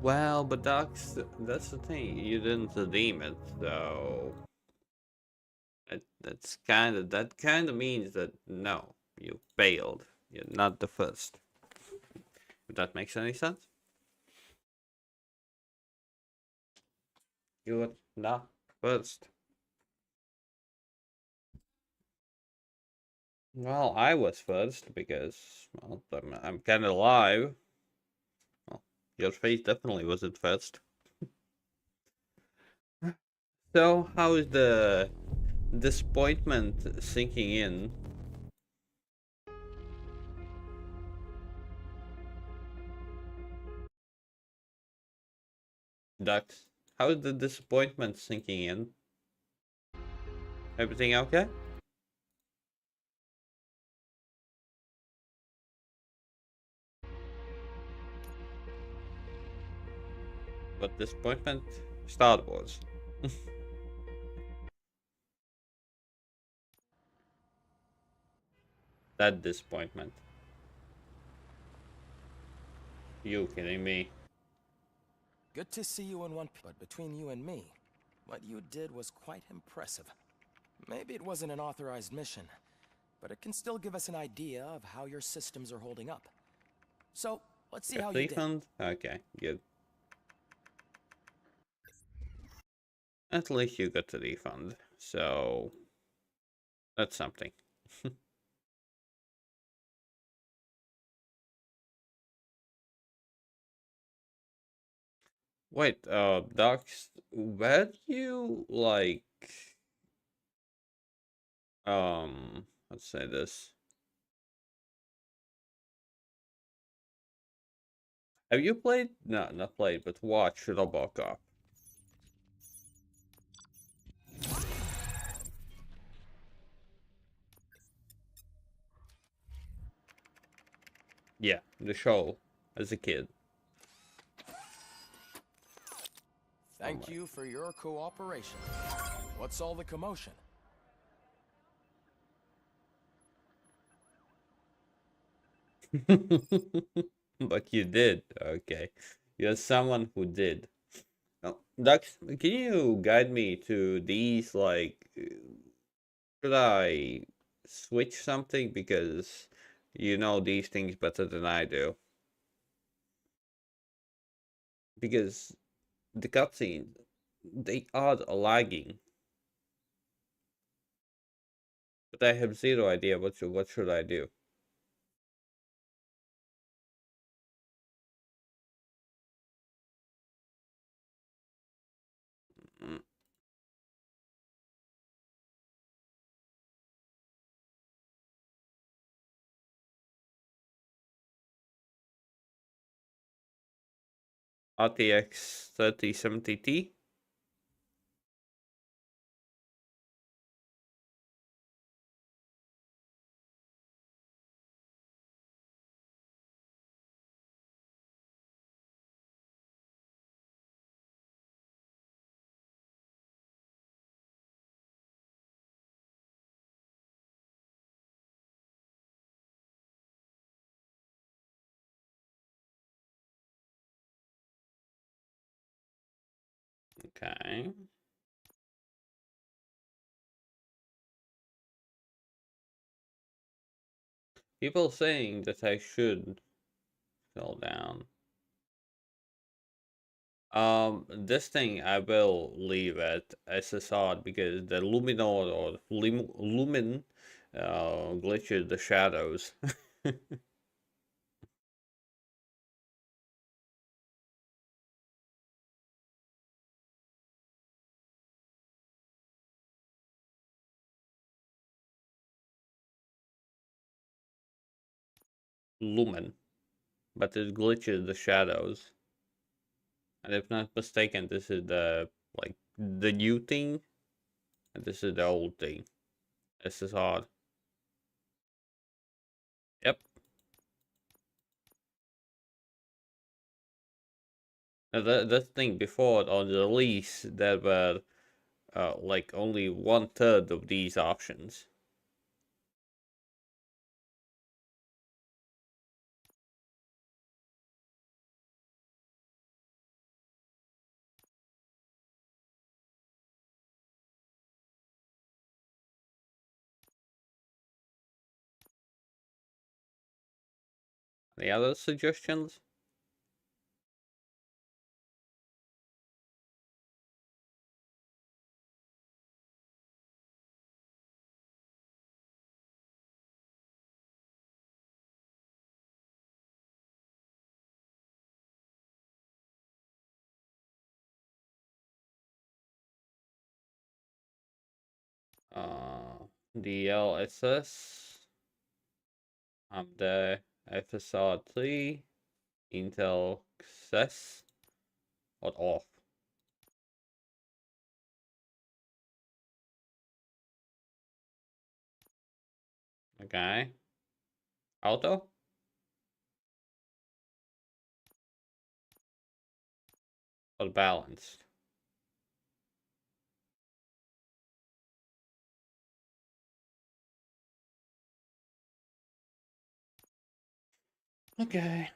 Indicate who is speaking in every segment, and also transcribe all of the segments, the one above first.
Speaker 1: Well, but that's the thing. You didn't redeem it, so that kind of means that no, you failed. You're not the first. If that makes any sense. You were not first. Well, I was first because well, I'm kind of alive. Well, your face definitely wasn't first. So how is the disappointment sinking in? Ducks. How is the disappointment sinking in? Everything okay? But disappointment? Star Wars. That disappointment. You kidding me?
Speaker 2: Good to see you in one piece, but between you and me, what you did was quite impressive. Maybe it wasn't an authorized mission, but it can still give us an idea of how your systems are holding up. So, let's see
Speaker 1: Got
Speaker 2: how you did.
Speaker 1: refund? Okay, good. At least you got the refund. So that's something. Wait, Docs, where do you like let's say this. Have you played? No, not played, but watched Robocop. Yeah, the show as a kid. I'm
Speaker 2: Thank you for your cooperation. What's all the commotion?
Speaker 1: like, but you did. Okay, you're someone who did. Oh, Dux, can you guide me to these? Like, should I switch something because you know these things better than I do? Because the cutscenes, they are lagging, but I have zero idea what should I do. Mm, RTX 3070 Ti. Okay. People saying that I should scroll down. This thing I will leave at SSR because the Luminor or Lumen glitches the shadows. Lumen, but it glitches the shadows. And if not mistaken, this is the like the new thing, and this is the old thing. SSR. Yep. Now that thing before on the release there were like only 1/3 of these options. Any other suggestions? DLSS. I'm the FSR3. Intel access or off. Okay. Auto or balanced. Okay.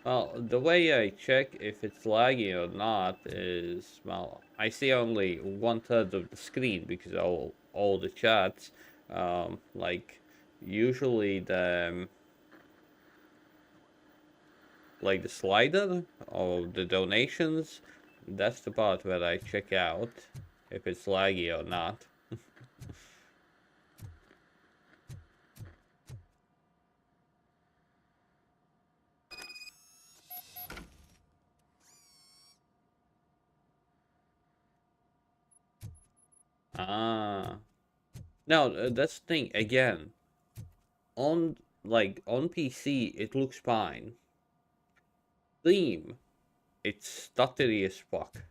Speaker 1: Well, the way I check if it's laggy or not is, well, I see only 1/3 of the screen because all the chats, like usually like the slider of the donations, that's the part where I check out if it's laggy or not. Ah. No, that's the thing. Again, on PC, it looks fine. Steam, it's stuttery as fuck.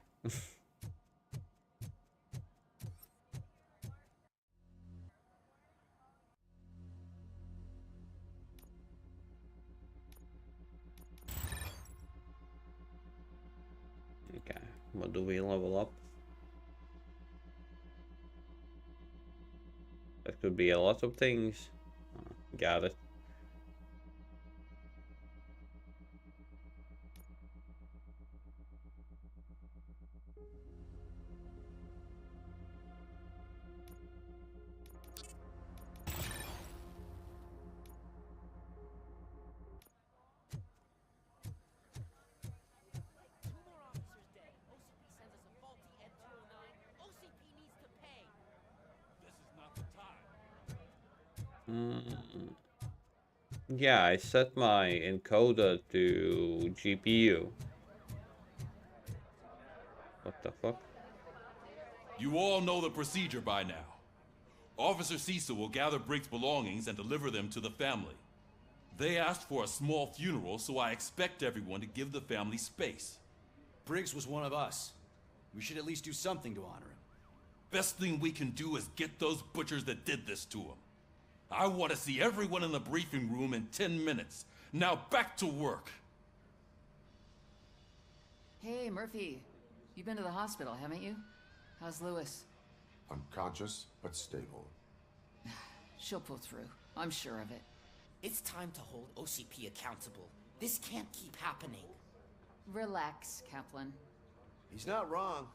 Speaker 1: Okay, what do we level up? That could be a lot of things. Got it. Mm, yeah, I set my encoder to GPU. What the fuck?
Speaker 3: You all know the procedure by now. Officer Cecil will gather Briggs' belongings and deliver them to the family. They asked for a small funeral, so I expect everyone to give the family space.
Speaker 4: Briggs was one of us. We should at least do something to honor him.
Speaker 3: Best thing we can do is get those butchers that did this to him. I want to see everyone in the briefing room in 10 minutes. Now back to work.
Speaker 5: Hey, Murphy. You've been to the hospital, haven't you? How's Lewis?
Speaker 6: Unconscious, but stable.
Speaker 5: She'll pull through. I'm sure of it.
Speaker 7: It's time to hold OCP accountable. This can't keep happening.
Speaker 5: Relax, Kaplan.
Speaker 4: He's not wrong.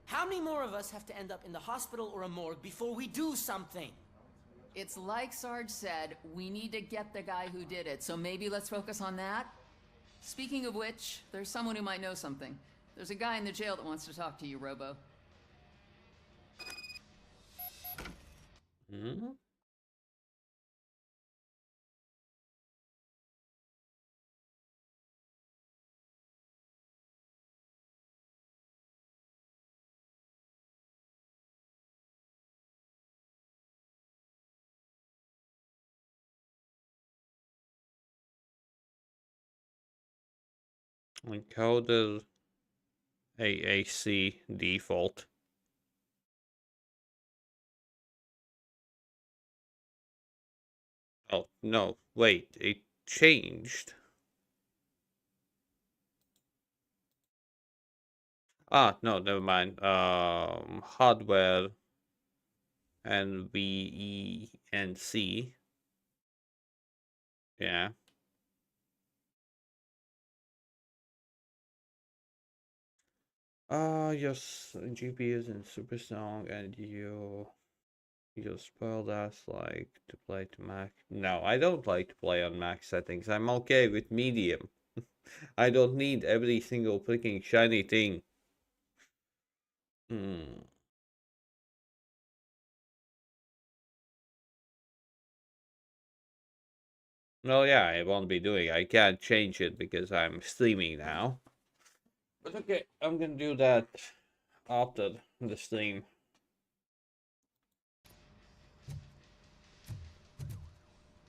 Speaker 7: How many more of us have to end up in the hospital or a morgue before we do something?
Speaker 5: It's like Sarge said, we need to get the guy who did it, so maybe let's focus on that? Speaking of which, there's someone who might know something. There's a guy in the jail that wants to talk to you, Robo.
Speaker 1: Hmm? Encoder AAC default. Oh, no, wait, it changed. Ah, no, never mind. Hardware NVENC. Yeah. Your GPU isn't super strong and you spoiled us like to play to max. No, I don't like to play on max settings. I'm okay with medium. I don't need every single freaking shiny thing. Hmm. Well, yeah, I won't be doing. I can't change it because I'm streaming now. But okay, I'm gonna do that after the stream.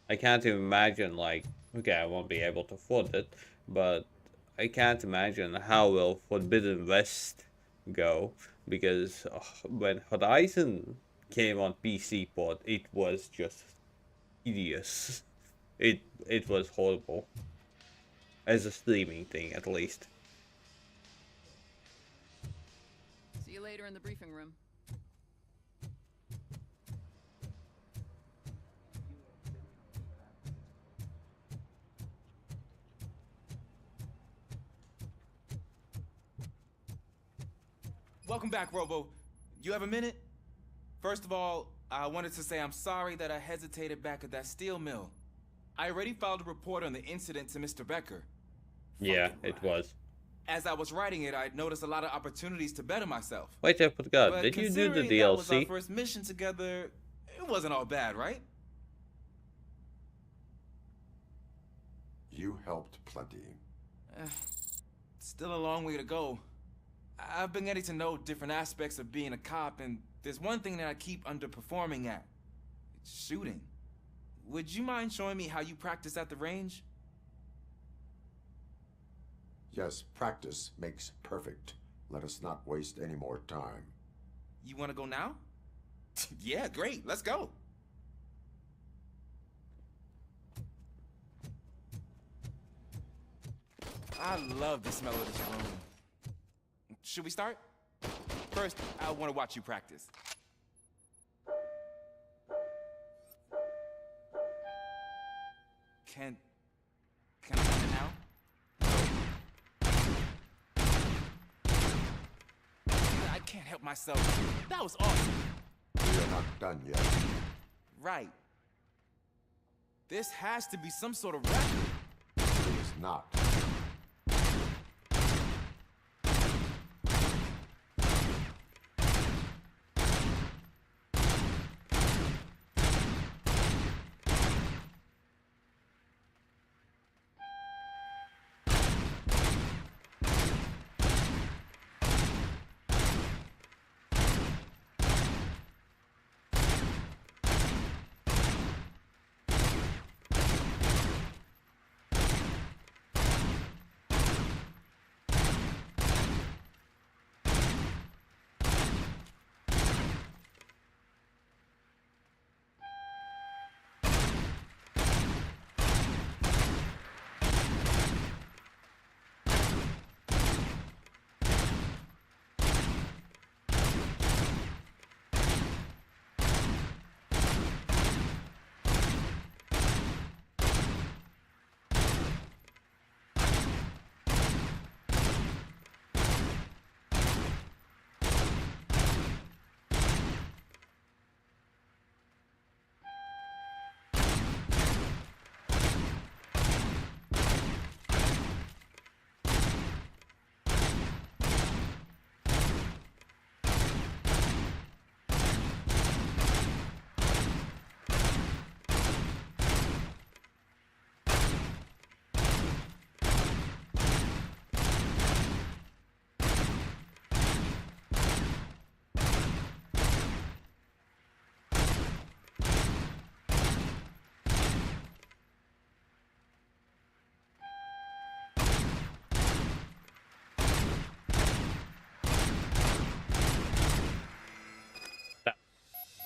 Speaker 1: I can't imagine, like, okay, I won't be able to afford it, but I can't imagine how will Forbidden West go, because when Horizon came on PC port, it was just hideous. It was horrible as a streaming thing, at least.
Speaker 5: See you later in the briefing room.
Speaker 8: Welcome back, Robo. You have a minute? First of all, I wanted to say I'm sorry that I hesitated back at that steel mill. I already filed a report on the incident to Mr. Becker.
Speaker 1: Yeah,
Speaker 8: Fucking
Speaker 1: it
Speaker 8: rat.
Speaker 1: was.
Speaker 8: As I was writing it, I'd noticed a lot of opportunities to better myself.
Speaker 1: Wait, I forgot.
Speaker 8: But
Speaker 1: Did you do the
Speaker 8: considering that was our
Speaker 1: DLC?
Speaker 8: first mission together, it wasn't all bad, right?
Speaker 6: You helped plenty.
Speaker 8: Still a long way to go. I've been getting to know different aspects of being a cop, and there's one thing that I keep underperforming at. It's shooting. Would you mind showing me how you practice at the range?
Speaker 6: Yes, practice makes perfect. Let us not waste any more time.
Speaker 8: You want to go now? Yeah, great. Let's go. I love the smell of this room. Should we start? First, I want to watch you practice. Can I have it now? I can't help myself. That was awesome.
Speaker 6: We are not done yet.
Speaker 8: Right. This has to be some sort of record.
Speaker 6: It is not.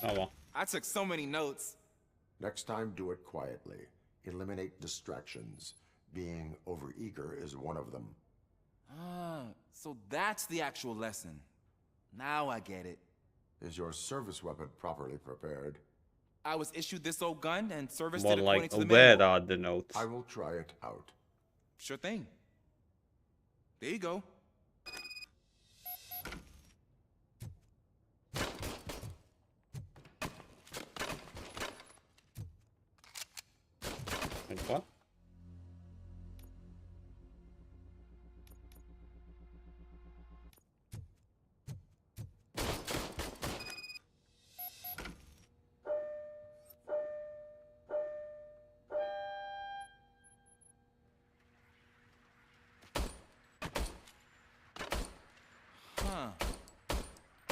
Speaker 1: Oh well.
Speaker 8: I took so many notes.
Speaker 6: Next time, do it quietly. Eliminate distractions. Being overeager is one of them.
Speaker 8: Ah, so that's the actual lesson. Now I get it.
Speaker 6: Is your service weapon properly prepared?
Speaker 8: I was issued this old gun and serviced
Speaker 1: More
Speaker 8: it according
Speaker 1: like,
Speaker 8: to the
Speaker 1: where
Speaker 8: manual.
Speaker 1: are the notes?
Speaker 6: I will try it out.
Speaker 8: Sure thing. There you go.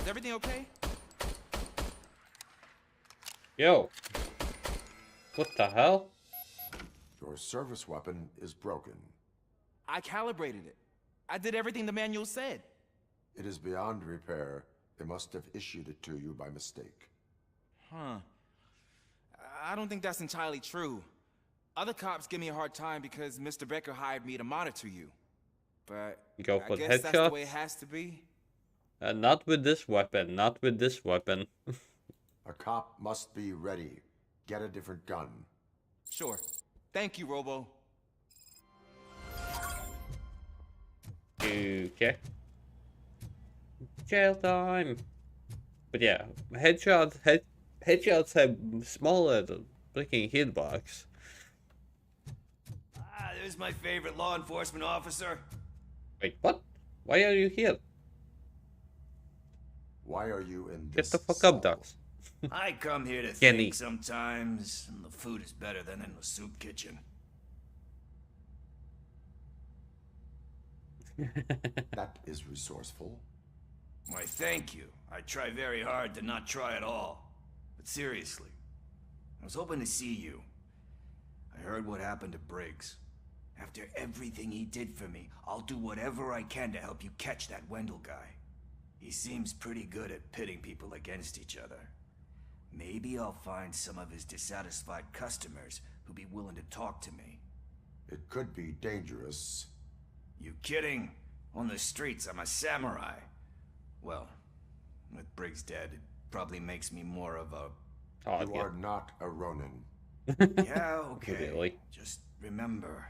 Speaker 8: Is everything okay?
Speaker 1: Yo. What the hell?
Speaker 6: Your service weapon is broken.
Speaker 8: I calibrated it. I did everything the manual said.
Speaker 6: It is beyond repair. They must have issued it to you by mistake.
Speaker 8: Huh. I don't think that's entirely true. Other cops give me a hard time because Mr. Becker hired me to monitor you. But
Speaker 1: Go
Speaker 8: I
Speaker 1: for the
Speaker 8: guess that's the way it
Speaker 1: headshots.
Speaker 8: has to be.
Speaker 1: Not with this weapon. Not with this weapon.
Speaker 6: A cop must be ready. Get a different gun.
Speaker 8: Sure. Thank you, Robo.
Speaker 1: Okay. Jail time. But yeah, headshots have smaller than freaking hitbox.
Speaker 4: Ah, there's my favorite law enforcement officer.
Speaker 1: Wait, what? Why are you here?
Speaker 6: Why are you in
Speaker 1: Get
Speaker 6: this
Speaker 1: the fuck
Speaker 6: cell?
Speaker 1: up, Ducks.
Speaker 4: I come here to
Speaker 1: Kenny.
Speaker 4: think sometimes, and the food is better than in the soup kitchen.
Speaker 6: That is resourceful.
Speaker 4: Why, thank you. I try very hard to not try at all. But seriously, I was hoping to see you. I heard what happened to Briggs. After everything he did for me, I'll do whatever I can to help you catch that Wendell guy. He seems pretty good at pitting people against each other. Maybe I'll find some of his dissatisfied customers who'd be willing to talk to me.
Speaker 6: It could be dangerous.
Speaker 4: You kidding? On the streets, I'm a samurai. Well, with Briggs dead, it probably makes me more of a...
Speaker 1: Oh,
Speaker 6: You are not a Ronin.
Speaker 4: Yeah, okay.
Speaker 1: Really?
Speaker 4: Just remember,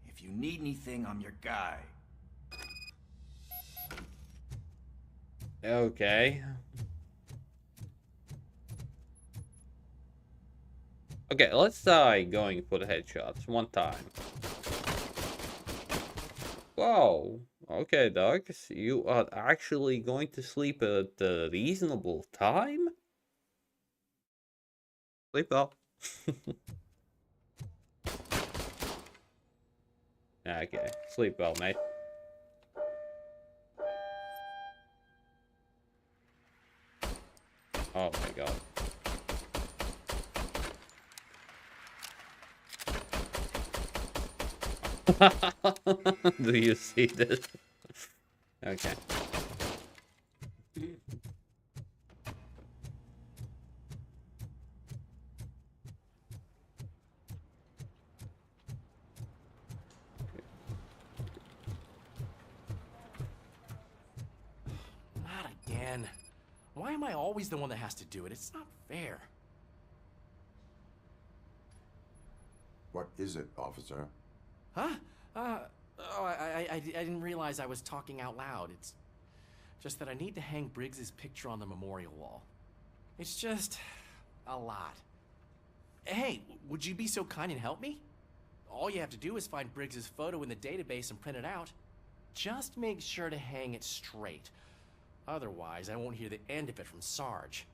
Speaker 4: if you need anything, I'm your guy.
Speaker 1: Okay. Okay, let's try going for the headshots one time. Whoa. Okay, Dogs, you are actually going to sleep at a reasonable time? Sleep well. Okay, sleep well, mate. Oh my god. Do you see this? Okay.
Speaker 9: Not again. Why am I always the one that has to do it? It's not fair.
Speaker 6: What is it, officer?
Speaker 9: Huh? I didn't realize I was talking out loud. It's just that I need to hang Briggs's picture on the memorial wall. It's just a lot. Hey, would you be so kind and help me? All you have to do is find Briggs's photo in the database and print it out. Just make sure to hang it straight. Otherwise, I won't hear the end of it from Sarge.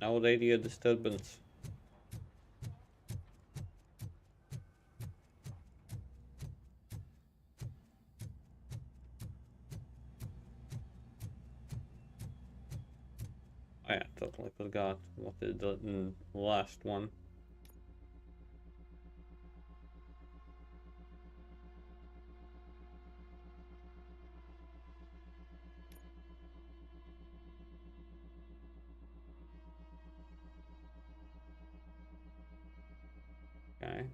Speaker 1: No radio disturbance. Oh yeah, totally forgot what they did in the last one. Okay.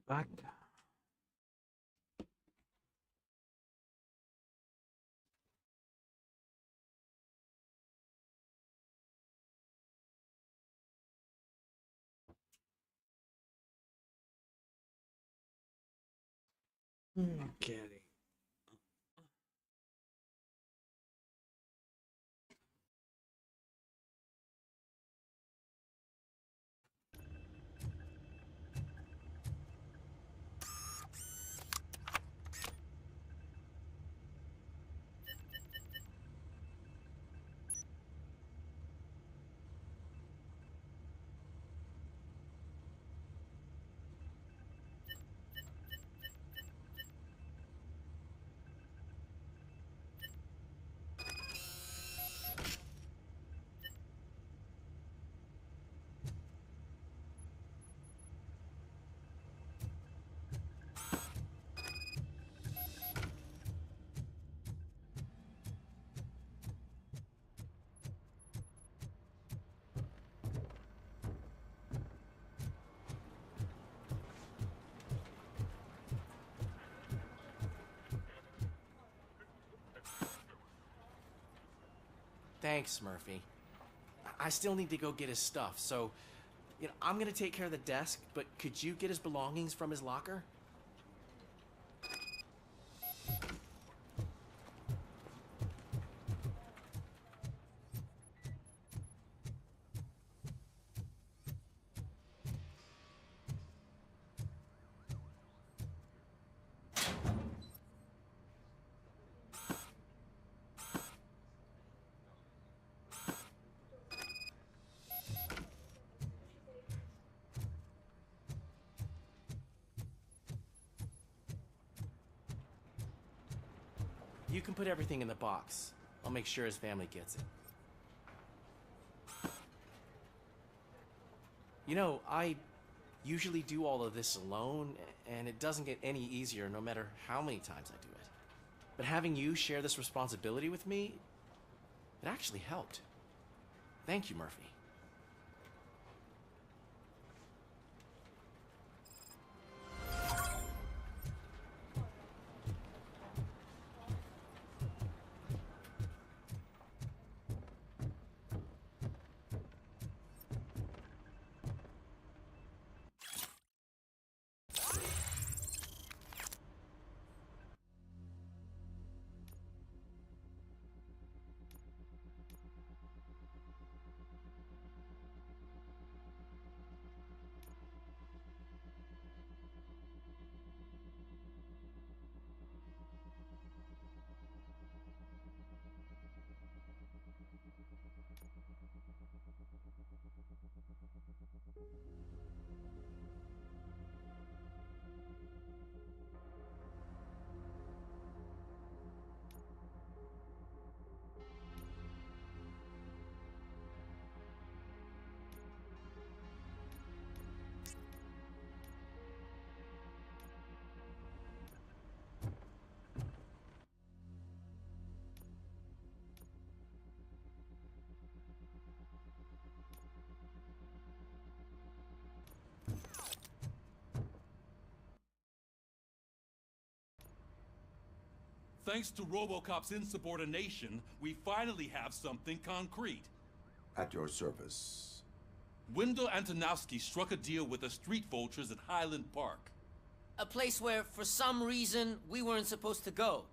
Speaker 1: Back. Okay.
Speaker 9: Thanks, Murphy. I still need to go get his stuff, so, I'm gonna take care of the desk, but could you get his belongings from his locker? You can put everything in the box. I'll make sure his family gets it. I usually do all of this alone, and it doesn't get any easier no matter how many times I do it. But having you share this responsibility with me, it actually helped. Thank you, Murphy.
Speaker 3: Thanks to RoboCop's insubordination, we finally have something concrete.
Speaker 6: At your service.
Speaker 3: Wendell Antonowski struck a deal with the street vultures at Highland Park.
Speaker 7: A place where, for some reason, we weren't supposed to go.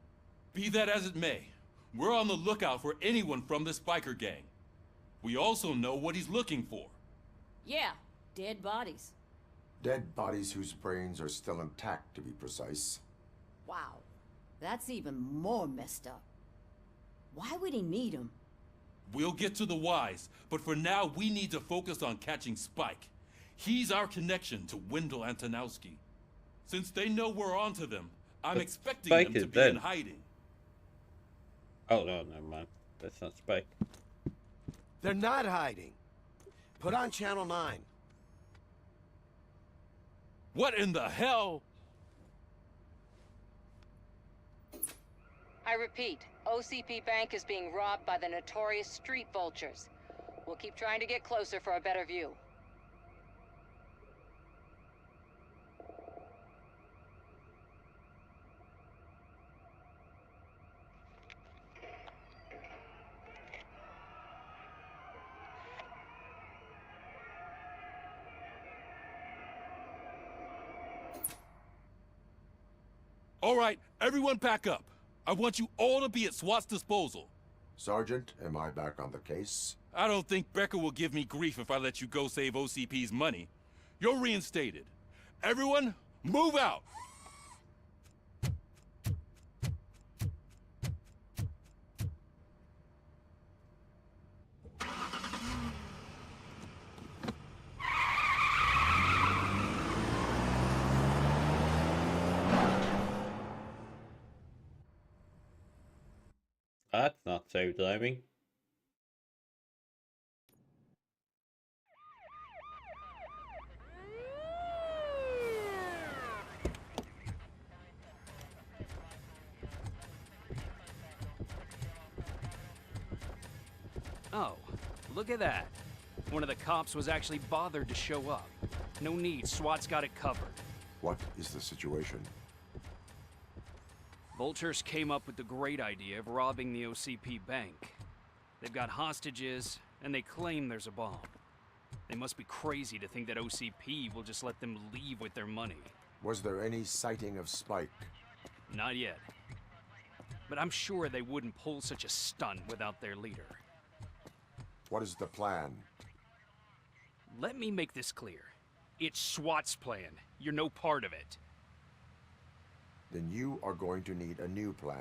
Speaker 3: Be that as it may, we're on the lookout for anyone from this biker gang. We also know what he's looking for.
Speaker 10: Yeah, dead bodies.
Speaker 6: Dead bodies whose brains are still intact, to be precise.
Speaker 10: Wow, that's even more messed up. Why would he need them?
Speaker 3: We'll get to the whys, but for now we need to focus on catching Spike. He's our connection to Wendell Antonowski. Since they know we're onto them, I'm expecting
Speaker 1: Spike
Speaker 3: them to
Speaker 1: is
Speaker 3: be
Speaker 1: dead.
Speaker 3: in hiding.
Speaker 1: Oh, no, never mind. That's not Spike.
Speaker 11: They're not hiding. Put on Channel 9.
Speaker 3: What in the hell?
Speaker 12: I repeat, OCP Bank is being robbed by the notorious street vultures. We'll keep trying to get closer for a better view.
Speaker 3: All right, everyone pack up. I want you all to be at SWAT's disposal.
Speaker 6: Sergeant, am I back on the case?
Speaker 3: I don't think Becker will give me grief if I let you go save OCP's money. You're reinstated. Everyone, move out!
Speaker 1: That's not safe driving.
Speaker 13: Oh, look at that. One of the cops was actually bothered to show up. No need, SWAT's got it covered.
Speaker 6: What is the situation?
Speaker 13: Vultures came up with the great idea of robbing the OCP bank. They've got hostages, and they claim there's a bomb. They must be crazy to think that OCP will just let them leave with their money.
Speaker 6: Was there any sighting of Spike?
Speaker 13: Not yet. But I'm sure they wouldn't pull such a stunt without their leader.
Speaker 6: What is the plan?
Speaker 13: Let me make this clear. It's SWAT's plan. You're no part of it.
Speaker 6: Then you are going to need a new plan.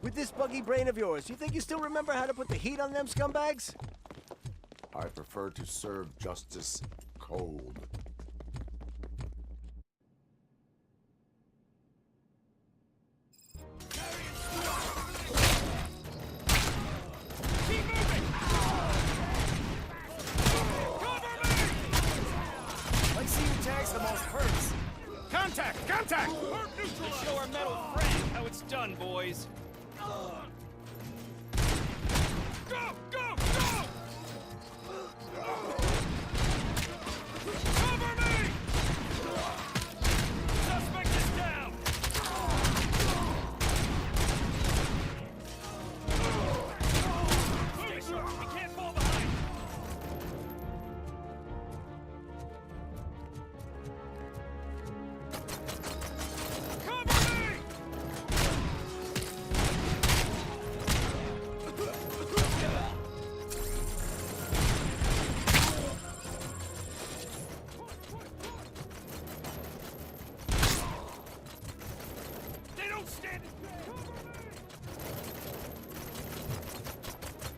Speaker 11: With this buggy brain of yours, you think you still remember how to put the heat on them scumbags?
Speaker 6: I prefer to serve justice cold.
Speaker 11: Keep moving! Cover me! Let's see who tags the most hurts. Contact! Contact! Hurt neutralized!
Speaker 13: Show our metal friend how it's done, boys.
Speaker 11: Go! Go! Go! Cover me! Suspect is down! Stay sharp! We can't fall behind! Cover me! They don't stand it!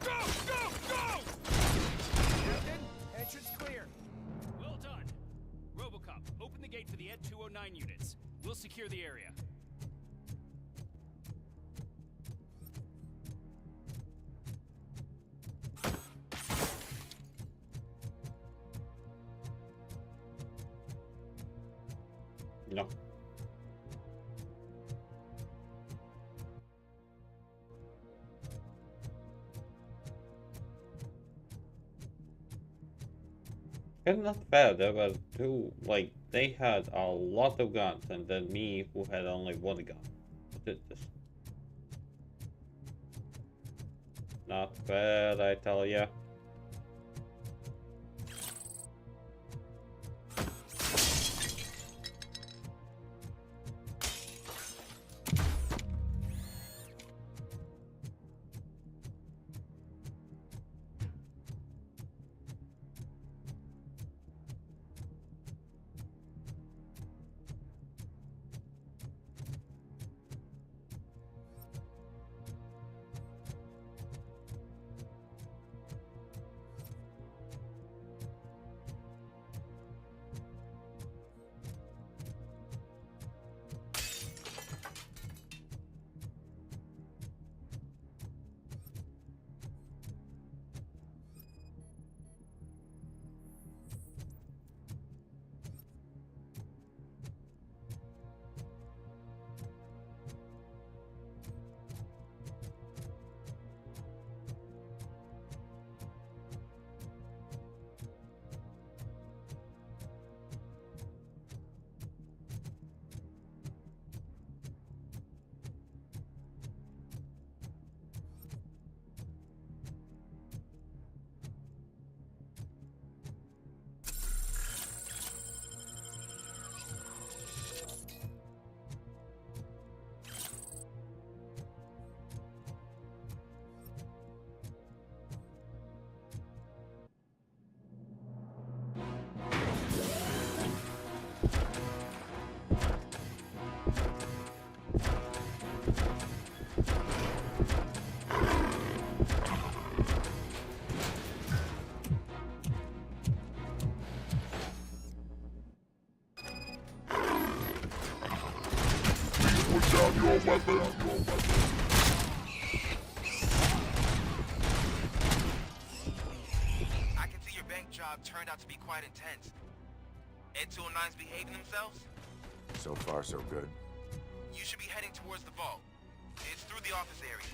Speaker 11: Go! Go! Go! Captain, entrance clear.
Speaker 13: Well done. RoboCop, open the gate for the Ed 209 units. We'll secure the area.
Speaker 1: No. It's not fair, there were two, like, they had a lot of guns, and then me, who had only one gun. What is this? Not fair, I tell ya.
Speaker 14: I can see your bank job turned out to be quite intense. Ed 209's behaving themselves?
Speaker 6: So far, so good.
Speaker 14: You should be heading towards the vault. It's through the office area.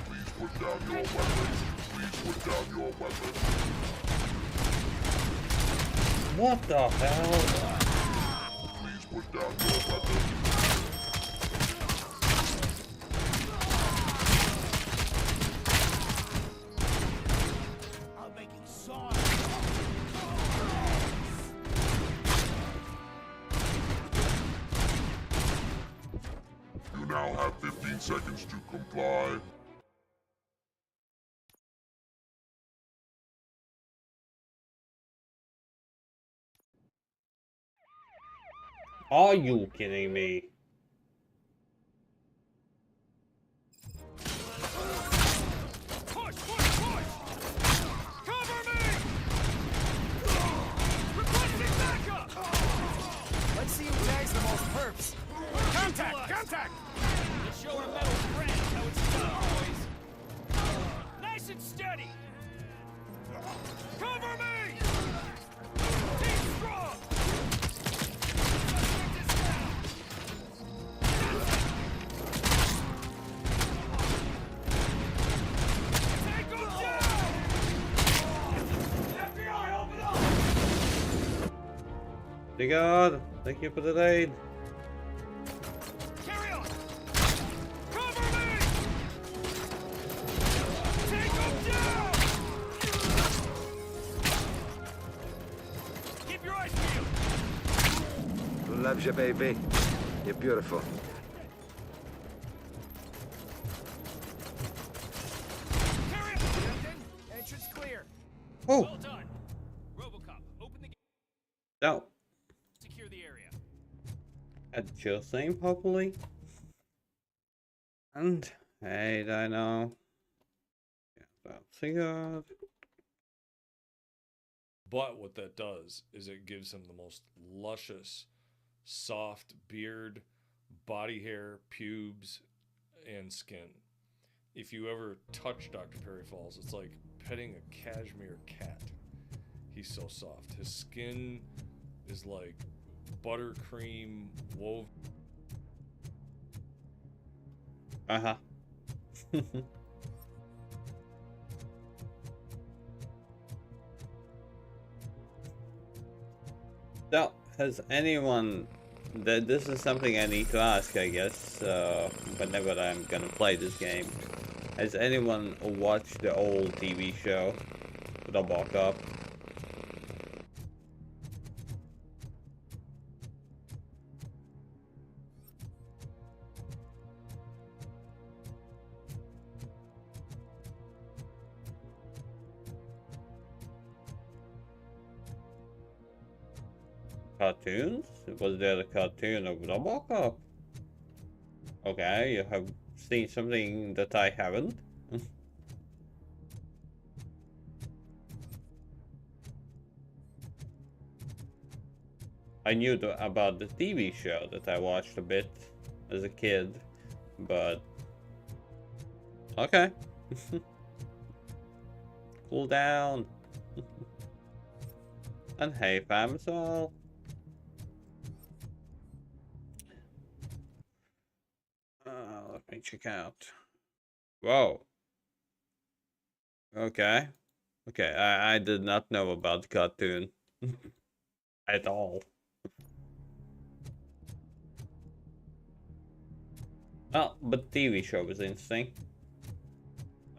Speaker 6: Please put down your weapons. Please put down your weapons.
Speaker 1: What the hell?
Speaker 6: Please put down your weapons.
Speaker 11: I'll make you soft.
Speaker 6: You now have 15 seconds to comply.
Speaker 1: Are you kidding me?
Speaker 11: Push, push, push! Cover me! Requesting backup! Let's see who tags the most perps. Contact! Contact!
Speaker 13: Let's show our metal friends how it's done, boys. Nice and steady.
Speaker 11: Cover me! Team strong! Suspect is down! Take him down! FBI, open up!
Speaker 1: Dear God, thank you for the aid.
Speaker 11: Carry on! Cover me! Take him down! Keep your eyes peeled!
Speaker 15: Who loves you, baby? You're beautiful.
Speaker 11: Carry on! Captain, entrance clear.
Speaker 1: Oh,
Speaker 13: Well done. RoboCop, open the gate.
Speaker 1: no.
Speaker 13: Secure the area.
Speaker 1: Adjust thing properly. And hey, I know. Yeah, that's God.
Speaker 16: But what that does is it gives him the most luscious, soft beard, body hair, pubes, and skin. If you ever touch Dr. Perry Falls, it's like petting a cashmere cat. He's so soft. His skin is like buttercream woven.
Speaker 1: Uh-huh. So, has anyone... This is something I need to ask, I guess, whenever I'm gonna play this game. Has anyone watched the old TV show, RoboCop? Cartoons? Was there a cartoon of RoboCop? Okay, you have seen something that I haven't. I knew about the TV show that I watched a bit as a kid, but okay. Cool down. And hey, fam, so let me check out. Whoa. Okay. Okay, I did not know about the cartoon at all. Well, but TV show was interesting.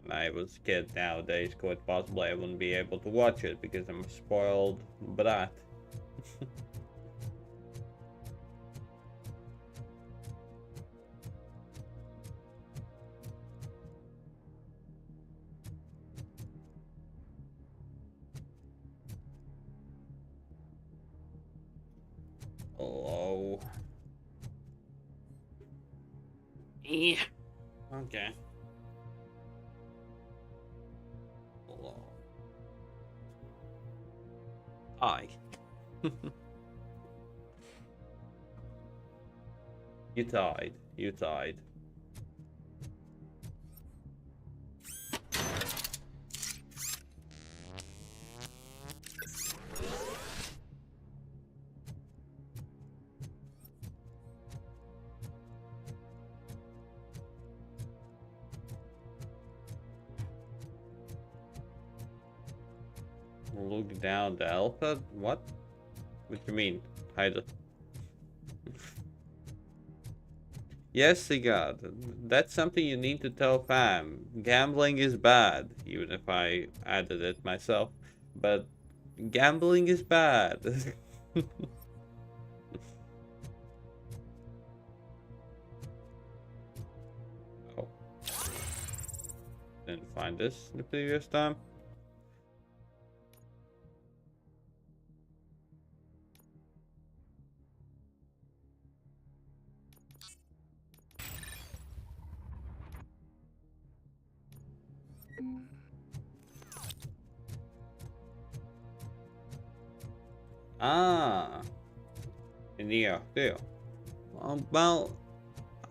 Speaker 1: When I was a kid nowadays, quite possibly I wouldn't be able to watch it because I'm a spoiled brat. Hello. Yeah. Okay. Hello. Hi. You died. You died. Look down the alpha? What? What do you mean? Hide it. Yes, God. That's something you need to tell fam. Gambling is bad, even if I added it myself. But gambling is bad. Oh. Didn't find this the previous time. Ah, Neo 2. Well,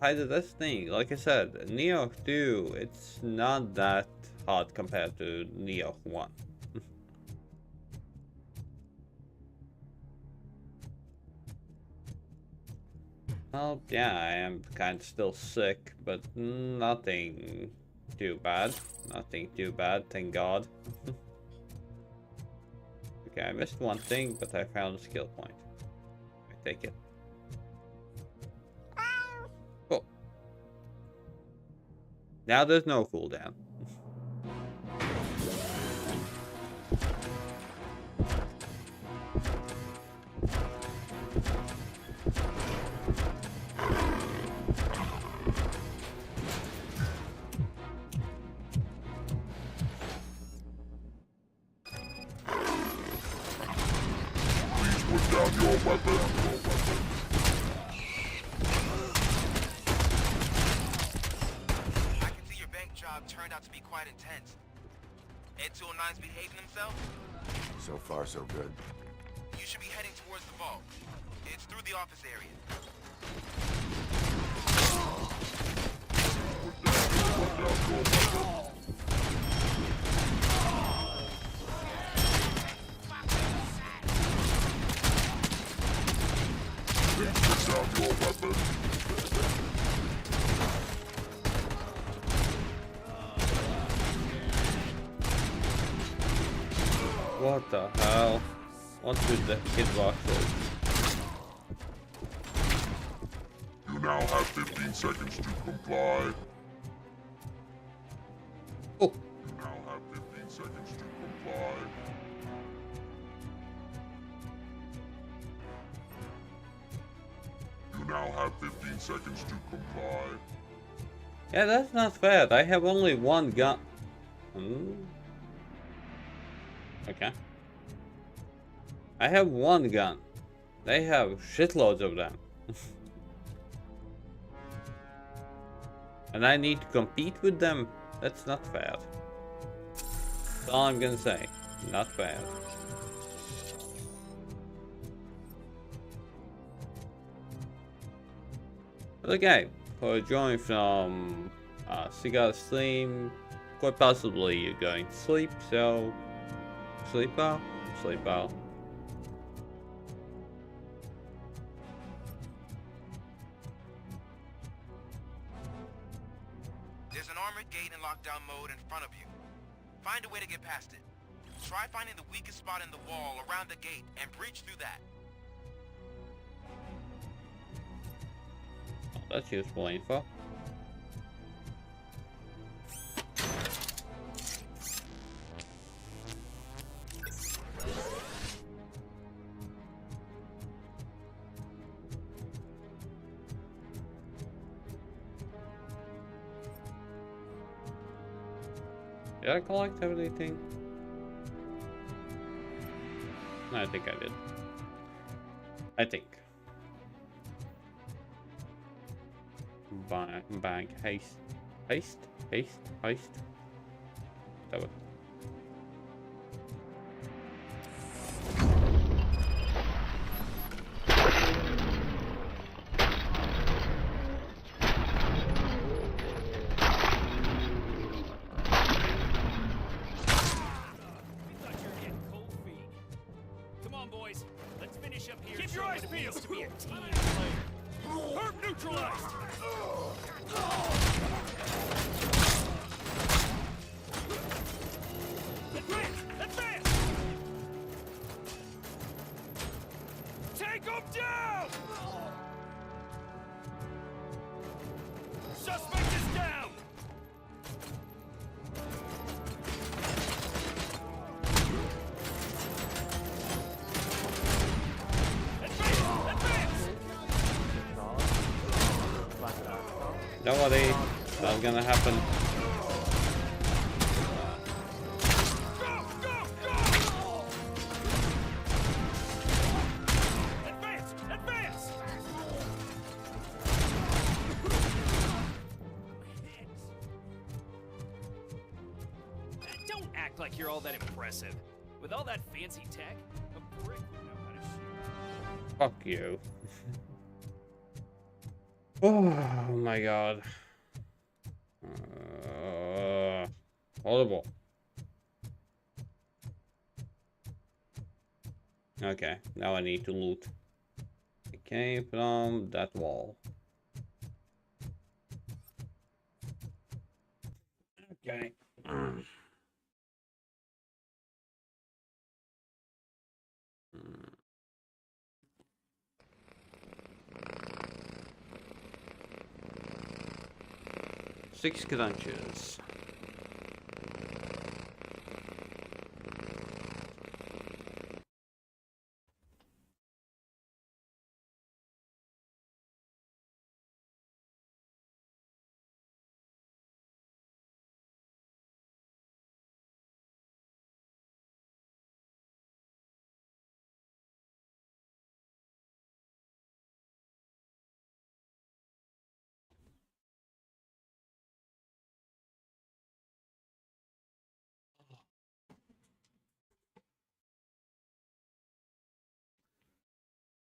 Speaker 1: that's the thing. Like I said, Neo 2, it's not that hard compared to Neo 1. Well, yeah, I am kind of still sick, but nothing too bad. Nothing too bad, thank God. Okay, I missed one thing, but I found a skill point. I take it. Cool. Now there's no cooldown.
Speaker 14: Turned out to be quite intense. Ed-209's behaving himself?
Speaker 6: So far, so good.
Speaker 14: You should be heading towards the vault. It's through the office area.
Speaker 1: What the hell? What did the hitbox do?
Speaker 17: You now have 15 seconds to comply.
Speaker 1: Oh.
Speaker 17: You now have 15 seconds to comply. You now have 15 seconds to comply.
Speaker 1: Yeah, that's not fair. I have only one gun. Okay. I have one gun. They have shitloads of them. And I need to compete with them? That's not fair. That's all I'm gonna say. Not fair. But okay, for joining from Cigar Stream, quite possibly you're going to sleep, so sleep well. Sleep well.
Speaker 14: There's an armored gate in lockdown mode in front of you. Find a way to get past it. Try finding the weakest spot in the wall around the gate and breach through that.
Speaker 1: Oh, that's useful info. Did I collect everything? No, I think I did. I think. Bank, haste. Haste? Haste? Heist? Whatever.
Speaker 11: on, boys. Let's finish up here. Keep your eyes peeled. To be a team player. Herb neutralized. Advance! Advance! Take him down! Suspect is down!
Speaker 1: Don't worry, that's gonna happen.
Speaker 11: Advance! Advance!
Speaker 13: Don't act like you're all that impressive. With all that fancy tech, a brick would know how to shoot.
Speaker 1: Fuck you. Oh my god. Horrible. Okay, now I need to loot. It came from that wall. Okay. 6 crunches.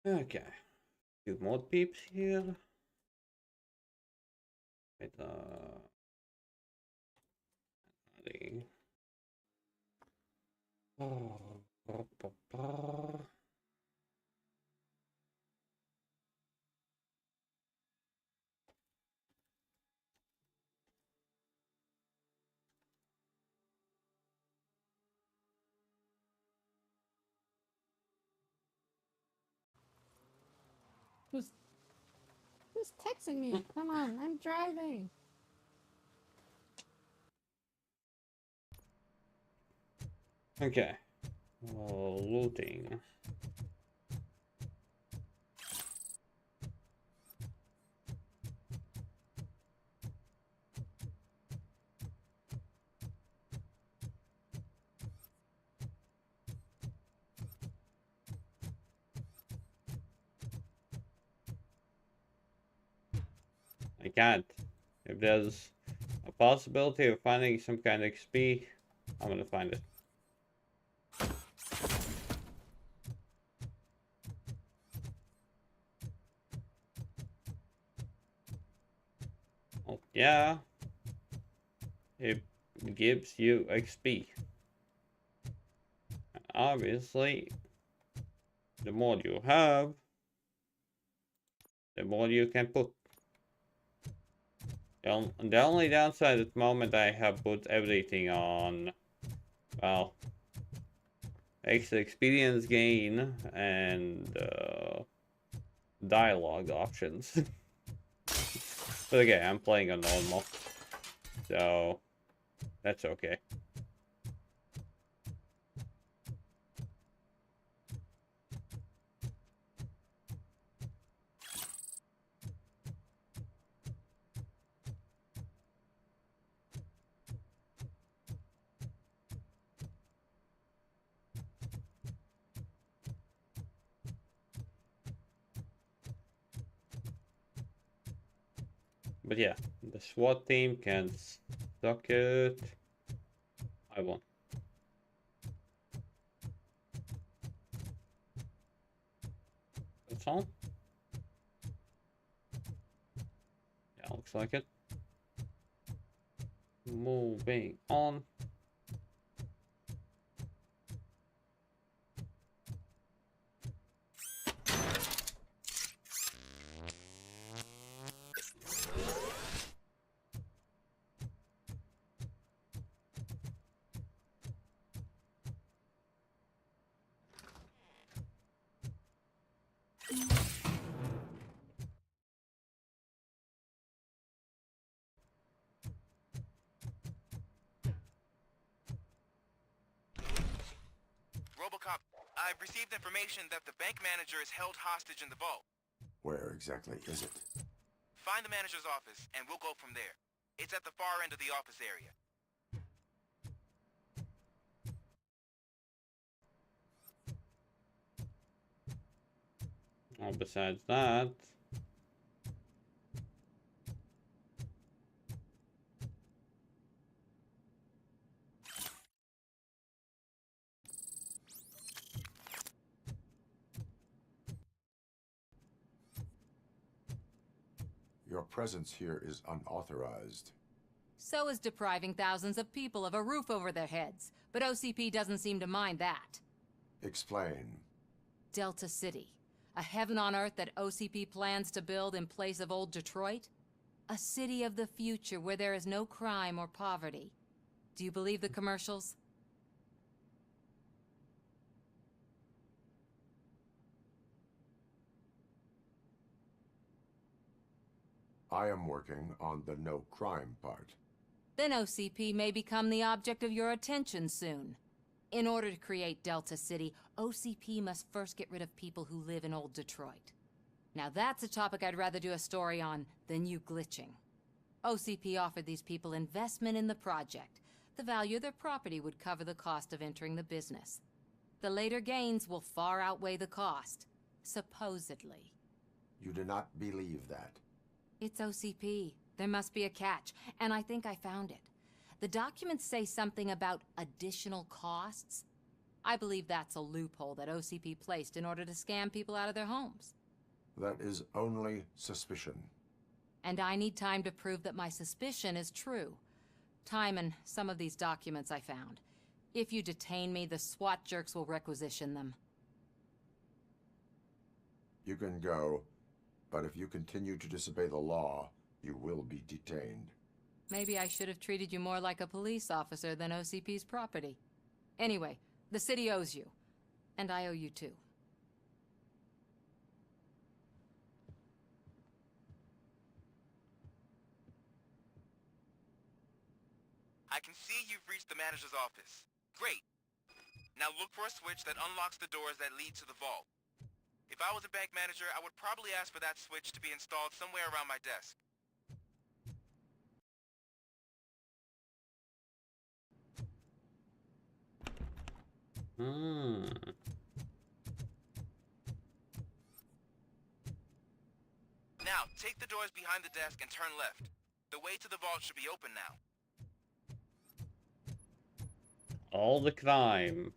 Speaker 1: Okay. Few more peeps here. Wait,
Speaker 18: Who's texting me? Come on, I'm driving.
Speaker 1: Okay. Looting. I can't. If there's a possibility of finding some kind of XP, I'm gonna find it. Oh, yeah. It gives you XP. And obviously, the more you have, the more you can put. The only downside at the moment, I have put everything on, well, extra experience gain and dialogue options. But again, I'm playing on normal, so that's okay. But yeah, the SWAT team can suck it. I won. That's all? Yeah, looks like it. Moving on.
Speaker 14: RoboCop, I've received information that the bank manager is held hostage in the vault.
Speaker 6: Where exactly is it?
Speaker 14: Find the manager's office, and we'll go from there. It's at the far end of the office area.
Speaker 1: Well, besides that...
Speaker 6: Your presence here is unauthorized.
Speaker 10: So is depriving thousands of people of a roof over their heads. But OCP doesn't seem to mind that.
Speaker 6: Explain.
Speaker 10: Delta City. A heaven on earth that OCP plans to build in place of old Detroit? A city of the future where there is no crime or poverty. Do you believe the commercials?
Speaker 6: I am working on the no crime part.
Speaker 10: Then OCP may become the object of your attention soon. In order to create Delta City, OCP must first get rid of people who live in old Detroit. Now that's a topic I'd rather do a story on than you glitching. OCP offered these people investment in the project. The value of their property would cover the cost of entering the business. The later gains will far outweigh the cost, supposedly.
Speaker 6: You do not believe that?
Speaker 10: It's OCP. There must be a catch, and I think I found it. The documents say something about additional costs. I believe that's a loophole that OCP placed in order to scam people out of their homes.
Speaker 6: That is only suspicion.
Speaker 10: And I need time to prove that my suspicion is true. Time and some of these documents I found. If you detain me, the SWAT jerks will requisition them.
Speaker 6: You can go, but if you continue to disobey the law, you will be detained.
Speaker 10: Maybe I should have treated you more like a police officer than OCP's property. Anyway, the city owes you. And I owe you too.
Speaker 14: I can see you've reached the manager's office. Great. Now look for a switch that unlocks the doors that lead to the vault. If I was a bank manager, I would probably ask for that switch to be installed somewhere around my desk. Now, take the doors behind the desk and turn left. The way to the vault should be open now.
Speaker 1: All the crime.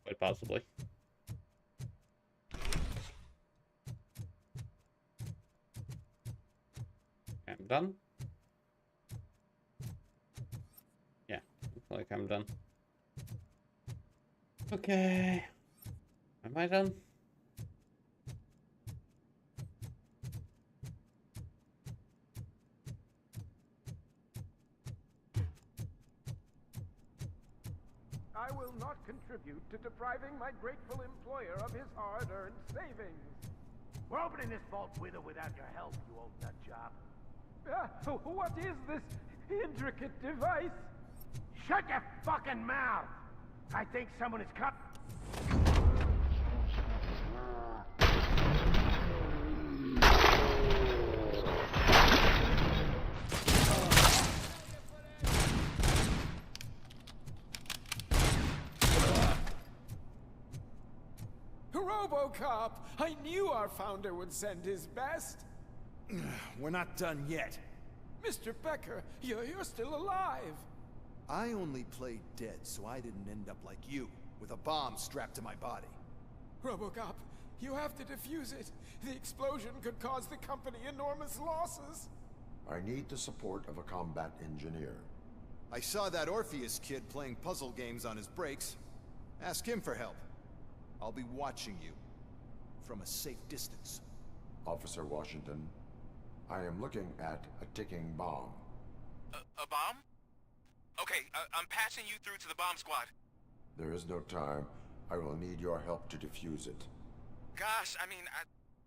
Speaker 1: Quite possibly. I'm done. Yeah, looks like I'm done. Okay. Am I done?
Speaker 11: I will not contribute to depriving my grateful employer of his hard-earned savings.
Speaker 19: We're opening this vault with or without your help, you old nut job.
Speaker 11: What is this intricate device?
Speaker 19: Shut your fucking mouth! I think someone is cut.
Speaker 11: RoboCop! I knew our founder would send his best.
Speaker 20: We're not done yet.
Speaker 11: Mr. Becker, you're still alive.
Speaker 20: I only played dead, so I didn't end up like you, with a bomb strapped to my body.
Speaker 11: RoboCop, you have to defuse it. The explosion could cause the company enormous losses.
Speaker 6: I need the support of a combat engineer.
Speaker 20: I saw that Orpheus kid playing puzzle games on his breaks. Ask him for help. I'll be watching you. From a safe distance.
Speaker 6: Officer Washington, I am looking at a ticking bomb.
Speaker 14: A bomb? Okay, I'm patching you through to the bomb squad.
Speaker 6: There is no time. I will need your help to defuse it.
Speaker 14: Gosh, I mean,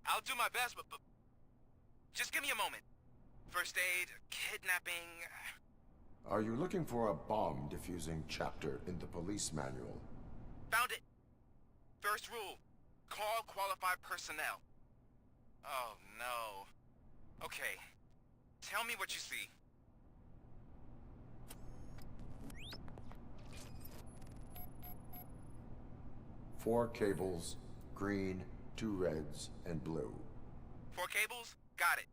Speaker 14: I'll do my best, but just give me a moment. First aid, kidnapping...
Speaker 6: Are you looking for a bomb defusing chapter in the police manual?
Speaker 14: Found it. First rule, call qualified personnel. Oh, no. Okay, tell me what you see.
Speaker 6: Four cables, green, 2 reds, and blue.
Speaker 14: 4 cables? Got it.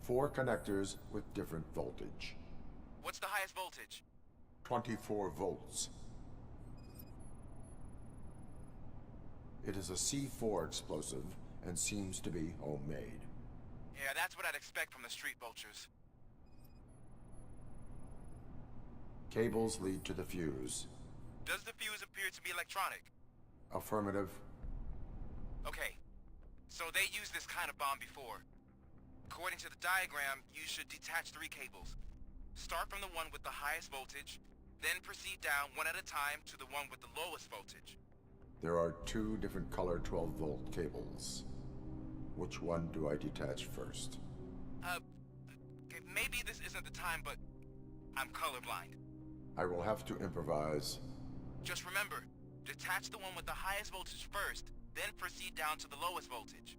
Speaker 6: 4 connectors with different voltage.
Speaker 14: What's the highest voltage?
Speaker 6: 24 volts. It is a C4 explosive and seems to be homemade.
Speaker 14: Yeah, that's what I'd expect from the street vultures.
Speaker 6: Cables lead to the fuse.
Speaker 14: Does the fuse appear to be electronic?
Speaker 6: Affirmative.
Speaker 14: Okay, so they used this kind of bomb before. According to the diagram, you should detach 3 cables. Start from the one with the highest voltage, then proceed down one at a time to the one with the lowest voltage.
Speaker 6: There are 2 different color 12-volt cables. Which one do I detach first?
Speaker 14: Okay, maybe this isn't the time, but I'm colorblind.
Speaker 6: I will have to improvise.
Speaker 14: Just remember, detach the one with the highest voltage first, then proceed down to the lowest voltage.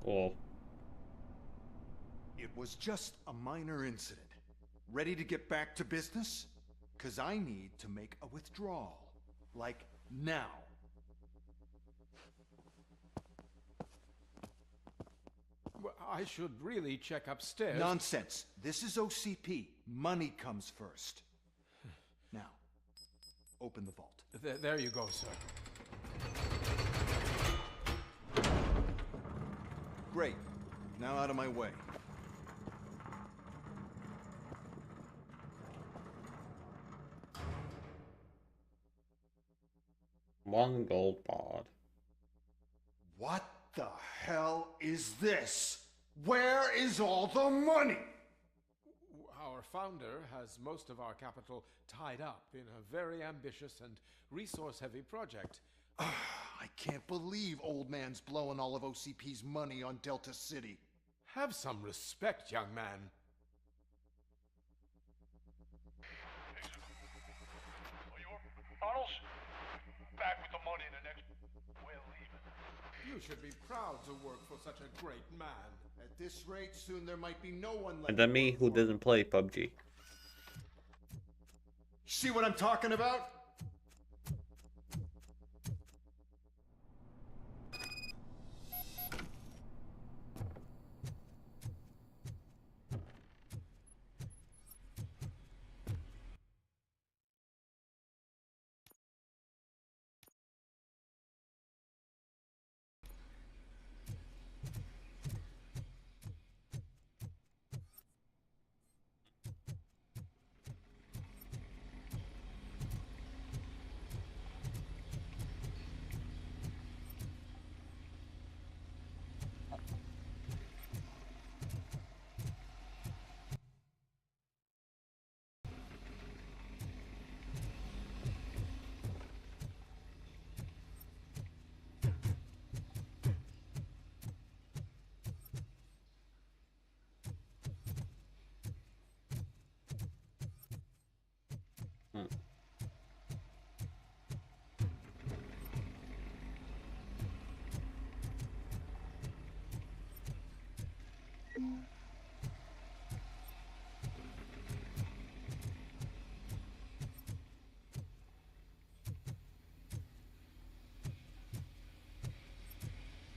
Speaker 1: Cool.
Speaker 20: It was just a minor incident. Ready to get back to business? 'Cause I need to make a withdrawal. Like, now.
Speaker 19: Well, I should really check upstairs.
Speaker 20: Nonsense. This is OCP. Money comes first. Now, open the vault.
Speaker 19: There you go, sir.
Speaker 20: Great. Now out of my way.
Speaker 1: One gold pod.
Speaker 20: What the hell is this? Where is all the money?
Speaker 19: Our founder has most of our capital tied up in a very ambitious and resource-heavy project.
Speaker 20: I can't believe old man's blowing all of OCP's money on Delta City.
Speaker 19: Have some respect, young man.
Speaker 11: Arnold, back with the money in the next... We're leaving.
Speaker 19: You should be proud to work for such a great man.
Speaker 20: At this rate, soon there might be no one left.
Speaker 1: And then me who doesn't play PUBG.
Speaker 20: See what I'm talking about?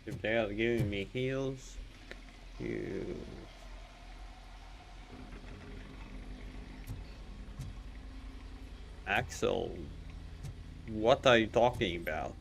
Speaker 1: If they are giving me heals, you... Axel, what are you talking about?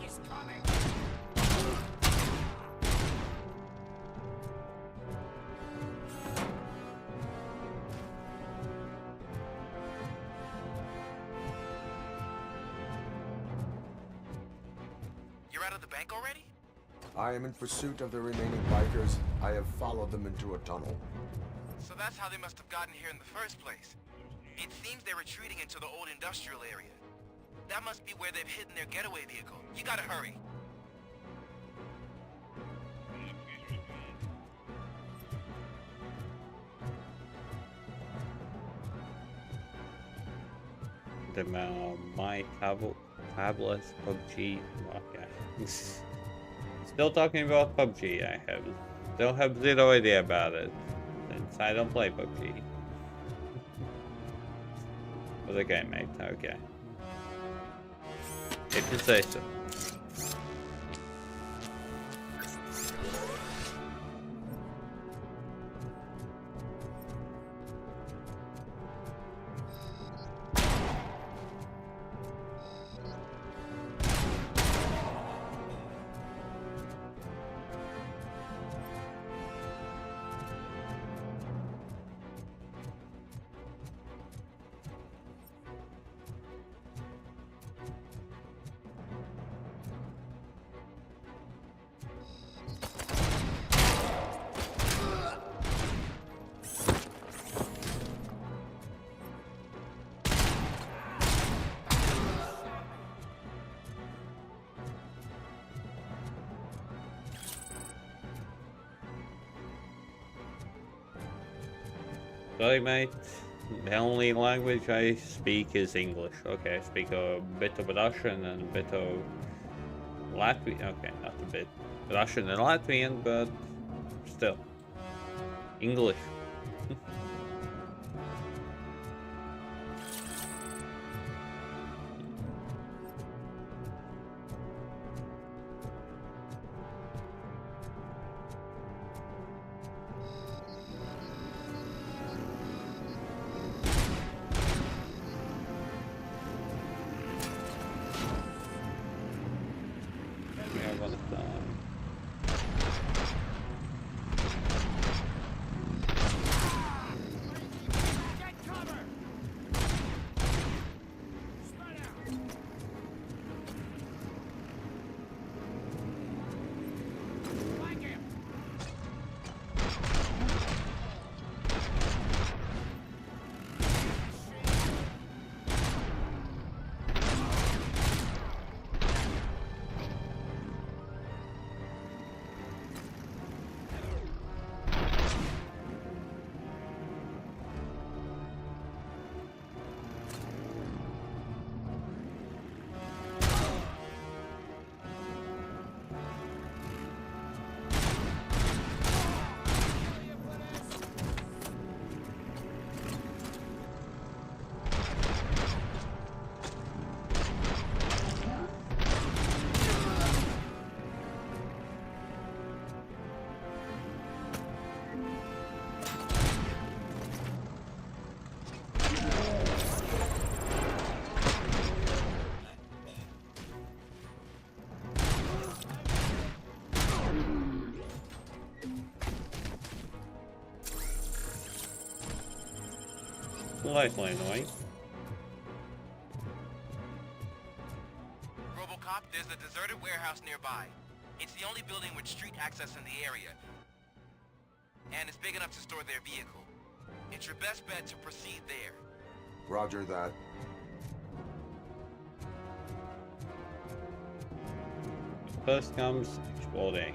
Speaker 11: Is coming.
Speaker 14: You're out of the bank already?
Speaker 6: I am in pursuit of the remaining bikers. I have followed them into a tunnel.
Speaker 14: So that's how they must have gotten here in the first place. It seems they're retreating into the old industrial area. That must be where they've hidden their getaway vehicle. You gotta hurry.
Speaker 1: The my tablets PUBG. Okay. Still talking about PUBG. I still have zero idea about it since I don't play PUBG. But okay, mate. Okay. If you say so. Sorry, mate. The only language I speak is English. Okay, I speak a bit of Russian and a bit of Latvian. Okay, not a bit. Russian and Latvian, but still. English. slightly annoying.
Speaker 14: RoboCop, there's a deserted warehouse nearby. It's the only building with street access in the area. And it's big enough to store their vehicle. It's your best bet to proceed there.
Speaker 6: Roger that.
Speaker 1: First comes exploding.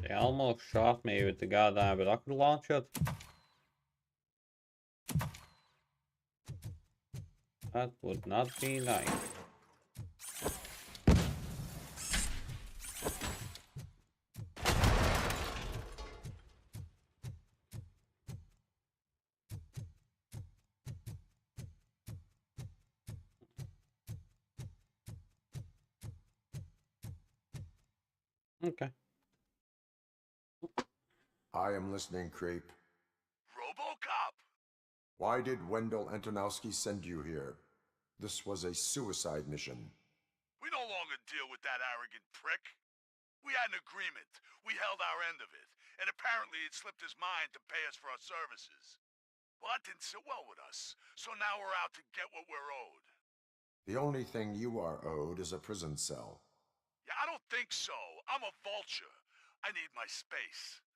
Speaker 1: They almost shot me with the goddamn rocket launcher. That would not be nice. Okay.
Speaker 6: I am listening, creep.
Speaker 11: RoboCop!
Speaker 6: Why did Wendell Antonowski send you here? This was a suicide mission.
Speaker 11: We no longer deal with that arrogant prick. We had an agreement. We held our end of it. And apparently it slipped his mind to pay us for our services. Well, that didn't sit well with us. So now we're out to get what we're owed.
Speaker 6: The only thing you are owed is a prison cell.
Speaker 11: Yeah, I don't think so. I'm a vulture. I need my space.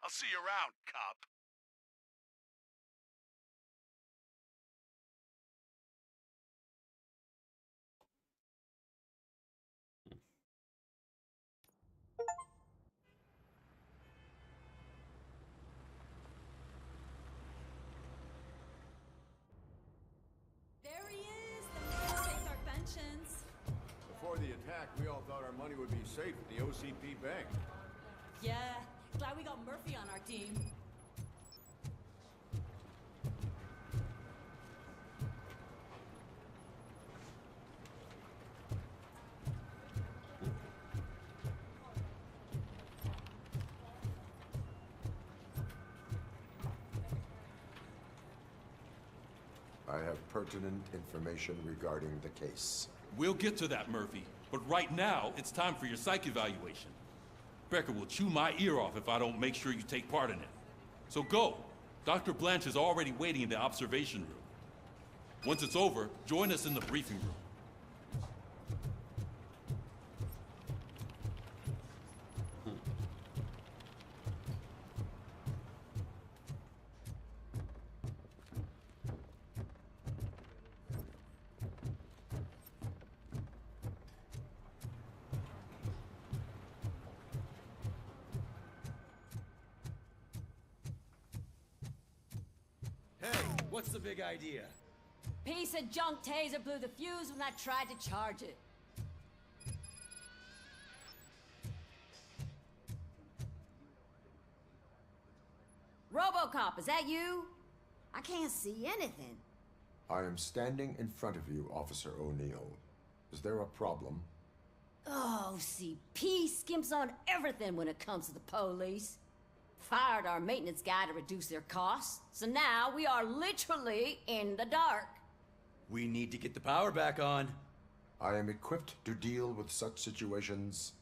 Speaker 11: I'll see you around, cop.
Speaker 21: There he is, the man who saved our pensions.
Speaker 22: Before the attack, we all thought our money would be safe at the OCP bank.
Speaker 21: Yeah, glad we got Murphy on our team.
Speaker 6: I have pertinent information regarding the case.
Speaker 3: We'll get to that, Murphy. But right now, it's time for your psych evaluation. Becker will chew my ear off if I don't make sure you take part in it. So go. Dr. Blanche is already waiting in the observation room. Once it's over, join us in the briefing room.
Speaker 23: What's the big idea?
Speaker 21: Piece of junk taser blew the fuse when I tried to charge it. RoboCop, is that you? I can't see anything.
Speaker 6: I am standing in front of you, Officer O'Neill. Is there a problem?
Speaker 21: Oh, OCP skimps on everything when it comes to the police. Fired our maintenance guy to reduce their costs, so now we are literally in the dark.
Speaker 23: We need to get the power back on.
Speaker 6: I am equipped to deal with such situations.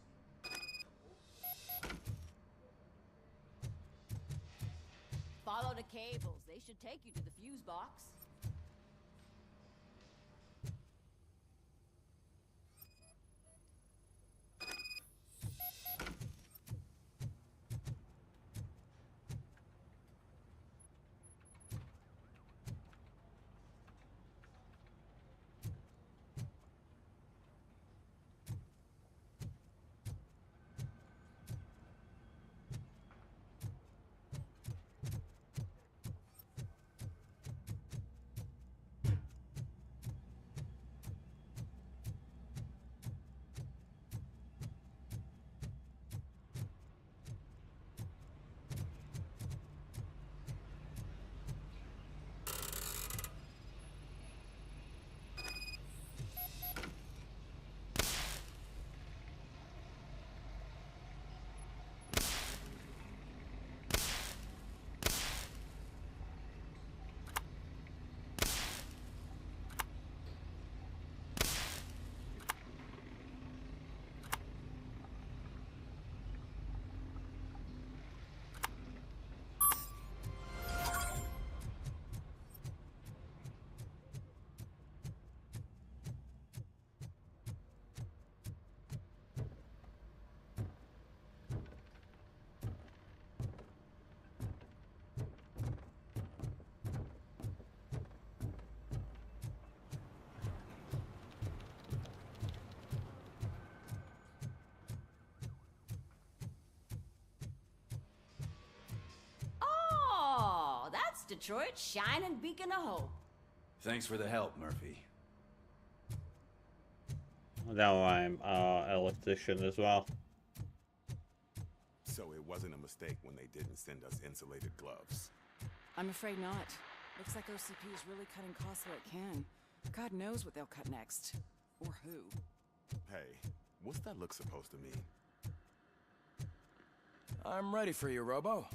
Speaker 21: Follow the cables. They should take you to the fuse box. Detroit's shining beacon of hope.
Speaker 23: Thanks for the help, Murphy.
Speaker 1: Now I'm an electrician as well.
Speaker 2: So it wasn't a mistake when they didn't send us insulated gloves.
Speaker 5: I'm afraid not. Looks like OCP is really cutting costs where it can. God knows what they'll cut next. Or who.
Speaker 2: Hey, what's that look supposed to mean?
Speaker 23: I'm ready for you, Robo.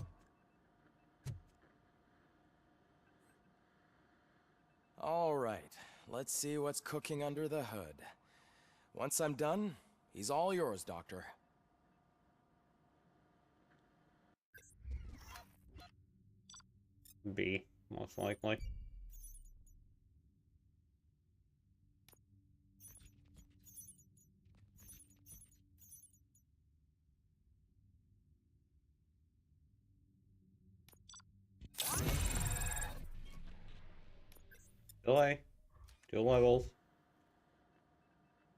Speaker 23: All right, let's see what's cooking under the hood. Once I'm done, he's all yours, Doctor.
Speaker 1: B, most likely. Delay. 2 levels.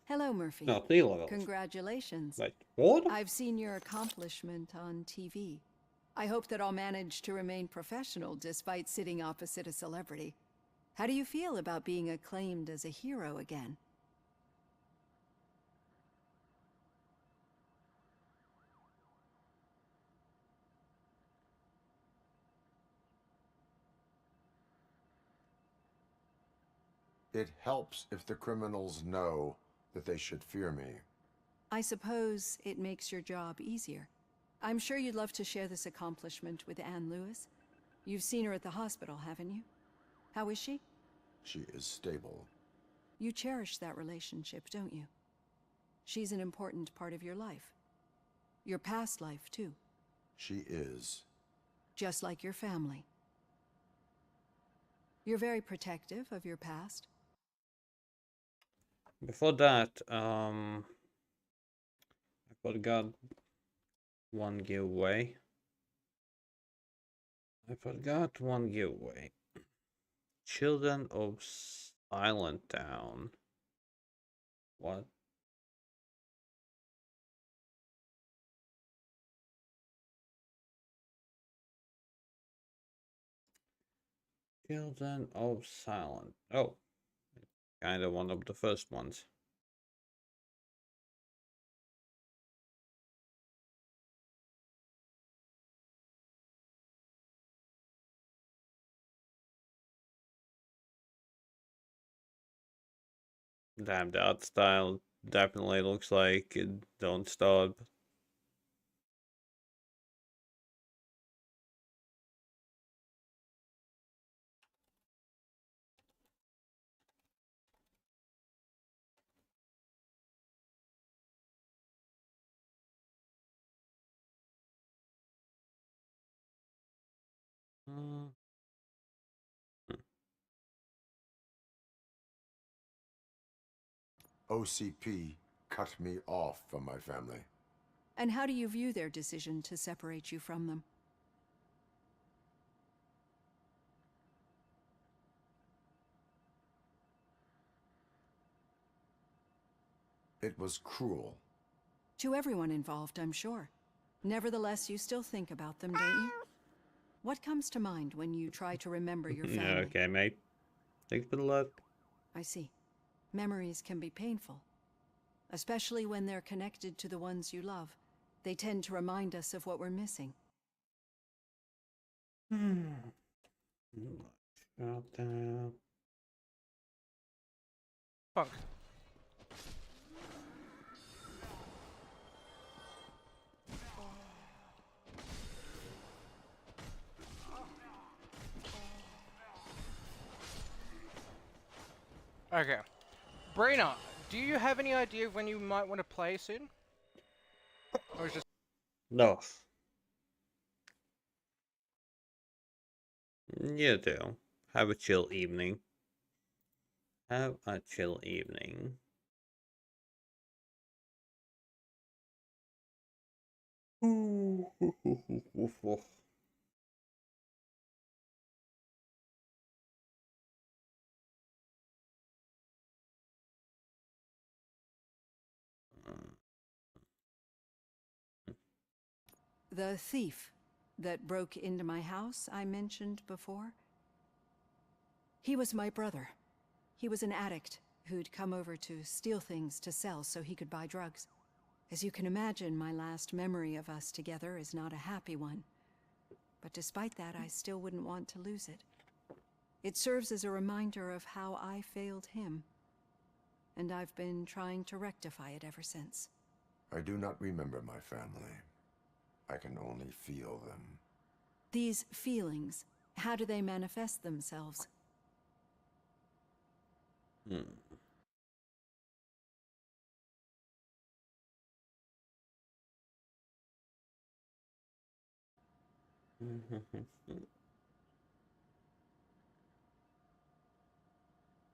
Speaker 5: Hello, Murphy.
Speaker 1: No, 3 levels.
Speaker 5: Congratulations.
Speaker 1: Like, what?
Speaker 5: I've seen your accomplishment on TV. I hope that I'll manage to remain professional despite sitting opposite a celebrity. How do you feel about being acclaimed as a hero again?
Speaker 6: It helps if the criminals know that they should fear me.
Speaker 5: I suppose it makes your job easier. I'm sure you'd love to share this accomplishment with Anne Lewis. You've seen her at the hospital, haven't you? How is she?
Speaker 6: She is stable.
Speaker 5: You cherish that relationship, don't you? She's an important part of your life. Your past life, too.
Speaker 6: She is.
Speaker 5: Just like your family. You're very protective of your past.
Speaker 1: Before that, I forgot one giveaway. Children of Silent Town. What? Children of Silent. Oh, kind of one of the first ones. Damn, the art style definitely looks like it don't stop.
Speaker 6: OCP cut me off from my family.
Speaker 5: And how do you view their decision to separate you from them?
Speaker 6: It was cruel.
Speaker 5: To everyone involved, I'm sure. Nevertheless, you still think about them, don't you? What comes to mind when you try to remember your family?
Speaker 1: Okay, mate. Thanks for the love.
Speaker 5: I see. Memories can be painful, especially when they're connected to the ones you love. They tend to remind us of what we're missing.
Speaker 8: Fuck. Okay. Brainer, do you have any idea of when you might want to play soon? Or is just...
Speaker 1: No. You do. Have a chill evening. Have a chill evening.
Speaker 5: The thief that broke into my house I mentioned before, He was my brother. He was an addict who'd come over to steal things to sell so he could buy drugs. As you can imagine, my last memory of us together is not a happy one. But despite that, I still wouldn't want to lose it. It serves as a reminder of how I failed him. And I've been trying to rectify it ever since.
Speaker 6: I do not remember my family. I can only feel them.
Speaker 5: These feelings, how do they manifest themselves?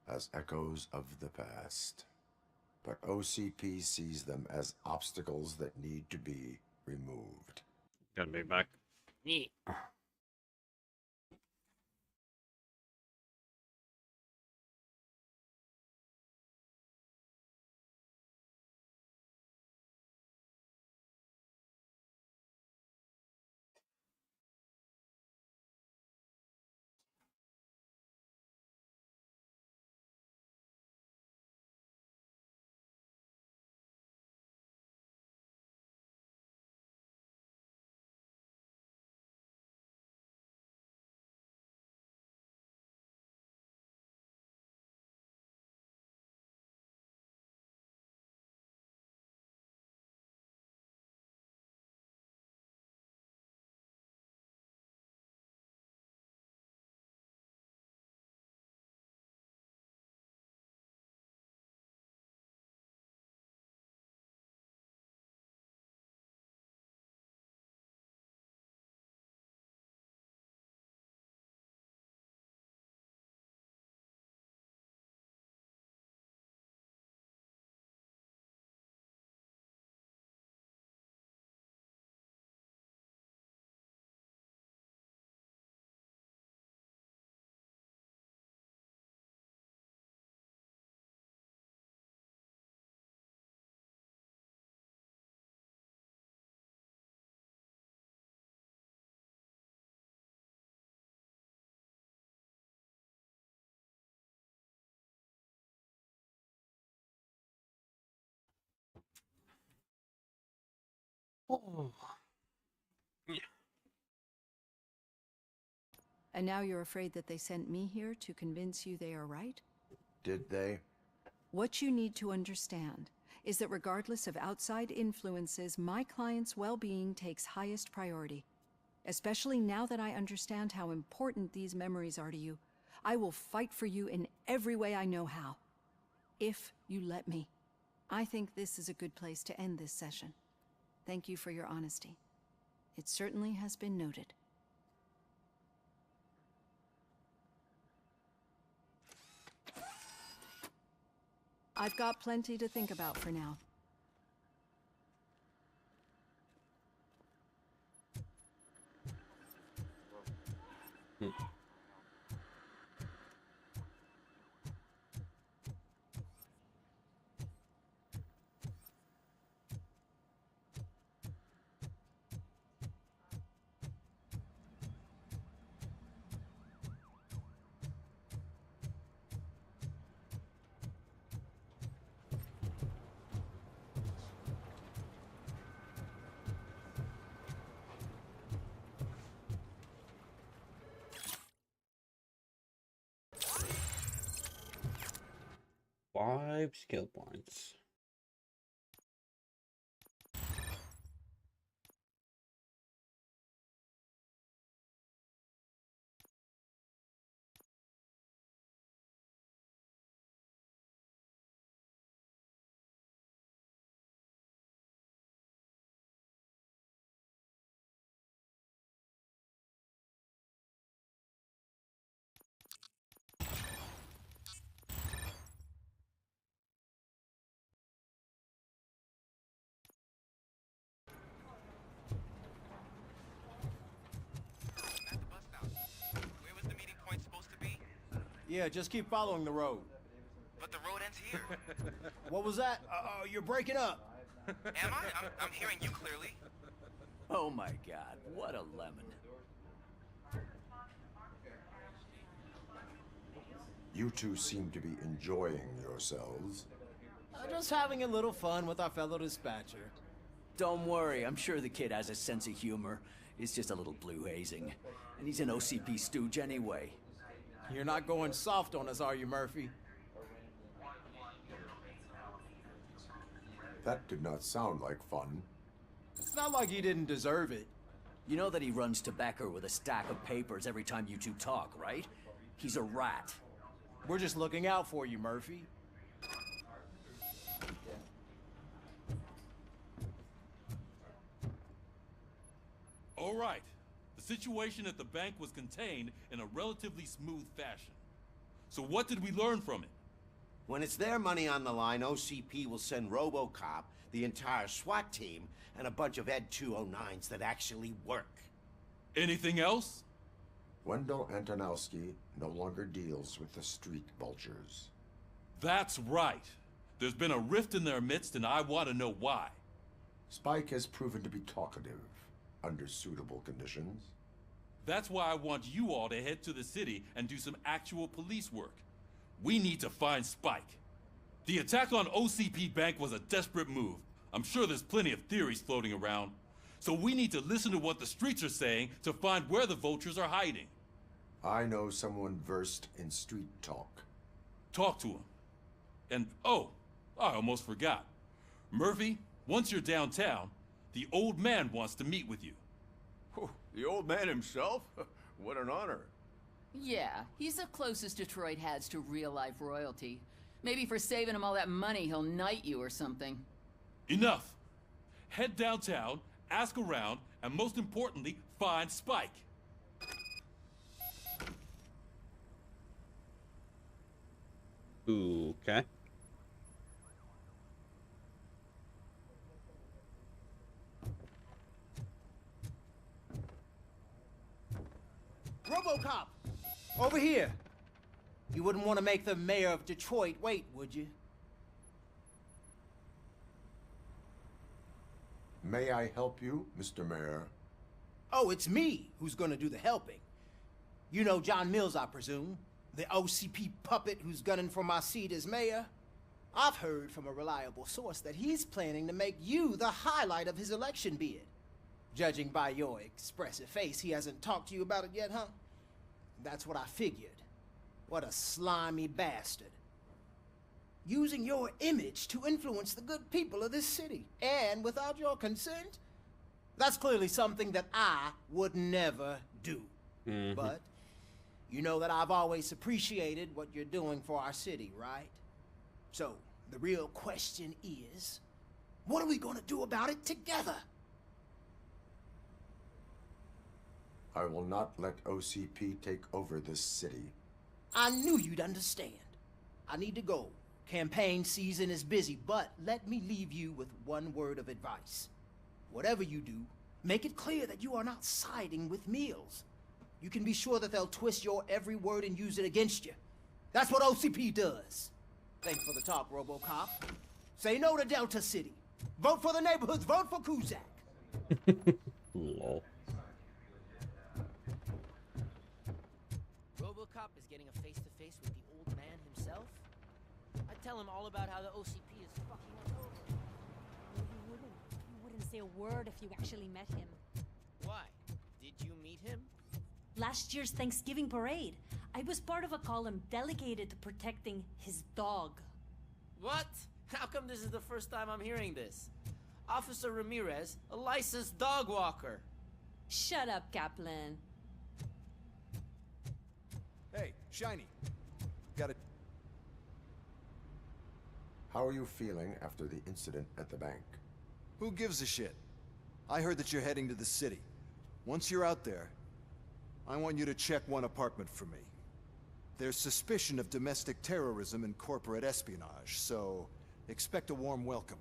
Speaker 6: As echoes of the past. But OCP sees them as obstacles that need to be removed.
Speaker 1: Gonna be back. Oh. Yeah.
Speaker 5: And now you're afraid that they sent me here to convince you they are right?
Speaker 6: Did they?
Speaker 5: What you need to understand is that regardless of outside influences, my client's well-being takes highest priority. Especially now that I understand how important these memories are to you, I will fight for you in every way I know how. If you let me. I think this is a good place to end this session. Thank you for your honesty. It certainly has been noted. I've got plenty to think about for now.
Speaker 1: Five skill points.
Speaker 14: Where was the meeting point supposed to be?
Speaker 20: Yeah, just keep following the road.
Speaker 14: But the road ends here.
Speaker 20: What was that? You're breaking up.
Speaker 14: Am I? I'm hearing you clearly.
Speaker 4: Oh my god, what a lemon.
Speaker 6: You two seem to be enjoying yourselves.
Speaker 4: Just having a little fun with our fellow dispatcher. Don't worry, I'm sure the kid has a sense of humor. It's just a little blue hazing. And he's an OCP stooge anyway. You're not going soft on us, are you, Murphy?
Speaker 6: That did not sound like fun.
Speaker 4: It's not like he didn't deserve it. You know that he runs tobacco with a stack of papers every time you two talk, right? He's a rat. We're just looking out for you, Murphy.
Speaker 3: All right. The situation at the bank was contained in a relatively smooth fashion. So what did we learn from it?
Speaker 7: When it's their money on the line, OCP will send RoboCop, the entire SWAT team, and a bunch of Ed 209s that actually work.
Speaker 3: Anything else?
Speaker 6: Wendell Antonowski no longer deals with the street vultures.
Speaker 3: That's right. There's been a rift in their midst, and I want to know why.
Speaker 6: Spike has proven to be talkative under suitable conditions.
Speaker 3: That's why I want you all to head to the city and do some actual police work. We need to find Spike. The attack on OCP Bank was a desperate move. I'm sure there's plenty of theories floating around. So we need to listen to what the streets are saying to find where the vultures are hiding.
Speaker 6: I know someone versed in street talk.
Speaker 3: Talk to him. And, oh, I almost forgot. Murphy, once you're downtown, the old man wants to meet with you.
Speaker 22: Oh, the old man himself? What an honor.
Speaker 9: Yeah, he's the closest Detroit has to real-life royalty. Maybe for saving him all that money, he'll knight you or something.
Speaker 3: Enough! Head downtown, ask around, and most importantly, find Spike.
Speaker 1: Okay.
Speaker 4: RoboCop! Over here! You wouldn't want to make the mayor of Detroit wait, would you?
Speaker 6: May I help you, Mr. Mayor?
Speaker 4: Oh, it's me who's gonna do the helping. You know John Mills, I presume? The OCP puppet who's gunning for my seat as mayor? I've heard from a reliable source that he's planning to make you the highlight of his election bid. Judging by your expressive face, he hasn't talked to you about it yet, huh? That's what I figured. What a slimy bastard. Using your image to influence the good people of this city, and without your consent? That's clearly something that I would never do. But you know that I've always appreciated what you're doing for our city, right? So, the real question is, what are we gonna do about it together?
Speaker 6: I will not let OCP take over this city.
Speaker 4: I knew you'd understand. I need to go. Campaign season is busy, but let me leave you with one word of advice. Whatever you do, make it clear that you are not siding with Mills. You can be sure that they'll twist your every word and use it against you. That's what OCP does. Thanks for the talk, RoboCop. Say no to Delta City. Vote for the neighborhoods. Vote for Kuzak.
Speaker 1: Lol.
Speaker 12: RoboCop is getting a face-to-face with the old man himself? I'd tell him all about how the OCP is fucking us over.
Speaker 24: You wouldn't say a word if you actually met him.
Speaker 12: Why? Did you meet him?
Speaker 24: Last year's Thanksgiving parade, I was part of a column dedicated to protecting his dog.
Speaker 12: What? How come this is the first time I'm hearing this? Officer Ramirez, a licensed dog walker.
Speaker 24: Shut up, Kaplan.
Speaker 20: Hey, Shiny. Got it.
Speaker 6: How are you feeling after the incident at the bank?
Speaker 20: Who gives a shit? I heard that you're heading to the city. Once you're out there, I want you to check one apartment for me. There's suspicion of domestic terrorism and corporate espionage, so expect a warm welcome.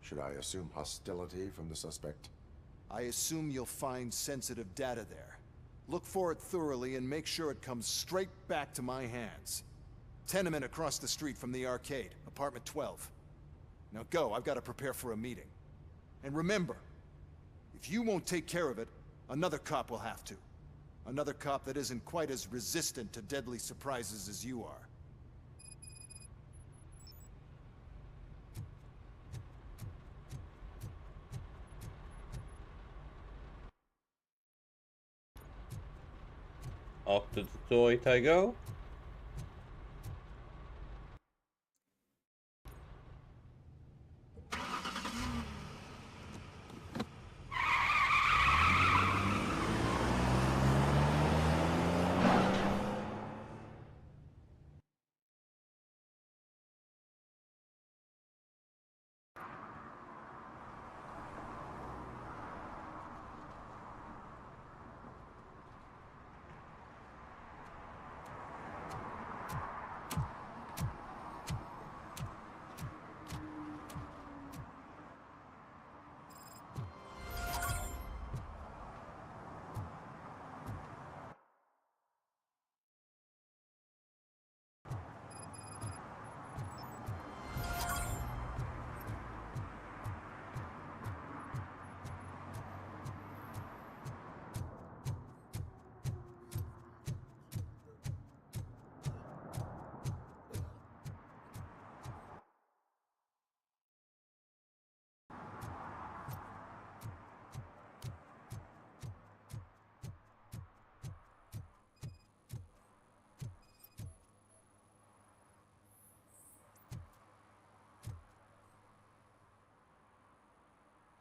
Speaker 6: Should I assume hostility from the suspect?
Speaker 20: I assume you'll find sensitive data there. Look for it thoroughly and make sure it comes straight back to my hands. Tenement across the street from the arcade, apartment 12. Now go, I've got to prepare for a meeting. And remember, if you won't take care of it, another cop will have to. Another cop that isn't quite as resistant to deadly surprises as you are.
Speaker 1: Off to Detroit I go.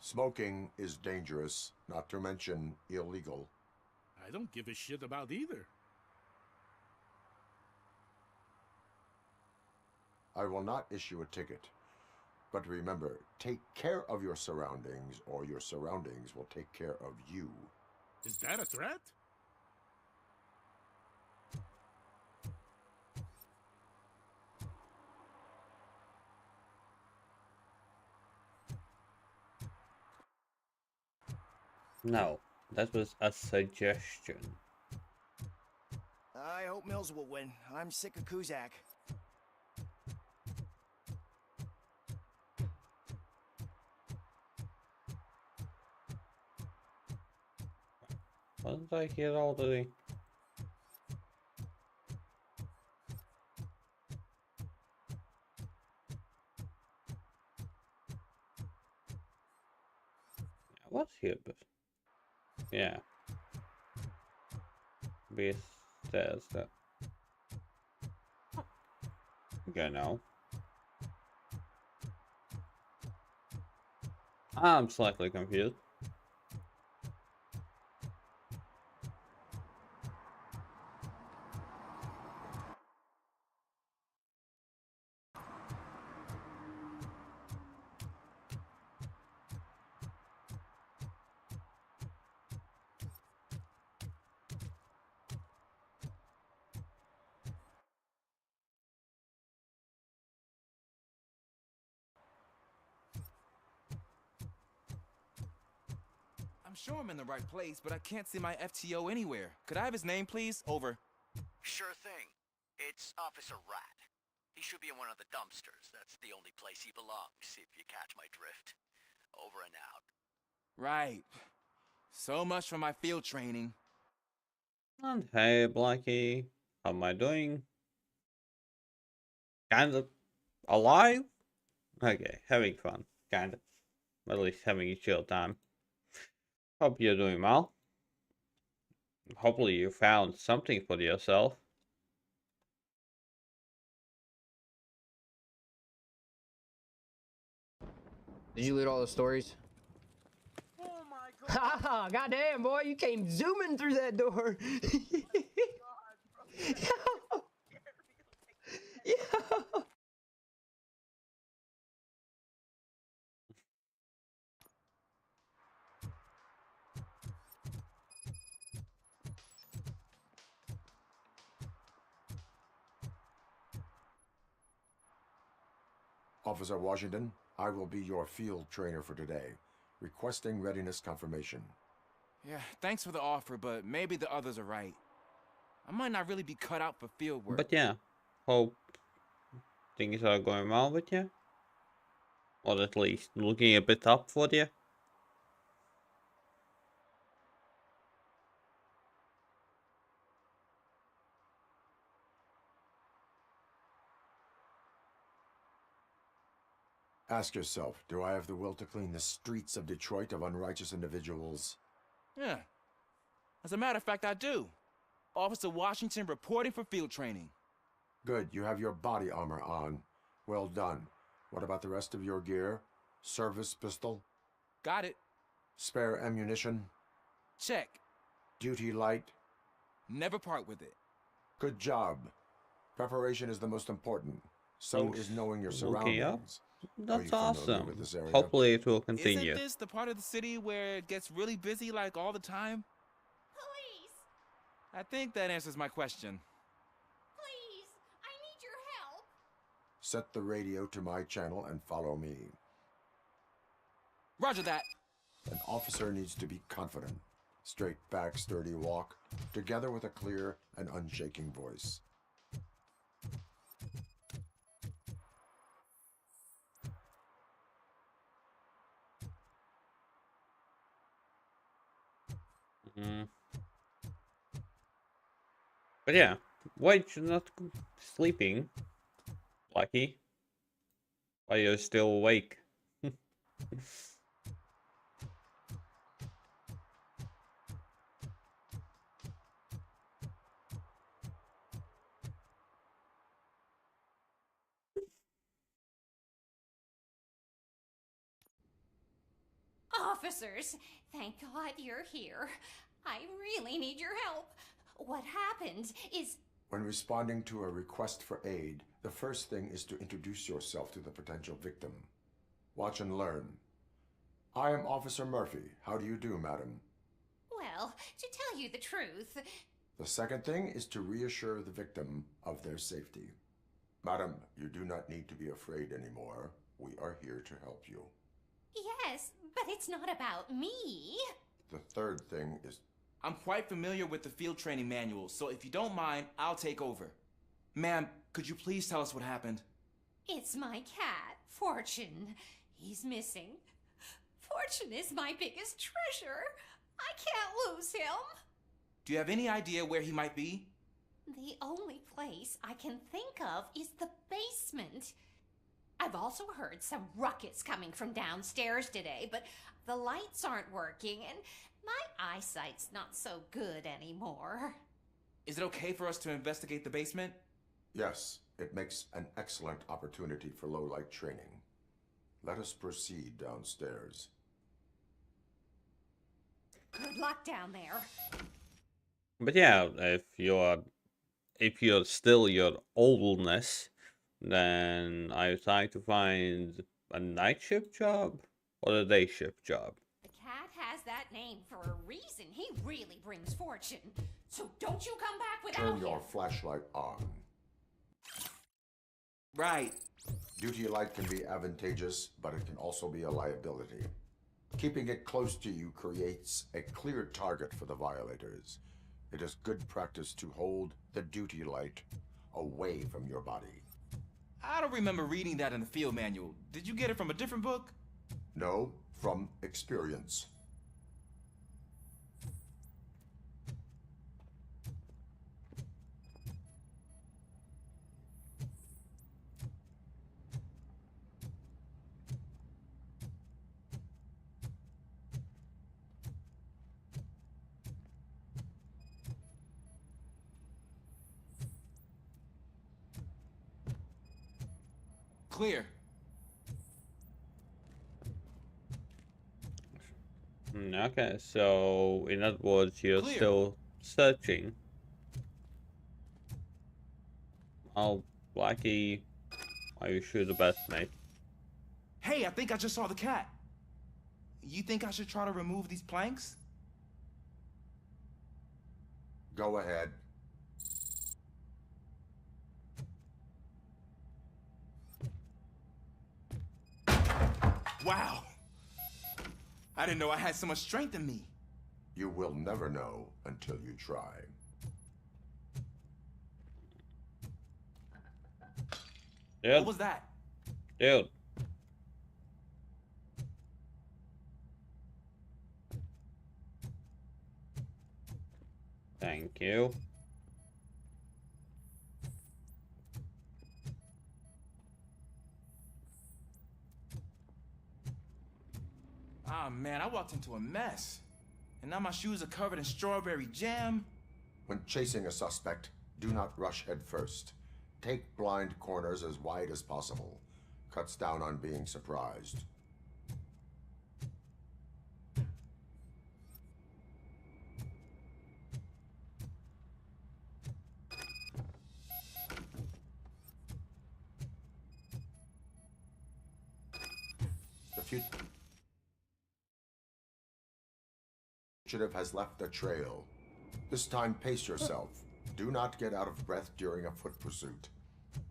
Speaker 6: Smoking is dangerous, not to mention illegal.
Speaker 11: I don't give a shit about either.
Speaker 6: I will not issue a ticket. But remember, take care of your surroundings, or your surroundings will take care of you.
Speaker 11: Is that a threat?
Speaker 1: No, that was a suggestion.
Speaker 13: I hope Mills will win. I'm sick of Kuzak.
Speaker 1: Wasn't I here already? I was here, but yeah. B says that. Okay, now. I'm slightly confused.
Speaker 14: I'm sure I'm in the right place, but I can't see my FTO anywhere. Could I have his name, please? Over.
Speaker 15: Sure thing. It's Officer Rat. He should be in one of the dumpsters. That's the only place he belongs, if you catch my drift. Over and out.
Speaker 14: Right. So much for my field training.
Speaker 1: And hey, Blackie, how am I doing? Kind of alive? Okay, having fun, kind of. At least having a chill time. Hope you're doing well. Hopefully you found something for yourself.
Speaker 16: Did you loot all the stories?
Speaker 12: Oh my god!
Speaker 16: Ha! Goddamn, boy, you came zooming through that door. Yo.
Speaker 6: Officer Washington, I will be your field trainer for today. Requesting readiness confirmation.
Speaker 23: Yeah, thanks for the offer, but maybe the others are right. I might not really be cut out for field work.
Speaker 1: But yeah, hope things are going well with you. Or at least looking a bit up for you.
Speaker 6: Ask yourself, do I have the will to clean the streets of Detroit of unrighteous individuals?
Speaker 23: Yeah. As a matter of fact, I do. Officer Washington reporting for field training.
Speaker 6: Good, you have your body armor on. Well done. What about the rest of your gear? Service pistol?
Speaker 23: Got it.
Speaker 6: Spare ammunition?
Speaker 23: Check.
Speaker 6: Duty light?
Speaker 23: Never part with it.
Speaker 6: Good job. Preparation is the most important. So is knowing your surroundings.
Speaker 1: That's
Speaker 6: Are you familiar
Speaker 1: awesome.
Speaker 6: with this area?
Speaker 1: Hopefully it will continue.
Speaker 23: Isn't this the part of the city where it gets really busy like all the time?
Speaker 21: Police!
Speaker 23: I think that answers my question.
Speaker 21: Please! I need your help!
Speaker 6: Set the radio to my channel and follow me.
Speaker 23: Roger that.
Speaker 6: An officer needs to be confident. Straight back, sturdy walk, together with a clear and unshaking voice.
Speaker 1: But yeah, why you're not sleeping, Lucky? Why you're still awake?
Speaker 21: Officers, thank God you're here. I really need your help. What happened is...
Speaker 6: When responding to a request for aid, the first thing is to introduce yourself to the potential victim. Watch and learn. I am Officer Murphy. How do you do, madam?
Speaker 21: Well, to tell you the truth...
Speaker 6: The second thing is to reassure the victim of their safety. Madam, you do not need to be afraid anymore. We are here to help you.
Speaker 21: Yes, but it's not about me.
Speaker 6: The third thing is...
Speaker 23: I'm quite familiar with the field training manual, so if you don't mind, I'll take over. Ma'am, could you please tell us what happened?
Speaker 21: It's my cat, Fortune. He's missing. Fortune is my biggest treasure. I can't lose him.
Speaker 23: Do you have any idea where he might be?
Speaker 21: The only place I can think of is the basement. I've also heard some ruckus coming from downstairs today, but the lights aren't working and my eyesight's not so good anymore.
Speaker 23: Is it okay for us to investigate the basement?
Speaker 6: Yes, it makes an excellent opportunity for low-light training. Let us proceed downstairs.
Speaker 21: Good luck down there.
Speaker 1: But yeah, if you're still your oldness, then are you trying to find a night shift job or a day shift job?
Speaker 21: The cat has that name for a reason. He really brings fortune. So don't you come back without
Speaker 6: Turn your flashlight on.
Speaker 23: Right.
Speaker 6: Duty light can be advantageous, but it can also be a liability. Keeping it close to you creates a clear target for the violators. It is good practice to hold the duty light away from your body.
Speaker 23: I don't remember reading that in the field manual. Did you get it from a different book?
Speaker 6: No, from experience.
Speaker 23: Clear.
Speaker 1: Okay, so in other words, you're
Speaker 23: Clear.
Speaker 1: still searching. Oh, Blackie, are you sure the best, mate?
Speaker 23: Hey, I think I just saw the cat. You think I should try to remove these planks?
Speaker 6: Go ahead.
Speaker 23: Wow. I didn't know I had so much strength in me.
Speaker 6: You will never know until you try.
Speaker 1: Dude.
Speaker 23: What was that?
Speaker 1: Dude. Thank you.
Speaker 23: Ah, man, I walked into a mess. And now my shoes are covered in strawberry jam.
Speaker 6: When chasing a suspect, do not rush head first. Take blind corners as wide as possible. Cuts down on being surprised. The fugitive has left a trail. This time, pace yourself. Do not get out of breath during a foot pursuit.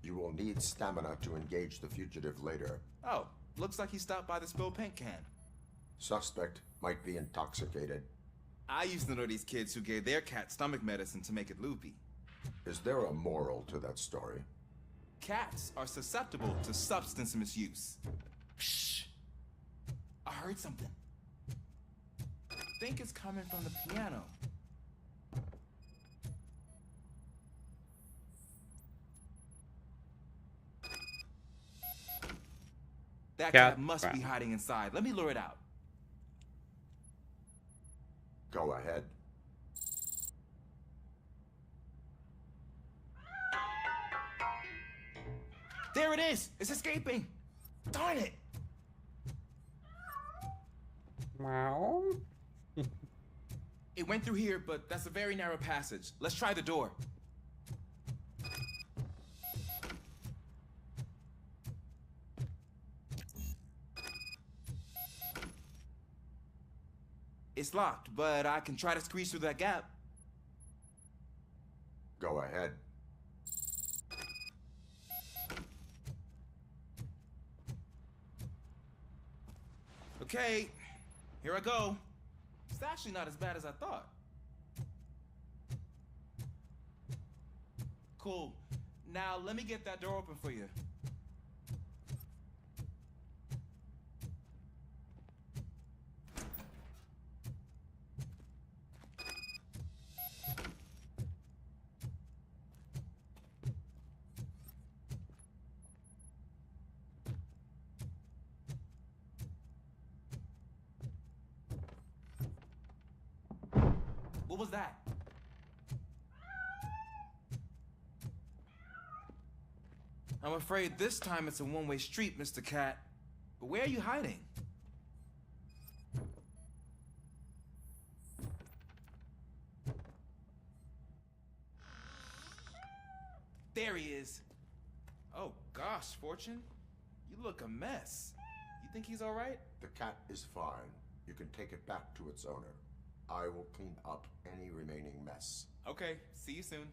Speaker 6: You will need stamina to engage the fugitive later.
Speaker 23: Oh, looks like he stopped by the spilled paint can.
Speaker 6: Suspect might be intoxicated.
Speaker 23: I used to know these kids who gave their cat stomach medicine to make it loopy.
Speaker 6: Is there a moral to that story?
Speaker 23: Cats are susceptible to substance misuse. Shh! I heard something. I think it's coming from the piano. That cat must be hiding inside. Let me lure it out.
Speaker 6: Go ahead.
Speaker 23: There it is! It's escaping! Darn it!
Speaker 1: Wow.
Speaker 23: It went through here, but that's a very narrow passage. Let's try the door. It's locked, but I can try to squeeze through that gap.
Speaker 6: Go ahead.
Speaker 23: Okay, here I go. It's actually not as bad as I thought. Cool. Now let me get that door open for you. What was that? I'm afraid this time it's a one-way street, Mr. Cat. But where are you hiding? There he is. Oh gosh, Fortune. You look a mess. You think he's all right?
Speaker 6: The cat is fine. You can take it back to its owner. I will clean up any remaining mess.
Speaker 23: Okay, see you soon.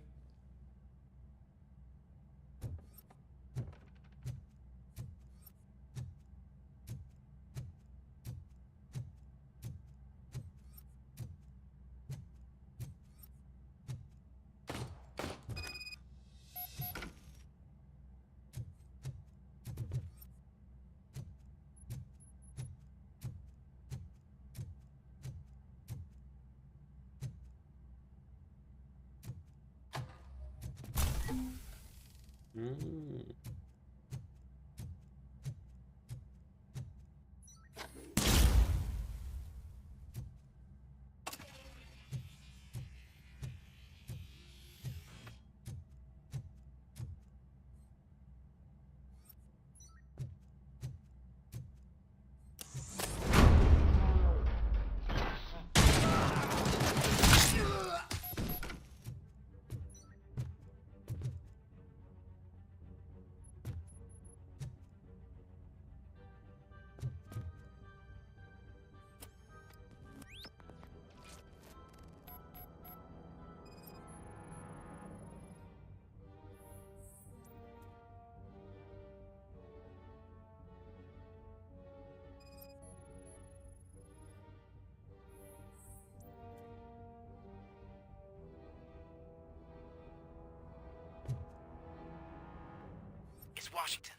Speaker 15: It's Washington.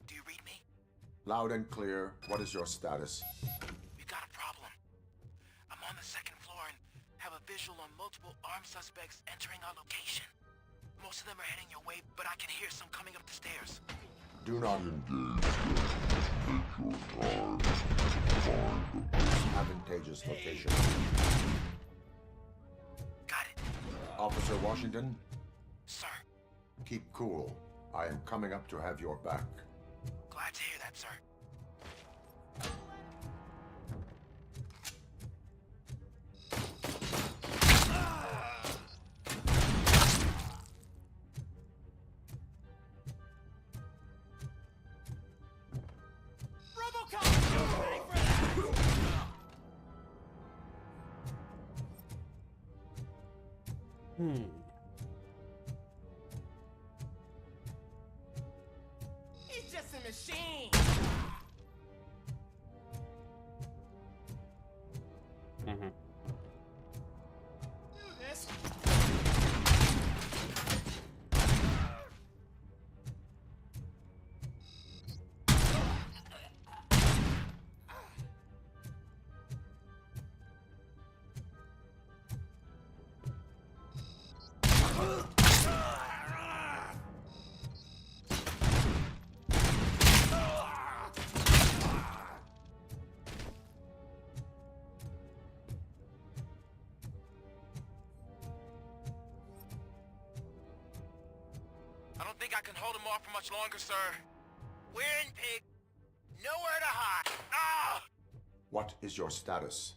Speaker 15: Do you read me?
Speaker 6: Loud and clear. What is your status?
Speaker 15: We've got a problem. I'm on the second floor and have a visual on multiple armed suspects entering our location. Most of them are heading your way, but I can hear some coming up the stairs.
Speaker 6: Do not engage. Take your time. Find the advantageous location.
Speaker 15: Got it.
Speaker 6: Officer Washington?
Speaker 15: Sir.
Speaker 6: Keep cool. I am coming up to have your back.
Speaker 15: Glad to hear that, sir.
Speaker 12: He's just a machine. Do this.
Speaker 15: I don't think I can hold him off for much longer, sir. We're in, pig. Nowhere to hide. Ah!
Speaker 6: What is your status?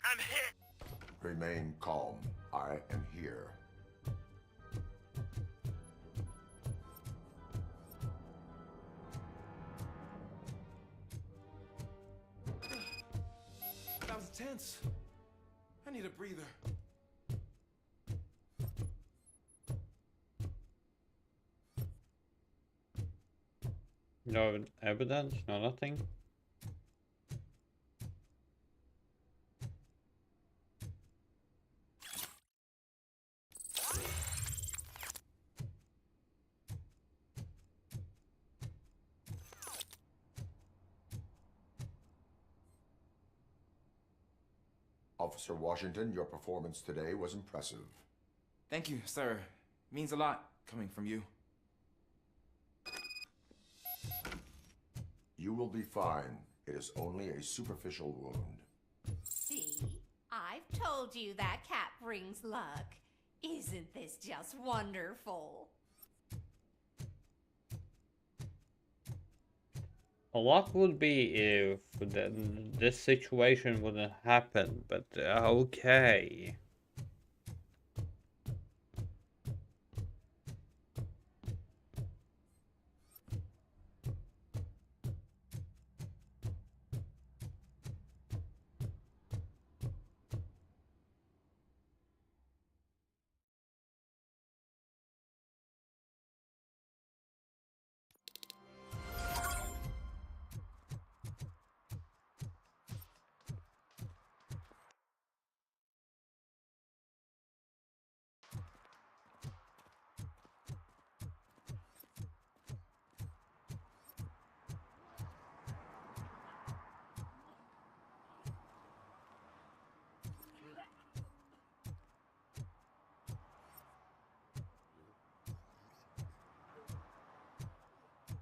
Speaker 15: I'm hit.
Speaker 6: Remain calm. I am here.
Speaker 23: That was tense. I need a breather.
Speaker 1: No evidence, no nothing.
Speaker 6: Officer Washington, your performance today was impressive.
Speaker 23: Thank you, sir. Means a lot coming from you.
Speaker 6: You will be fine. It is only a superficial wound.
Speaker 21: See? I've told you that cat brings luck. Isn't this just wonderful?
Speaker 1: A lot would be if this situation wouldn't happen, but okay.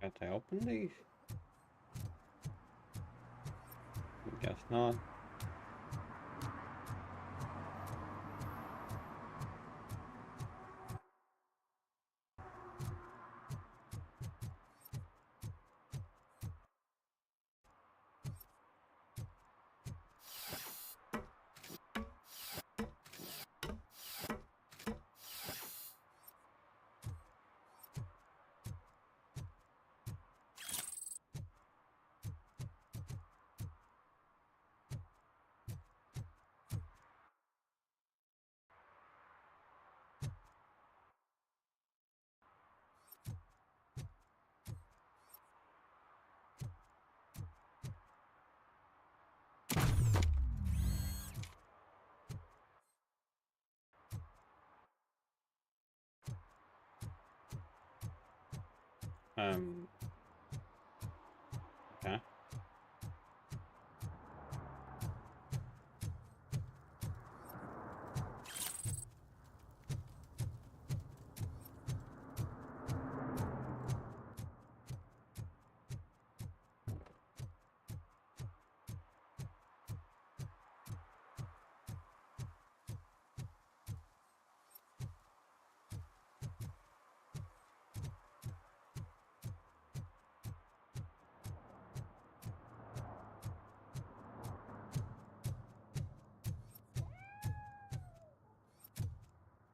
Speaker 1: Can't I open these? Guess not. Okay.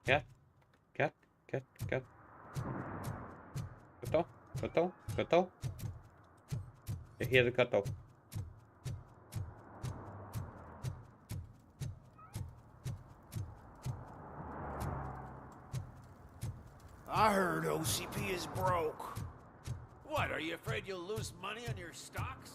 Speaker 1: Cat, cat, cat, cat. Kato, kato, kato. I hear the kato.
Speaker 13: I heard OCP is broke.
Speaker 22: What, are you afraid you'll lose money on your stocks?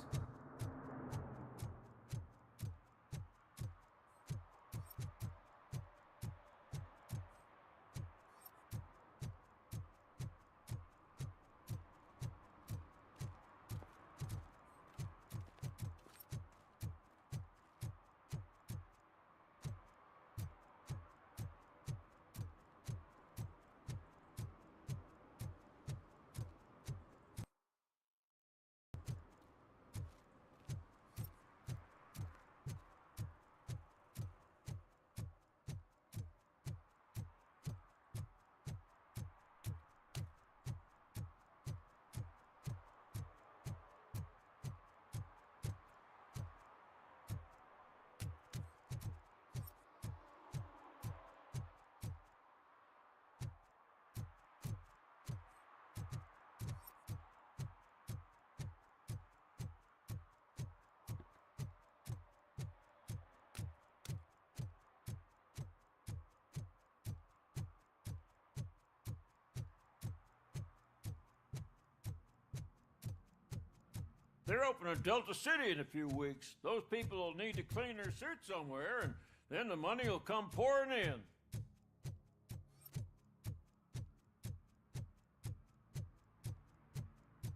Speaker 10: They're opening Delta City in a few weeks. Those people will need to clean their suit somewhere, and then the money will come pouring in.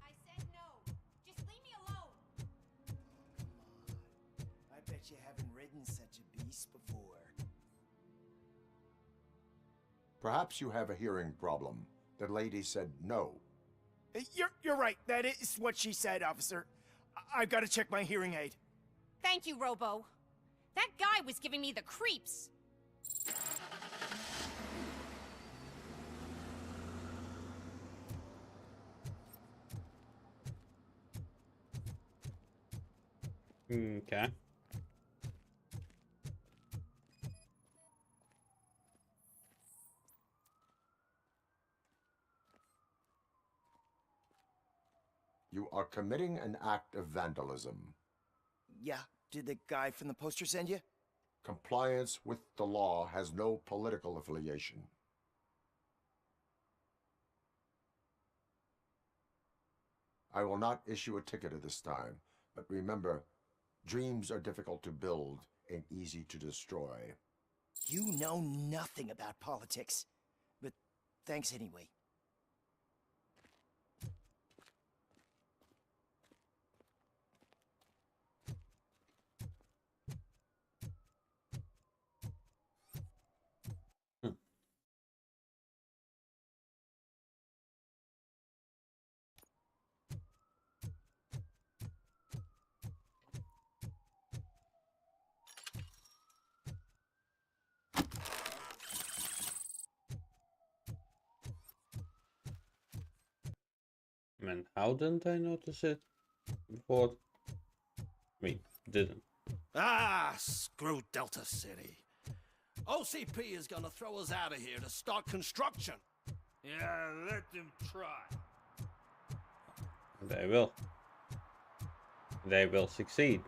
Speaker 21: I said no. Just leave me alone.
Speaker 13: I bet you haven't ridden such a beast before.
Speaker 6: Perhaps you have a hearing problem. The lady said no.
Speaker 13: You're right. That is what she said, officer. I've got to check my hearing aid.
Speaker 21: Thank you, Robo. That guy was giving me the creeps.
Speaker 1: Okay.
Speaker 6: You are committing an act of vandalism.
Speaker 13: Yeah, did the guy from the poster send you?
Speaker 6: Compliance with the law has no political affiliation. I will not issue a ticket at this time, but remember, dreams are difficult to build and easy to destroy.
Speaker 13: You know nothing about politics, but thanks anyway.
Speaker 1: Man, how didn't I notice it before? I mean, didn't.
Speaker 22: Ah, screw Delta City. OCP is gonna throw us out of here to start construction.
Speaker 10: Yeah, let them try.
Speaker 1: They will. They will succeed.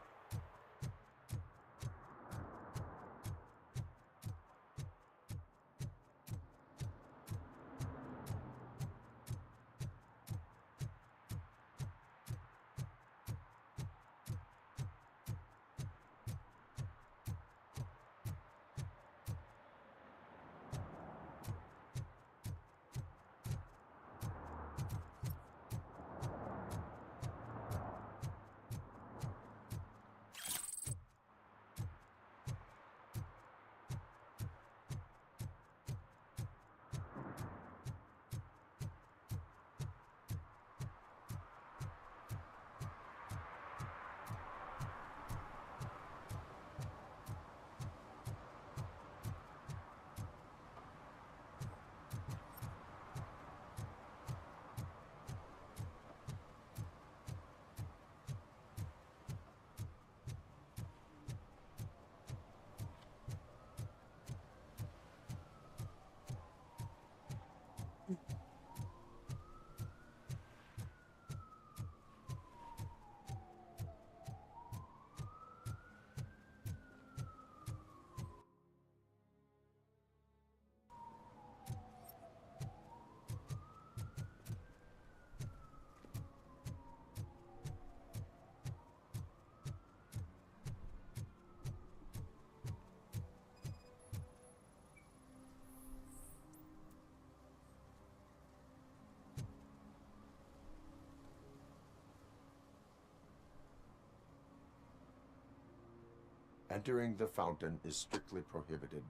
Speaker 6: Entering the fountain is strictly prohibited.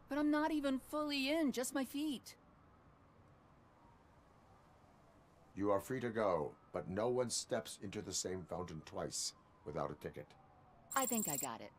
Speaker 9: But I'm not even fully in, just my feet.
Speaker 6: You are free to go, but no one steps into the same fountain twice without a ticket.
Speaker 9: I think I got it.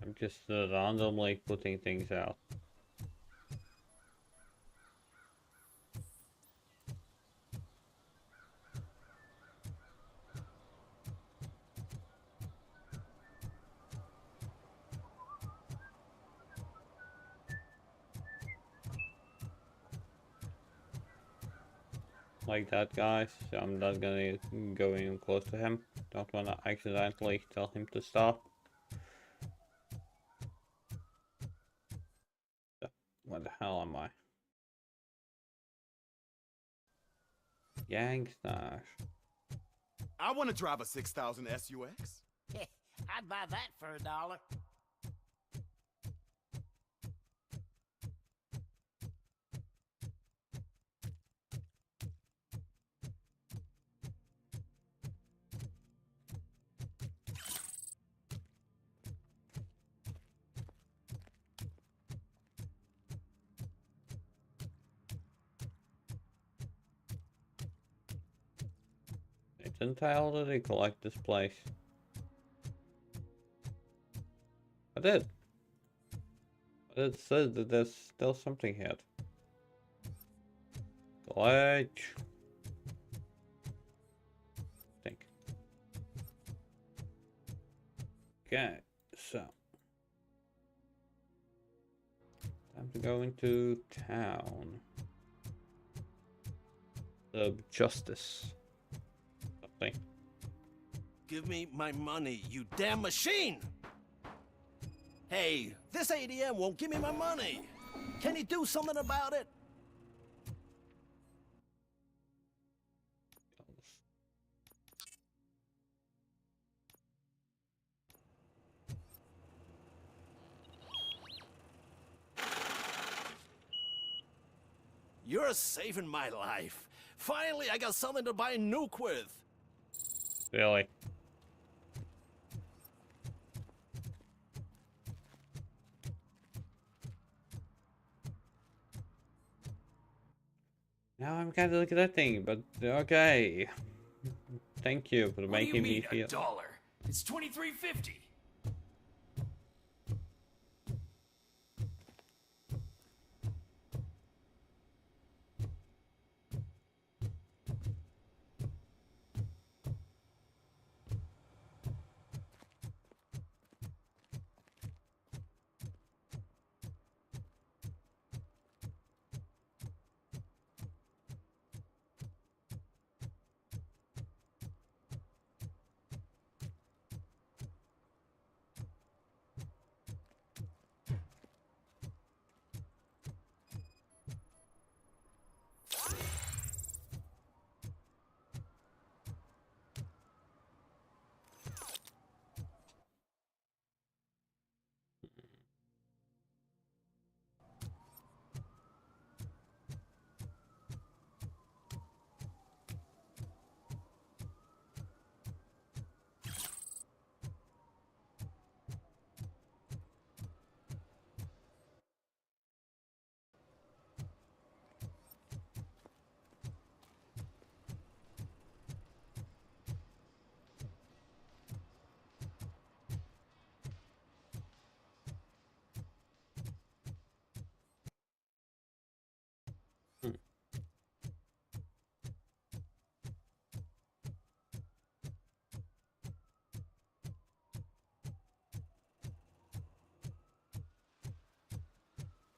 Speaker 1: I'm just randomly putting things out. Like that, guys. So I'm not gonna go in close to him. Don't wanna accidentally tell him to stop. So, where the hell am I? Gangsters.
Speaker 2: I want to drive a 6000 SUX.
Speaker 12: I'd buy that for $1.
Speaker 1: Didn't I already collect this place? I did. But it says that there's still something here. Collect. Think. Okay, so time to go into town. Justice. Something.
Speaker 22: Give me my money, you damn machine! Hey, this ADM won't give me my money. Can you do something about it? You're saving my life. Finally, I got something to buy a nuke with.
Speaker 1: Really? Now I'm kind of looking at that thing, but okay. Thank you for making me feel.
Speaker 17: $1? It's $23.50.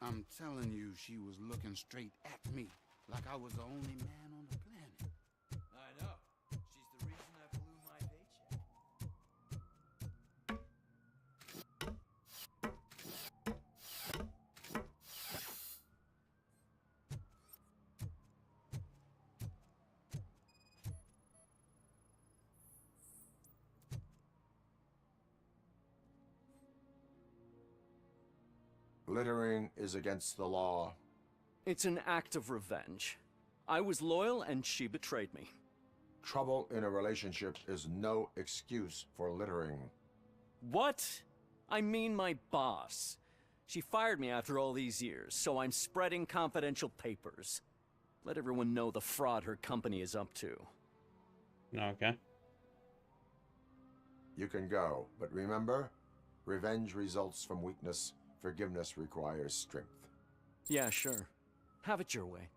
Speaker 18: I'm telling you, she was looking straight at me, like I was the only man on the planet.
Speaker 17: I know. She's the reason I blew my paycheck.
Speaker 6: Littering is against the law.
Speaker 5: It's an act of revenge. I was loyal and she betrayed me.
Speaker 6: Trouble in a relationship is no excuse for littering.
Speaker 5: What? I mean my boss. She fired me after all these years, so I'm spreading confidential papers. Let everyone know the fraud her company is up to.
Speaker 1: Okay.
Speaker 6: You can go, but remember, revenge results from weakness. Forgiveness requires strength.
Speaker 5: Yeah, sure. Have it your way.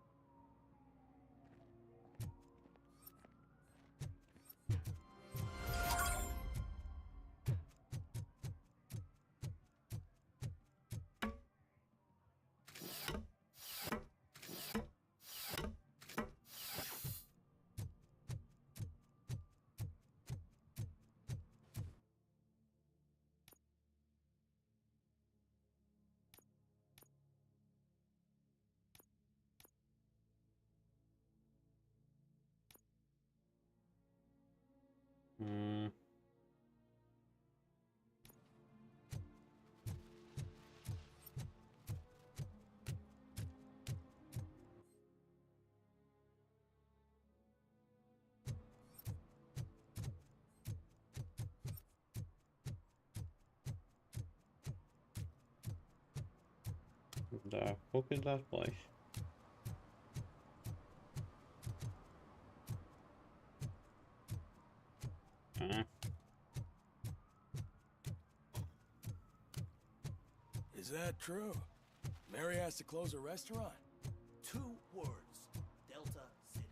Speaker 1: Hmm. The fuck is that place?
Speaker 17: Is that true? Mary has to close a restaurant?
Speaker 22: 2 words. Delta City.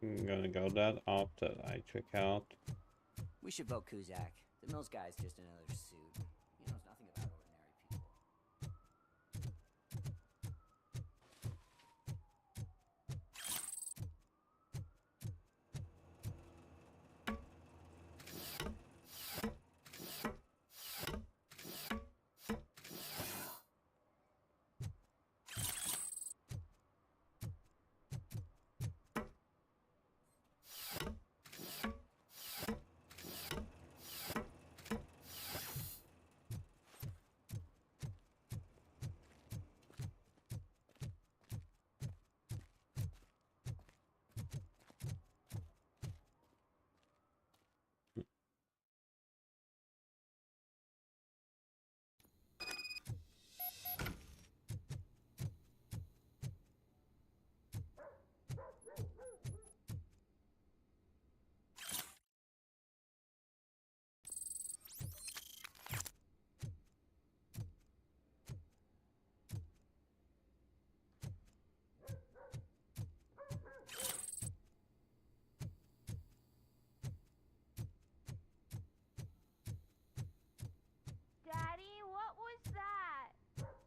Speaker 1: I'm gonna go that up that I check out.
Speaker 12: We should vote Kuzak. The Mills guy's just another suit. He knows nothing about ordinary people.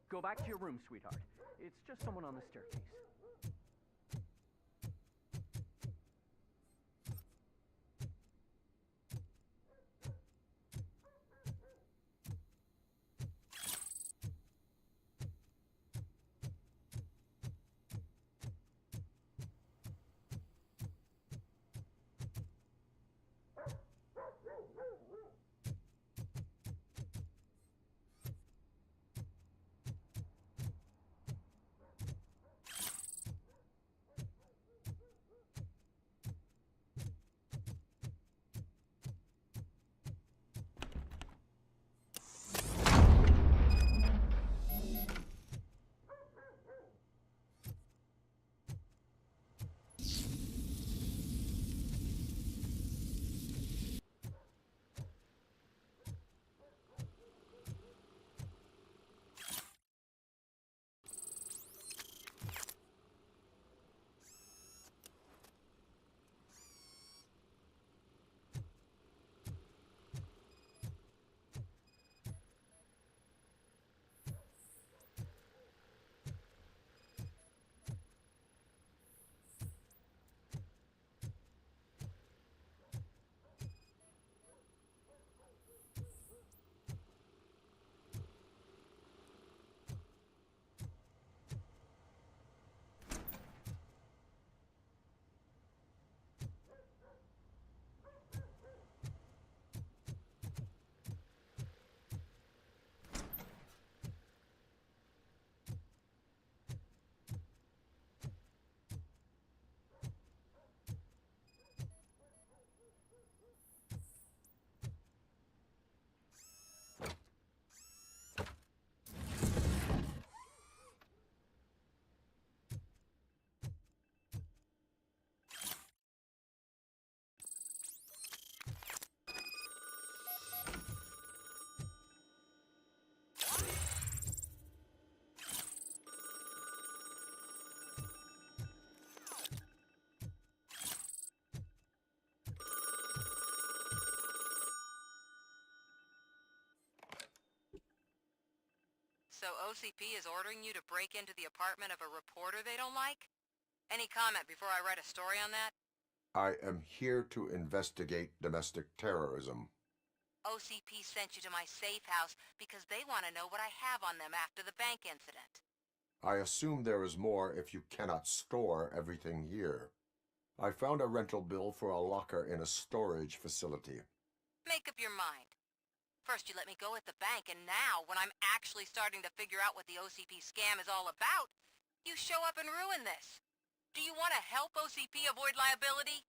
Speaker 5: Go back to your room, sweetheart. It's just someone on the staircase.
Speaker 3: So OCP is ordering you to break into the apartment of a reporter they don't like? Any comment before I write a story on that?
Speaker 6: I am here to investigate domestic terrorism.
Speaker 3: OCP sent you to my safe house because they want to know what I have on them after the bank incident.
Speaker 6: I assume there is more if you cannot store everything here. I found a rental bill for a locker in a storage facility.
Speaker 3: Make up your mind. First you let me go at the bank, and now, when I'm actually starting to figure out what the OCP scam is all about, you show up and ruin this. Do you want to help OCP avoid liability?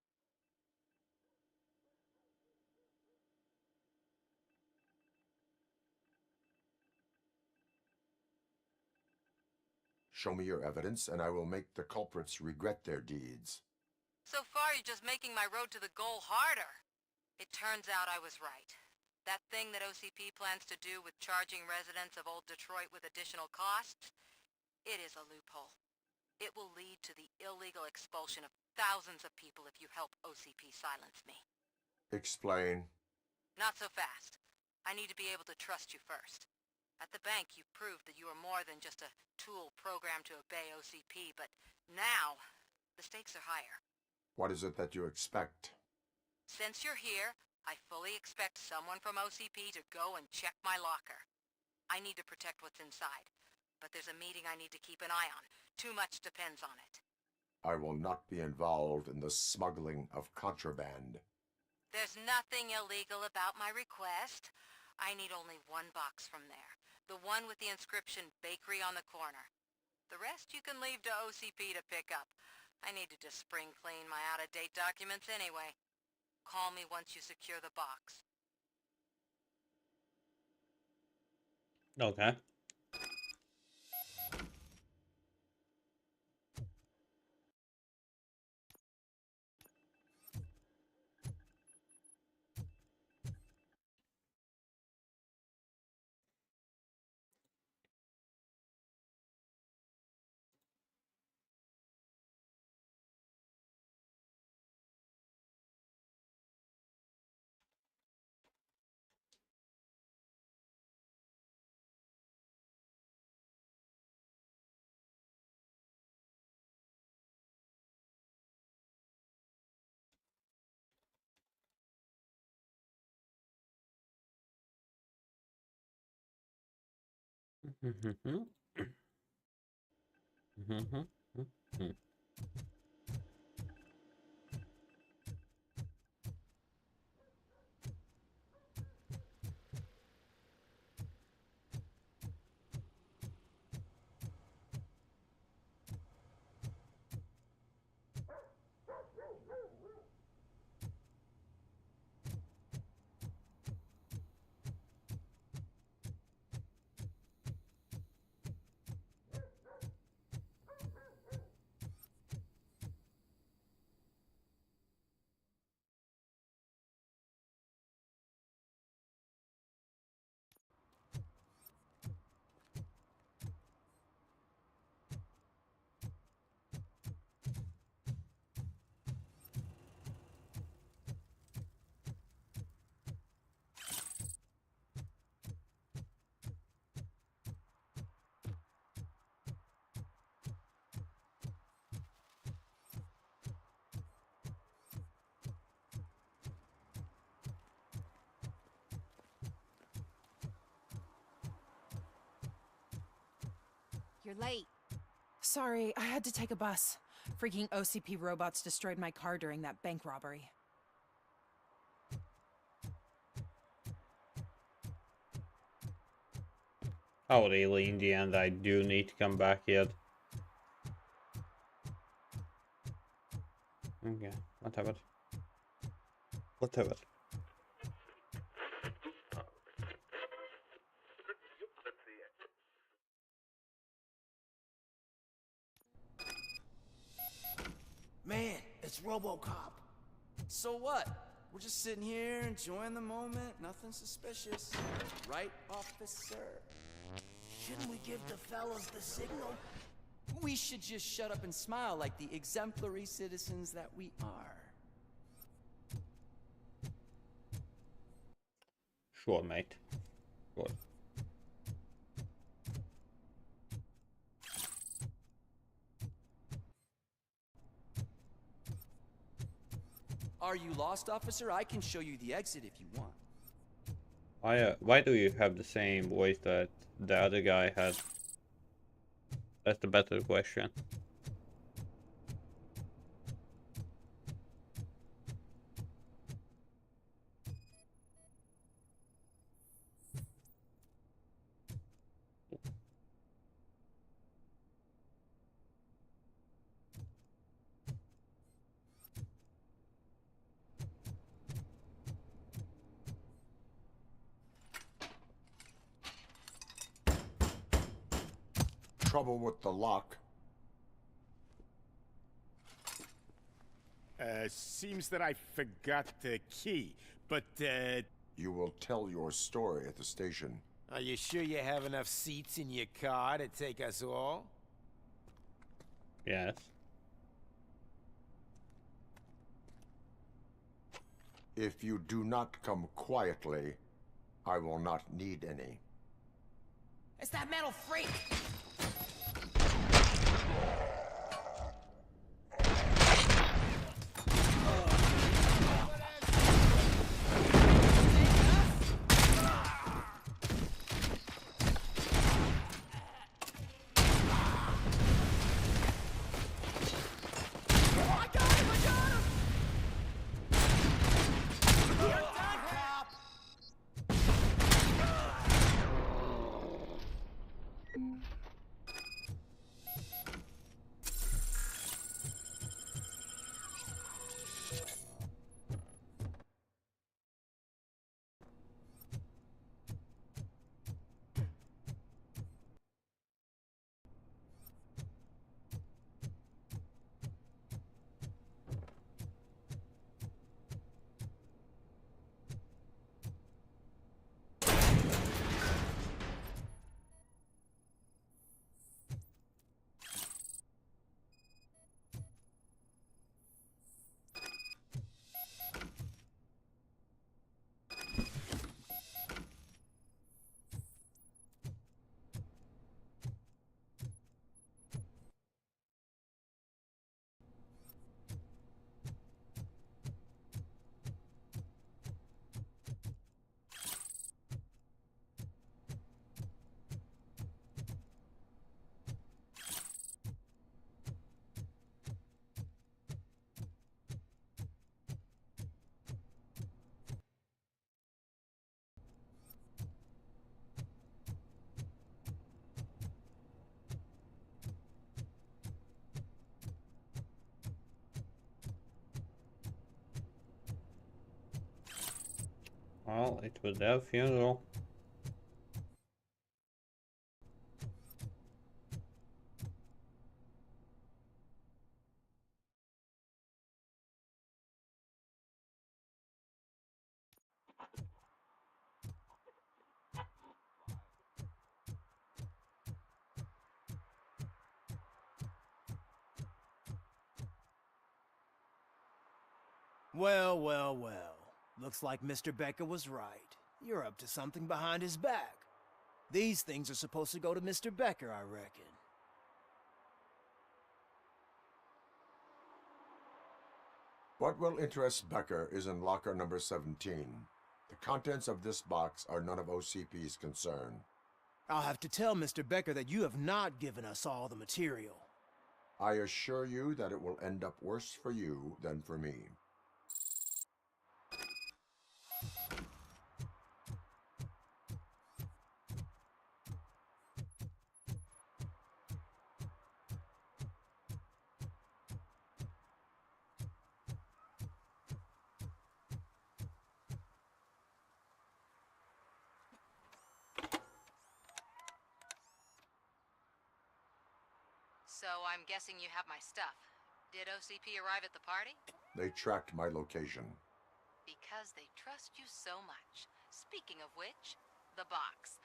Speaker 6: Show me your evidence, and I will make the culprits regret their deeds.
Speaker 3: So far, you're just making my road to the goal harder. It turns out I was right. That thing that OCP plans to do with charging residents of Old Detroit with additional costs, it is a loophole. It will lead to the illegal expulsion of thousands of people if you help OCP silence me.
Speaker 6: Explain.
Speaker 3: Not so fast. I need to be able to trust you first. At the bank, you proved that you are more than just a tool programmed to obey OCP, but now, the stakes are higher.
Speaker 6: What is it that you expect?
Speaker 3: Since you're here, I fully expect someone from OCP to go and check my locker. I need to protect what's inside, but there's a meeting I need to keep an eye on. Too much depends on it.
Speaker 6: I will not be involved in the smuggling of contraband.
Speaker 3: There's nothing illegal about my request. I need only one box from there. The one with the inscription Bakery on the corner. The rest you can leave to OCP to pick up. I need to just spring clean my out-of-date documents anyway. Call me once you secure the box.
Speaker 1: Okay.
Speaker 7: You're late. Sorry, I had to take a bus. Freaking OCP robots destroyed my car during that bank robbery.
Speaker 1: Oh, really, in the end, I do need to come back yet. Okay, whatever. Whatever.
Speaker 12: Man, it's RoboCop. So what? We're just sitting here enjoying the moment, nothing suspicious. Right, officer?
Speaker 4: Shouldn't we give the fellas the signal?
Speaker 5: We should just shut up and smile like the exemplary citizens that we are.
Speaker 1: Sure, mate. Sure.
Speaker 12: Are you lost, officer? I can show you the exit if you want.
Speaker 1: Why do you have the same voice that the other guy had? That's the better question.
Speaker 6: Trouble with the lock.
Speaker 13: Seems that I forgot the key, but,
Speaker 6: You will tell your story at the station.
Speaker 8: Are you sure you have enough seats in your car to take us all?
Speaker 1: Yes.
Speaker 6: If you do not come quietly, I will not need any.
Speaker 21: It's that metal freak!
Speaker 1: Well, it was their funeral.
Speaker 4: Well, well, well. Looks like Mr. Becker was right. You're up to something behind his back. These things are supposed to go to Mr. Becker, I reckon.
Speaker 6: What will interest Becker is in locker number 17. The contents of this box are none of OCP's concern.
Speaker 4: I'll have to tell Mr. Becker that you have not given us all the material.
Speaker 6: I assure you that it will end up worse for you than for me.
Speaker 3: So I'm guessing you have my stuff. Did OCP arrive at the party?
Speaker 6: They tracked my location.
Speaker 3: Because they trust you so much. Speaking of which, the box.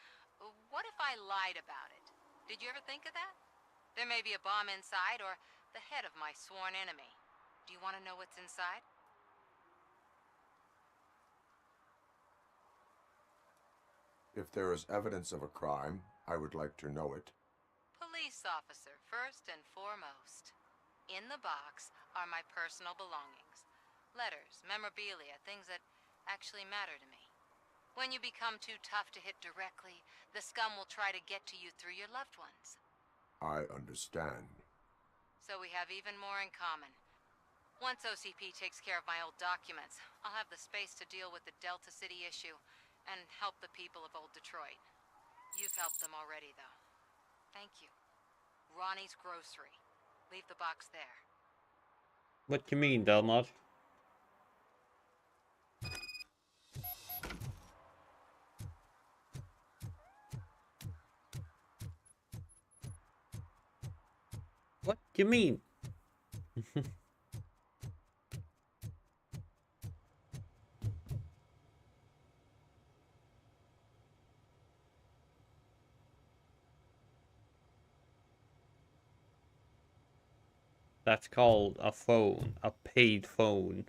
Speaker 3: What if I lied about it? Did you ever think of that? There may be a bomb inside or the head of my sworn enemy. Do you want to know what's inside?
Speaker 6: If there is evidence of a crime, I would like to know it.
Speaker 3: Police officer, first and foremost. In the box are my personal belongings. Letters, memorabilia, things that actually matter to me. When you become too tough to hit directly, the scum will try to get to you through your loved ones.
Speaker 6: I understand.
Speaker 3: So we have even more in common. Once OCP takes care of my old documents, I'll have the space to deal with the Delta City issue and help the people of Old Detroit. You've helped them already, though. Thank you. Ronnie's Grocery. Leave the box there.
Speaker 1: What you mean, Delmont? What you mean? That's called a phone, a paid phone.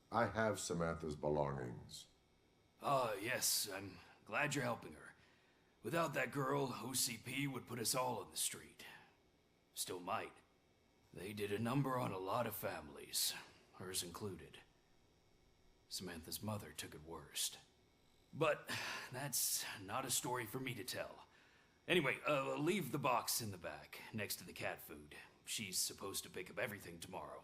Speaker 6: I have Samantha's belongings.
Speaker 17: Ah, yes, I'm glad you're helping her. Without that girl, OCP would put us all on the street. Still might. They did a number on a lot of families, hers included. Samantha's mother took it worst. But that's not a story for me to tell. Anyway, leave the box in the back, next to the cat food. She's supposed to pick up everything tomorrow.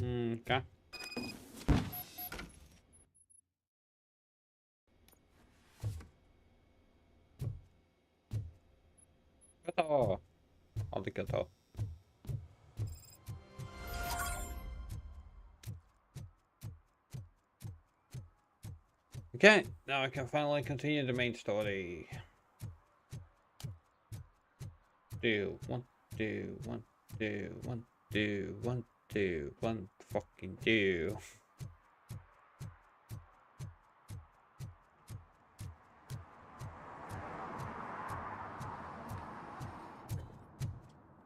Speaker 1: Okay. Kata. Aldrig kata. Okay, now I can finally continue the main story. Do one, do one, do one, do one, do one, fucking do.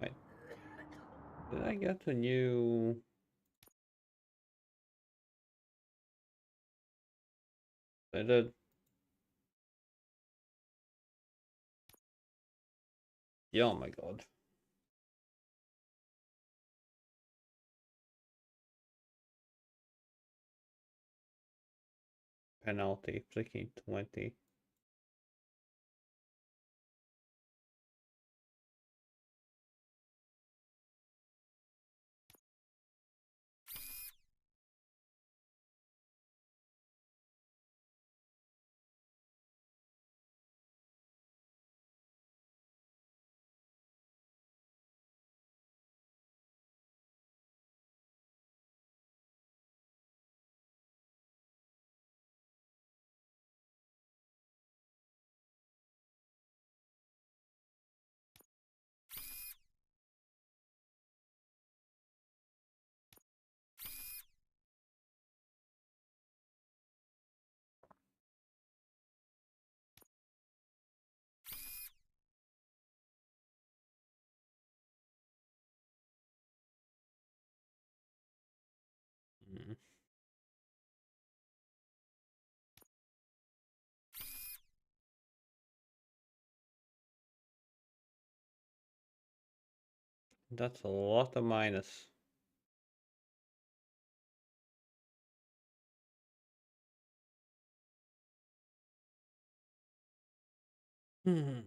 Speaker 1: Wait, did I get a new? I did. Yeah, oh my god. Penalty, freaking 20. That's a lot of minus. Hmm.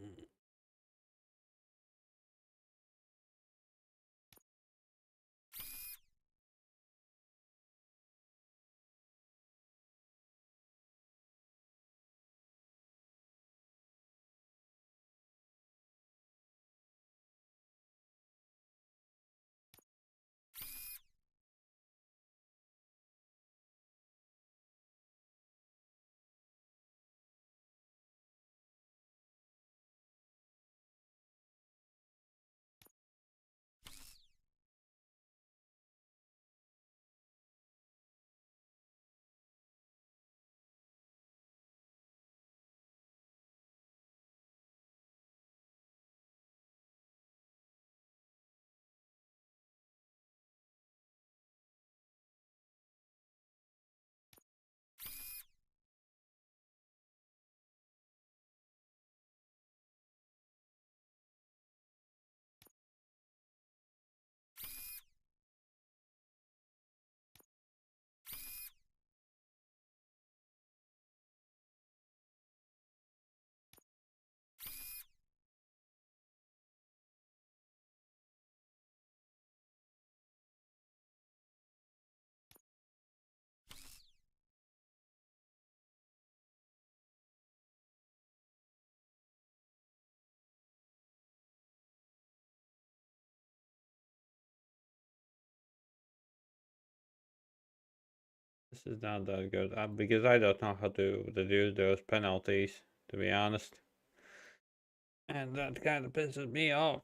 Speaker 1: This is not that good because I don't know how to deduce those penalties, to be honest. And that kind of pisses me off.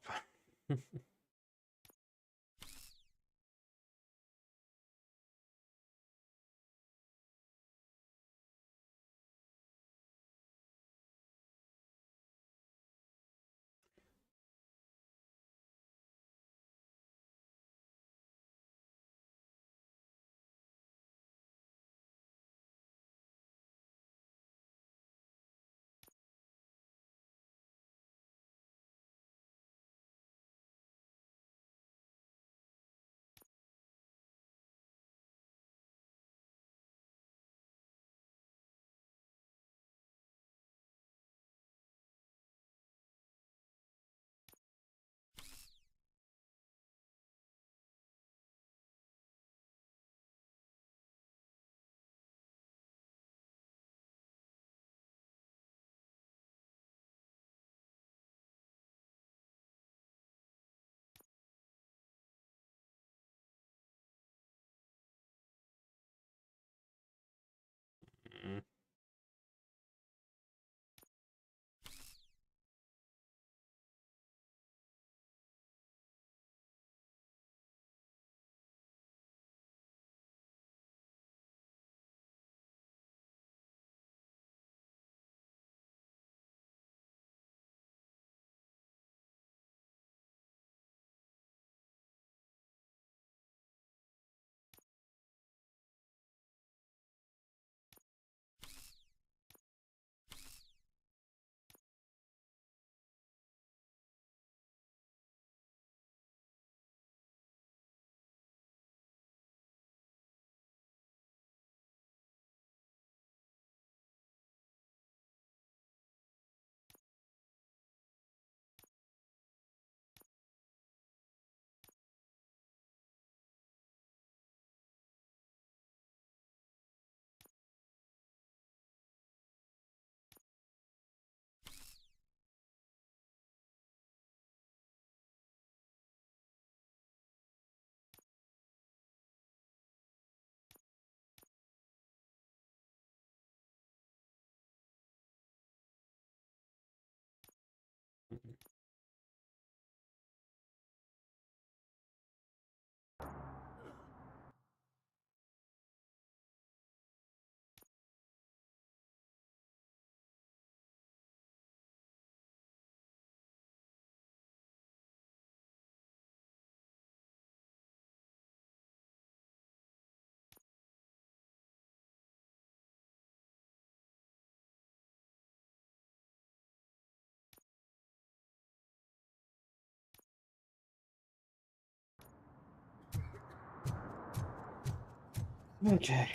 Speaker 1: Okay,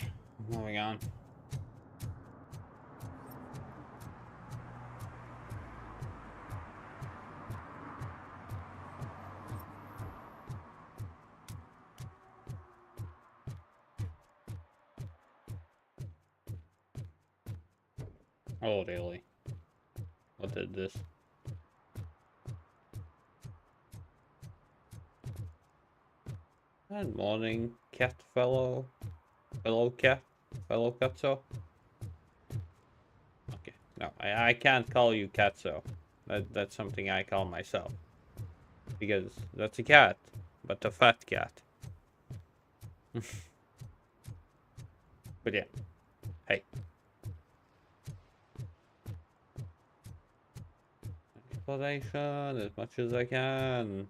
Speaker 1: moving on. Oh, really? What did this? Good morning, cat fellow. Hello, cat. Fellow Katso. Okay, no, I can't call you Katso. That's something I call myself. Because that's a cat, but a fat cat. But yeah, hey. Explanation as much as I can.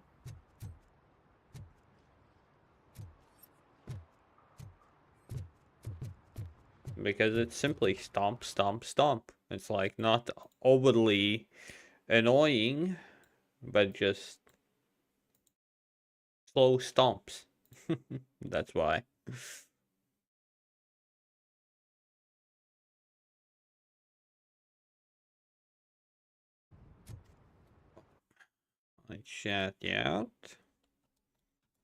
Speaker 1: Because it's simply stomp, stomp, stomp. It's like not overly annoying, but just slow stomps. That's why. I chat out.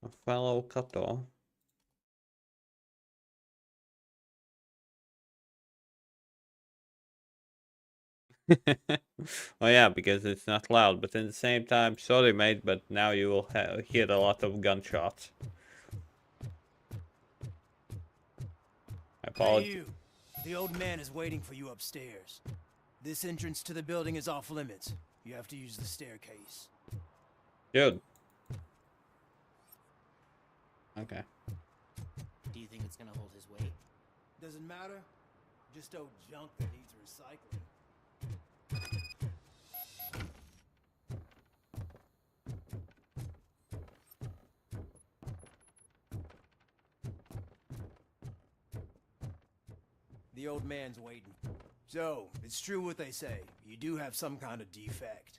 Speaker 1: A fellow Kato. Oh yeah, because it's not loud, but at the same time, sorry mate, but now you will hear a lot of gunshots. apologize.
Speaker 4: Hey, you. The old man is waiting for you upstairs. This entrance to the building is off limits. You have to use the staircase.
Speaker 1: Dude. Okay.
Speaker 12: Do you think it's gonna hold his weight?
Speaker 4: Doesn't matter. Just old junk that needs recycling. The old man's waiting. So, it's true what they say. You do have some kind of defect.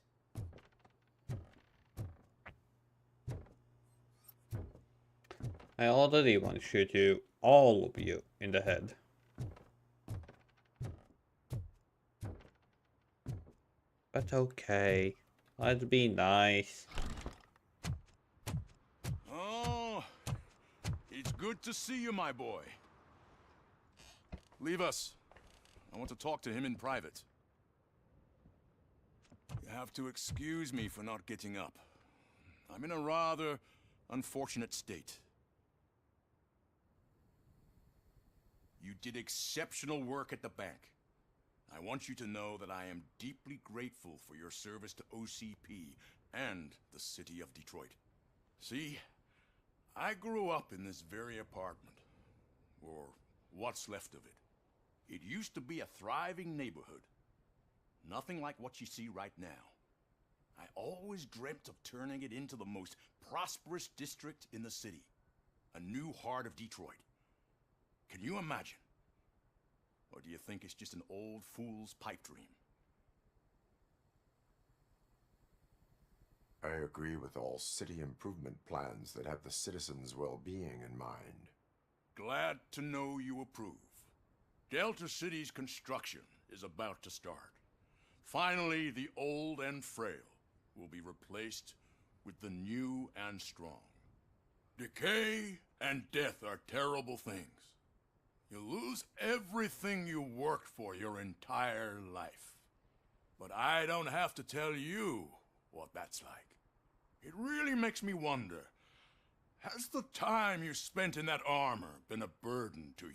Speaker 1: I already want to shoot you, all of you, in the head. But okay. Let's be nice.
Speaker 2: Oh, it's good to see you, my boy. Leave us. I want to talk to him in private. You have to excuse me for not getting up. I'm in a rather unfortunate state. You did exceptional work at the bank. I want you to know that I am deeply grateful for your service to OCP and the city of Detroit. See, I grew up in this very apartment, or what's left of it. It used to be a thriving neighborhood. Nothing like what you see right now. I always dreamt of turning it into the most prosperous district in the city. A new heart of Detroit. Can you imagine? Or do you think it's just an old fool's pipe dream?
Speaker 6: I agree with all city improvement plans that have the citizens' well-being in mind.
Speaker 2: Glad to know you approve. Delta City's construction is about to start. Finally, the old and frail will be replaced with the new and strong. Decay and death are terrible things. You lose everything you worked for your entire life. But I don't have to tell you what that's like. It really makes me wonder, has the time you spent in that armor been a burden to you?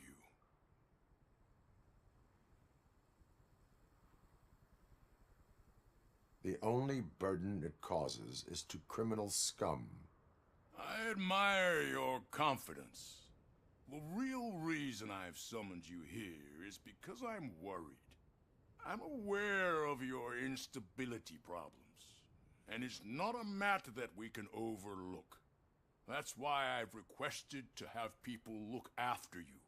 Speaker 6: The only burden it causes is to criminal scum.
Speaker 2: I admire your confidence. The real reason I've summoned you here is because I'm worried. I'm aware of your instability problems, and it's not a matter that we can overlook. That's why I've requested to have people look after you.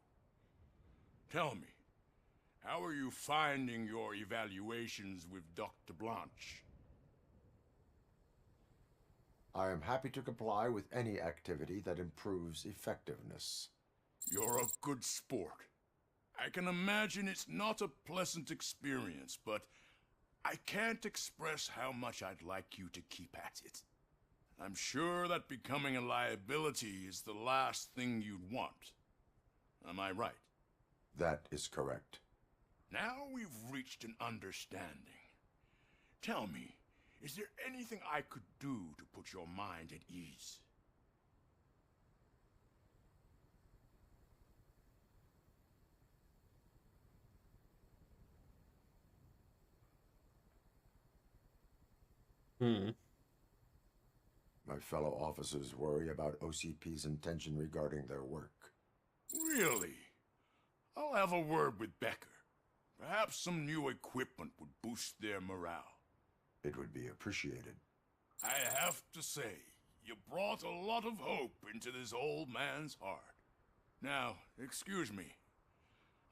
Speaker 2: Tell me, how are you finding your evaluations with Dr. Blanche?
Speaker 6: I am happy to comply with any activity that improves effectiveness.
Speaker 2: You're a good sport. I can imagine it's not a pleasant experience, but I can't express how much I'd like you to keep at it. I'm sure that becoming a liability is the last thing you'd want. Am I right?
Speaker 6: That is correct.
Speaker 2: Now we've reached an understanding. Tell me, is there anything I could do to put your mind at ease?
Speaker 6: My fellow officers worry about OCP's intention regarding their work.
Speaker 2: Really? I'll have a word with Becker. Perhaps some new equipment would boost their morale.
Speaker 6: It would be appreciated.
Speaker 2: I have to say, you brought a lot of hope into this old man's heart. Now, excuse me.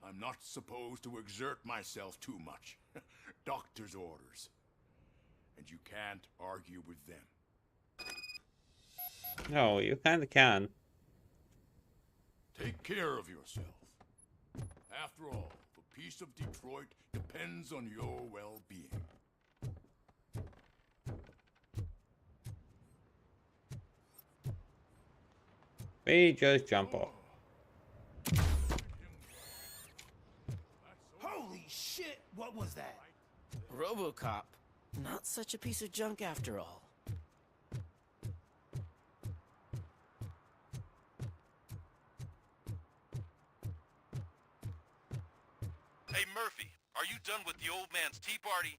Speaker 2: I'm not supposed to exert myself too much. Doctor's orders. And you can't argue with them.
Speaker 1: No, you kinda can.
Speaker 2: Take care of yourself. After all, the peace of Detroit depends on your well-being.
Speaker 1: We just jump off.
Speaker 4: Holy shit! What was that?
Speaker 12: RoboCop. Not such a piece of junk after all.
Speaker 14: Hey, Murphy, are you done with the old man's tea party?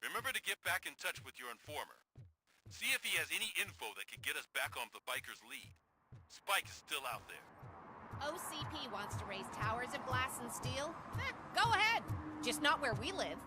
Speaker 14: Remember to get back in touch with your informer. See if he has any info that could get us back on the biker's lead. Spike is still out there.
Speaker 21: OCP wants to raise towers of glass and steel? Go ahead. Just not where we live.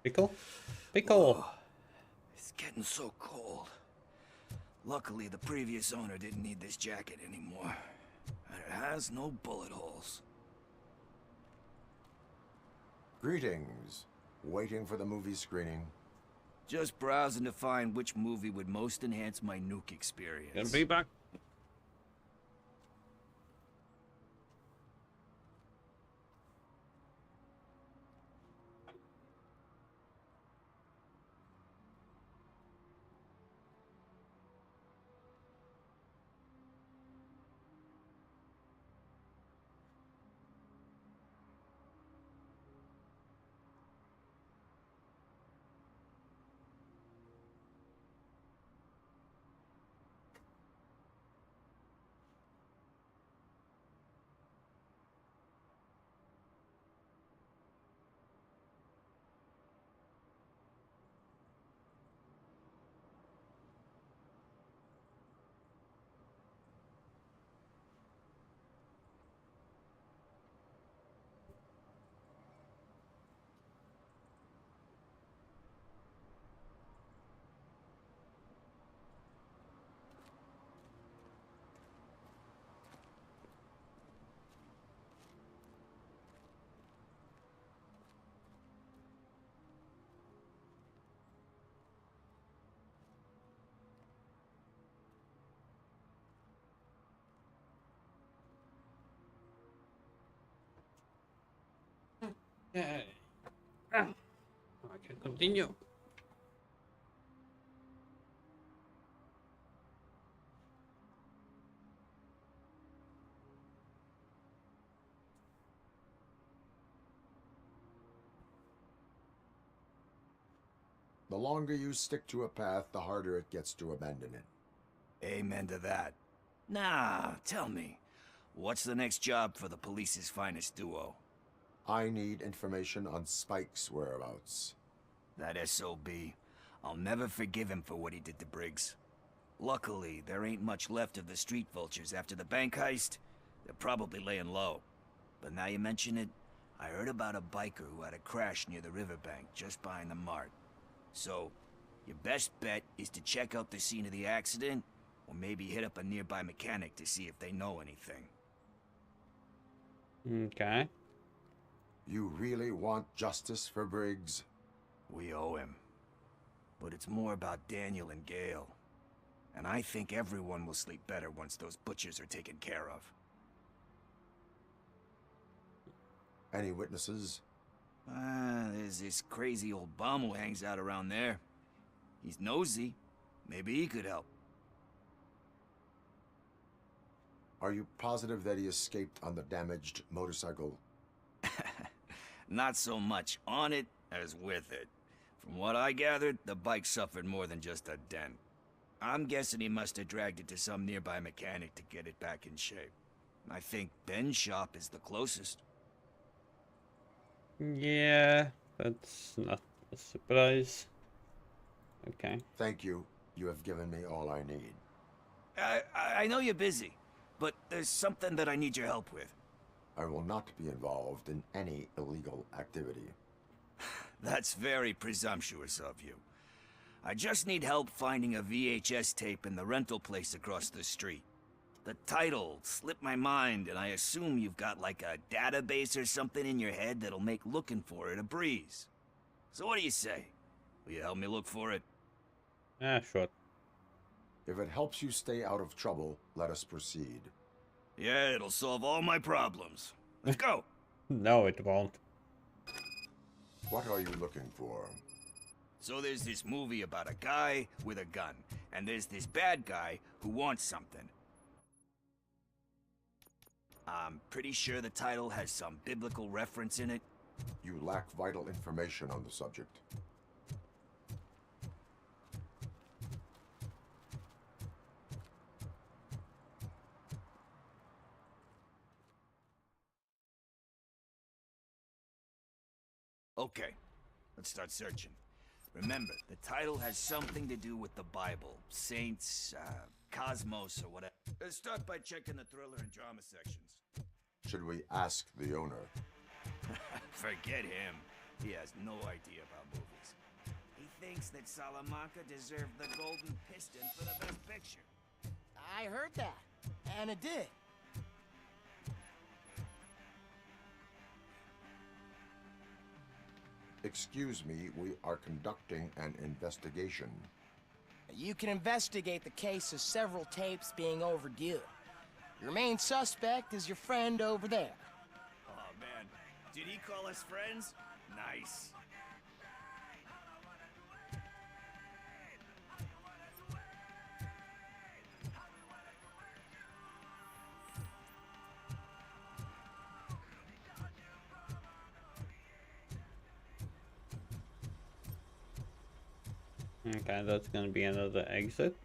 Speaker 1: Pickle? Pickle!
Speaker 12: It's getting so cold. Luckily, the previous owner didn't need this jacket anymore. And it has no bullet holes.
Speaker 6: Greetings. Waiting for the movie screening.
Speaker 12: Just browsing to find which movie would most enhance my nuke experience.
Speaker 1: Gonna be back. Okay. I can continue.
Speaker 6: The longer you stick to a path, the harder it gets to abandon it.
Speaker 12: Amen to that. Nah, tell me, what's the next job for the police's finest duo?
Speaker 6: I need information on Spike's whereabouts.
Speaker 12: That SOB. I'll never forgive him for what he did to Briggs. Luckily, there ain't much left of the street vultures after the bank heist. They're probably laying low. But now you mention it, I heard about a biker who had a crash near the riverbank just behind the mart. So, your best bet is to check out the scene of the accident, or maybe hit up a nearby mechanic to see if they know anything.
Speaker 1: Okay.
Speaker 6: You really want justice for Briggs?
Speaker 12: We owe him. But it's more about Daniel and Gale. And I think everyone will sleep better once those butchers are taken care of.
Speaker 6: Any witnesses?
Speaker 12: There's this crazy old bum who hangs out around there. He's nosy. Maybe he could help.
Speaker 6: Are you positive that he escaped on the damaged motorcycle?
Speaker 12: Not so much on it as with it. From what I gathered, the bike suffered more than just a dent. I'm guessing he must have dragged it to some nearby mechanic to get it back in shape. I think Ben's shop is the closest.
Speaker 1: Yeah, that's not a surprise. Okay.
Speaker 6: Thank you. You have given me all I need.
Speaker 12: I know you're busy, but there's something that I need your help with.
Speaker 6: I will not be involved in any illegal activity.
Speaker 12: That's very presumptuous of you. I just need help finding a VHS tape in the rental place across the street. The title slipped my mind, and I assume you've got like a database or something in your head that'll make looking for it a breeze. So what do you say? Will you help me look for it?
Speaker 1: Yeah, sure.
Speaker 6: If it helps you stay out of trouble, let us proceed.
Speaker 12: Yeah, it'll solve all my problems. Let's go!
Speaker 1: No, it won't.
Speaker 6: What are you looking for?
Speaker 12: So there's this movie about a guy with a gun, and there's this bad guy who wants something. I'm pretty sure the title has some biblical reference in it.
Speaker 6: You lack vital information on the subject.
Speaker 12: Okay, let's start searching. Remember, the title has something to do with the Bible, saints, cosmos, or whatever. Let's start by checking the thriller and drama sections.
Speaker 6: Should we ask the owner?
Speaker 12: Forget him. He has no idea about movies. He thinks that Salamanca deserved the Golden Piston for the Best Picture.
Speaker 4: I heard that, and it did.
Speaker 6: Excuse me, we are conducting an investigation.
Speaker 4: You can investigate the case of several tapes being overdue. Your main suspect is your friend over there.
Speaker 12: Oh, man. Did he call us friends? Nice.
Speaker 1: Okay, that's gonna be another exit.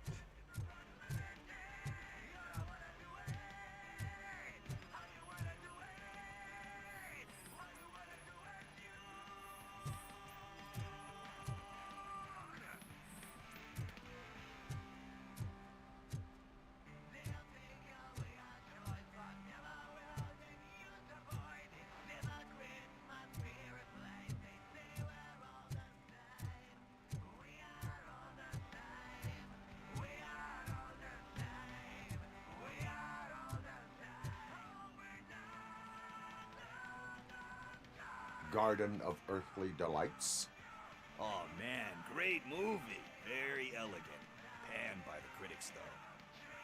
Speaker 6: Garden of Earthly Delights.
Speaker 12: Oh, man, great movie. Very elegant. Panned by the critics, though.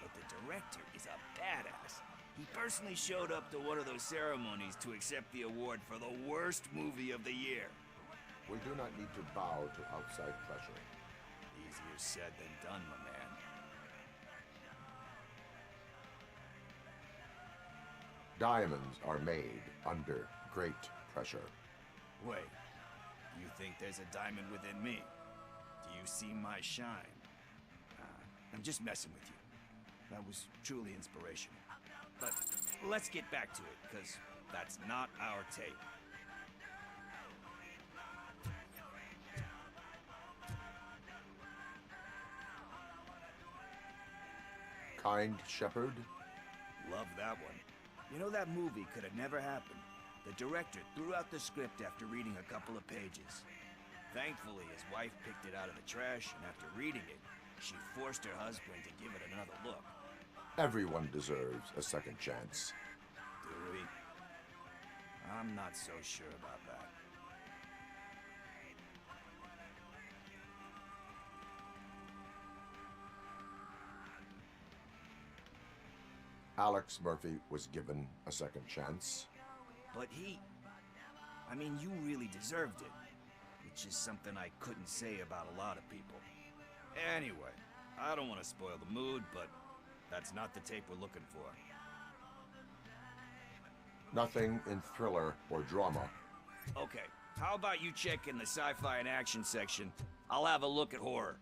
Speaker 12: But the director is a badass. He personally showed up to one of those ceremonies to accept the award for the worst movie of the year.
Speaker 6: We do not need to bow to outside pressure.
Speaker 12: Easier said than done, my man.
Speaker 6: Diamonds are made under great pressure.
Speaker 12: Wait, you think there's a diamond within me? Do you see my shine? I'm just messing with you. That was truly inspirational. But let's get back to it, because that's not our tape.
Speaker 6: Kind Shepherd?
Speaker 12: Love that one. You know, that movie could have never happened. The director threw out the script after reading a couple of pages. Thankfully, his wife picked it out of the trash, and after reading it, she forced her husband to give it another look.
Speaker 6: Everyone deserves a second chance.
Speaker 12: Do we? I'm not so sure about that.
Speaker 6: Alex Murphy was given a second chance.
Speaker 12: But I mean, you really deserved it. Which is something I couldn't say about a lot of people. Anyway, I don't want to spoil the mood, but that's not the tape we're looking for.
Speaker 6: Nothing in thriller or drama.
Speaker 12: Okay, how about you check in the sci-fi and action section? I'll have a look at horror.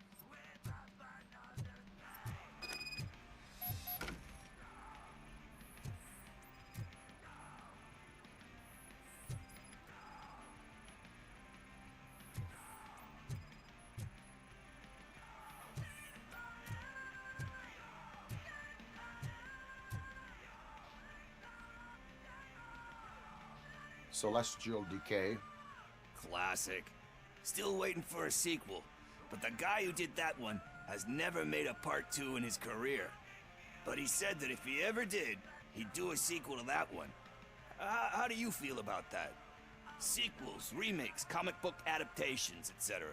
Speaker 6: Celestial Decay.
Speaker 12: Classic. Still waiting for a sequel, but the guy who did that one has never made a part 2 in his career. But he said that if he ever did, he'd do a sequel to that one. How do you feel about that? Sequels, remakes, comic book adaptations, etc.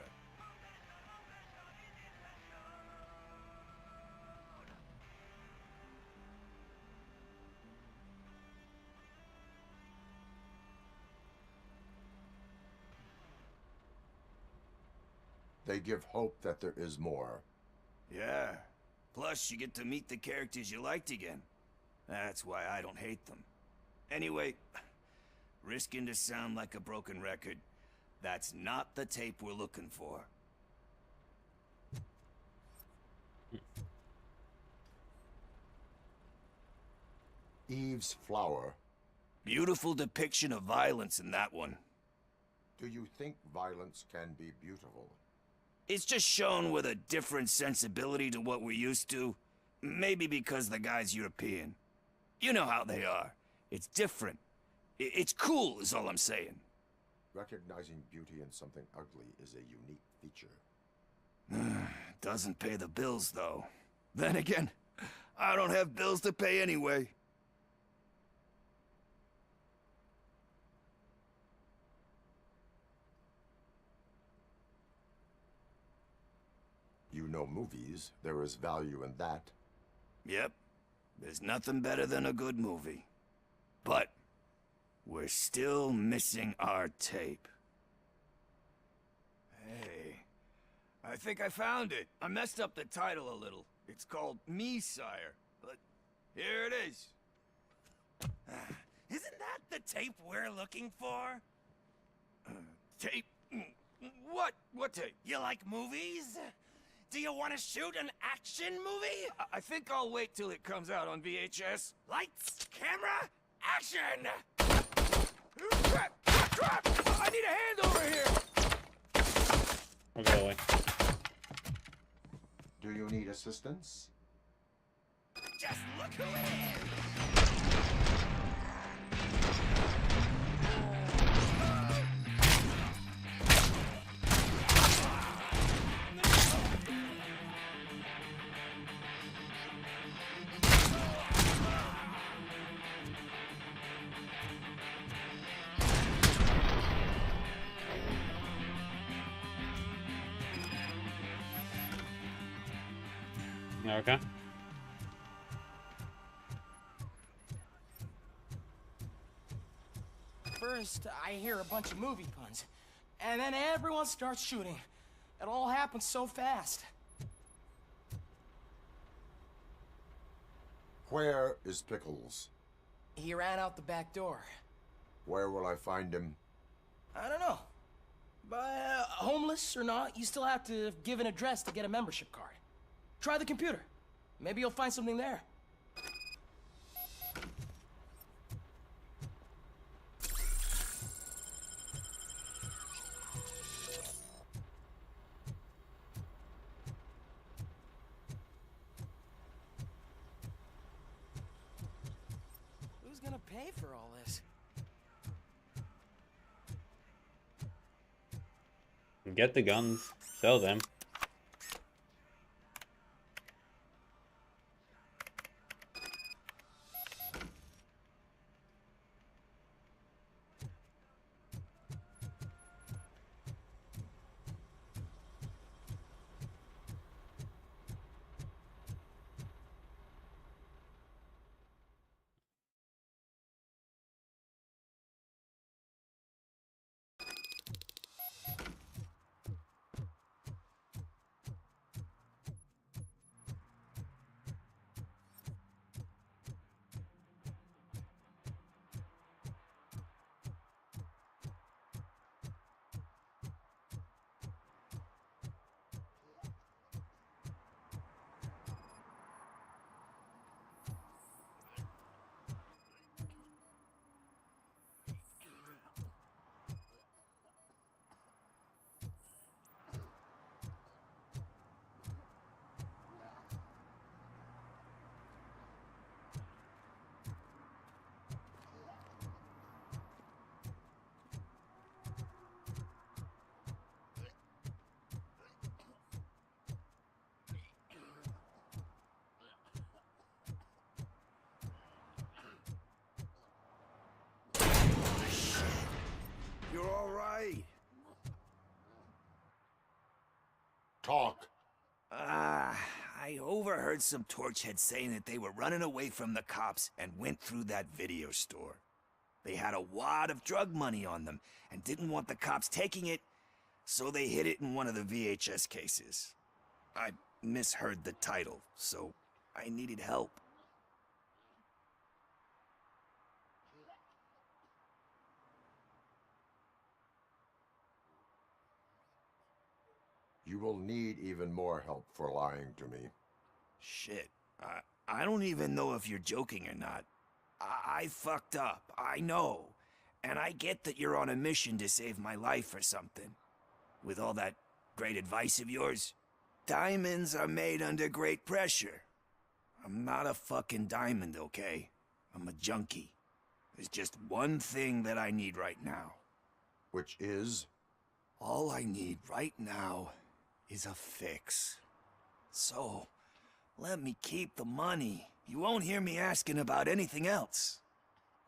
Speaker 6: They give hope that there is more.
Speaker 12: Yeah. Plus, you get to meet the characters you liked again. That's why I don't hate them. Anyway, risking to sound like a broken record, that's not the tape we're looking for.
Speaker 6: Eve's flower.
Speaker 12: Beautiful depiction of violence in that one.
Speaker 6: Do you think violence can be beautiful?
Speaker 12: It's just shown with a different sensibility to what we're used to. Maybe because the guy's European. You know how they are. It's different. It's cool, is all I'm saying.
Speaker 6: Recognizing beauty in something ugly is a unique feature.
Speaker 12: Doesn't pay the bills, though. Then again, I don't have bills to pay anyway.
Speaker 6: You know movies. There is value in that.
Speaker 12: Yep. There's nothing better than a good movie. But we're still missing our tape. Hey, I think I found it. I messed up the title a little. It's called Me, Sire. But here it is.
Speaker 15: Isn't that the tape we're looking for?
Speaker 12: Tape? What tape?
Speaker 15: You like movies? Do you want to shoot an action movie?
Speaker 12: I think I'll wait till it comes out on VHS.
Speaker 15: Lights, camera, action!
Speaker 12: Crap! Crap! I need a hand over here!
Speaker 1: I'll go away.
Speaker 6: Do you need assistance?
Speaker 15: Just look who it is!
Speaker 1: Okay.
Speaker 4: First, I hear a bunch of movie puns, and then everyone starts shooting. It all happens so fast.
Speaker 6: Where is Pickles?
Speaker 4: He ran out the back door.
Speaker 6: Where will I find him?
Speaker 4: I don't know. But homeless or not, you still have to give an address to get a membership card. Try the computer. Maybe you'll find something there. Who's gonna pay for all this?
Speaker 1: Get the guns. Sell them.
Speaker 6: talk.
Speaker 12: I overheard some torchheads saying that they were running away from the cops and went through that video store. They had a wad of drug money on them and didn't want the cops taking it, so they hid it in one of the VHS cases. I misheard the title, so I needed help.
Speaker 6: You will need even more help for lying to me.
Speaker 12: Shit, I don't even know if you're joking or not. I fucked up, I know. And I get that you're on a mission to save my life or something. With all that great advice of yours, diamonds are made under great pressure. I'm not a fucking diamond, okay? I'm a junkie. There's just one thing that I need right now.
Speaker 6: Which is?
Speaker 12: All I need right now is a fix. So, let me keep the money. You won't hear me asking about anything else.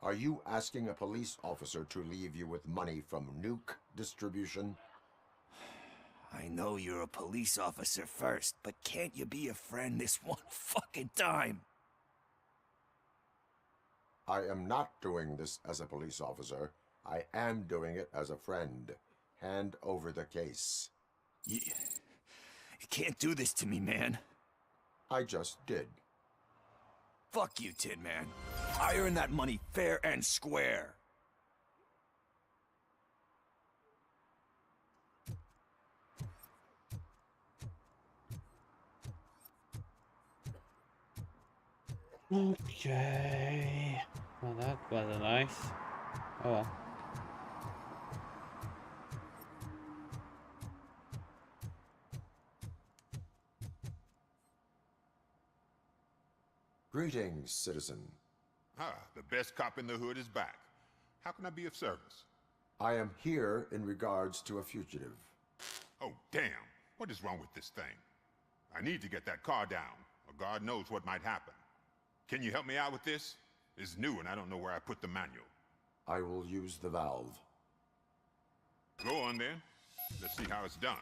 Speaker 6: Are you asking a police officer to leave you with money from nuke distribution?
Speaker 12: I know you're a police officer first, but can't you be a friend this one fucking time?
Speaker 6: I am not doing this as a police officer. I am doing it as a friend. Hand over the case.
Speaker 12: You can't do this to me, man.
Speaker 6: I just did.
Speaker 12: Fuck you, Tin Man. I earned that money fair and square.
Speaker 1: Okay. Well, that was nice. Oh well.
Speaker 6: Greetings, citizen.
Speaker 11: The best cop in the hood is back. How can I be of service?
Speaker 6: I am here in regards to a fugitive.
Speaker 11: Oh, damn. What is wrong with this thing? I need to get that car down, or God knows what might happen. Can you help me out with this? It's new and I don't know where I put the manual.
Speaker 6: I will use the valve.
Speaker 11: Go on then. Let's see how it's done.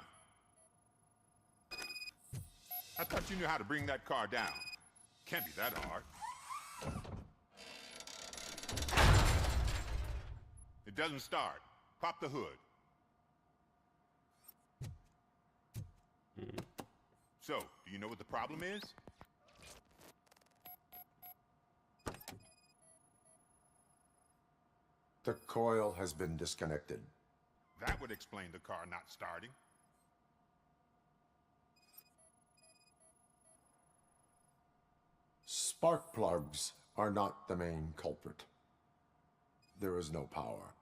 Speaker 11: I thought you knew how to bring that car down. Can't be that hard. It doesn't start. Pop the hood. So, do you know what the problem is?
Speaker 6: The coil has been disconnected.
Speaker 11: That would explain the car not starting.
Speaker 6: Spark plugs are not the main culprit. There is no power.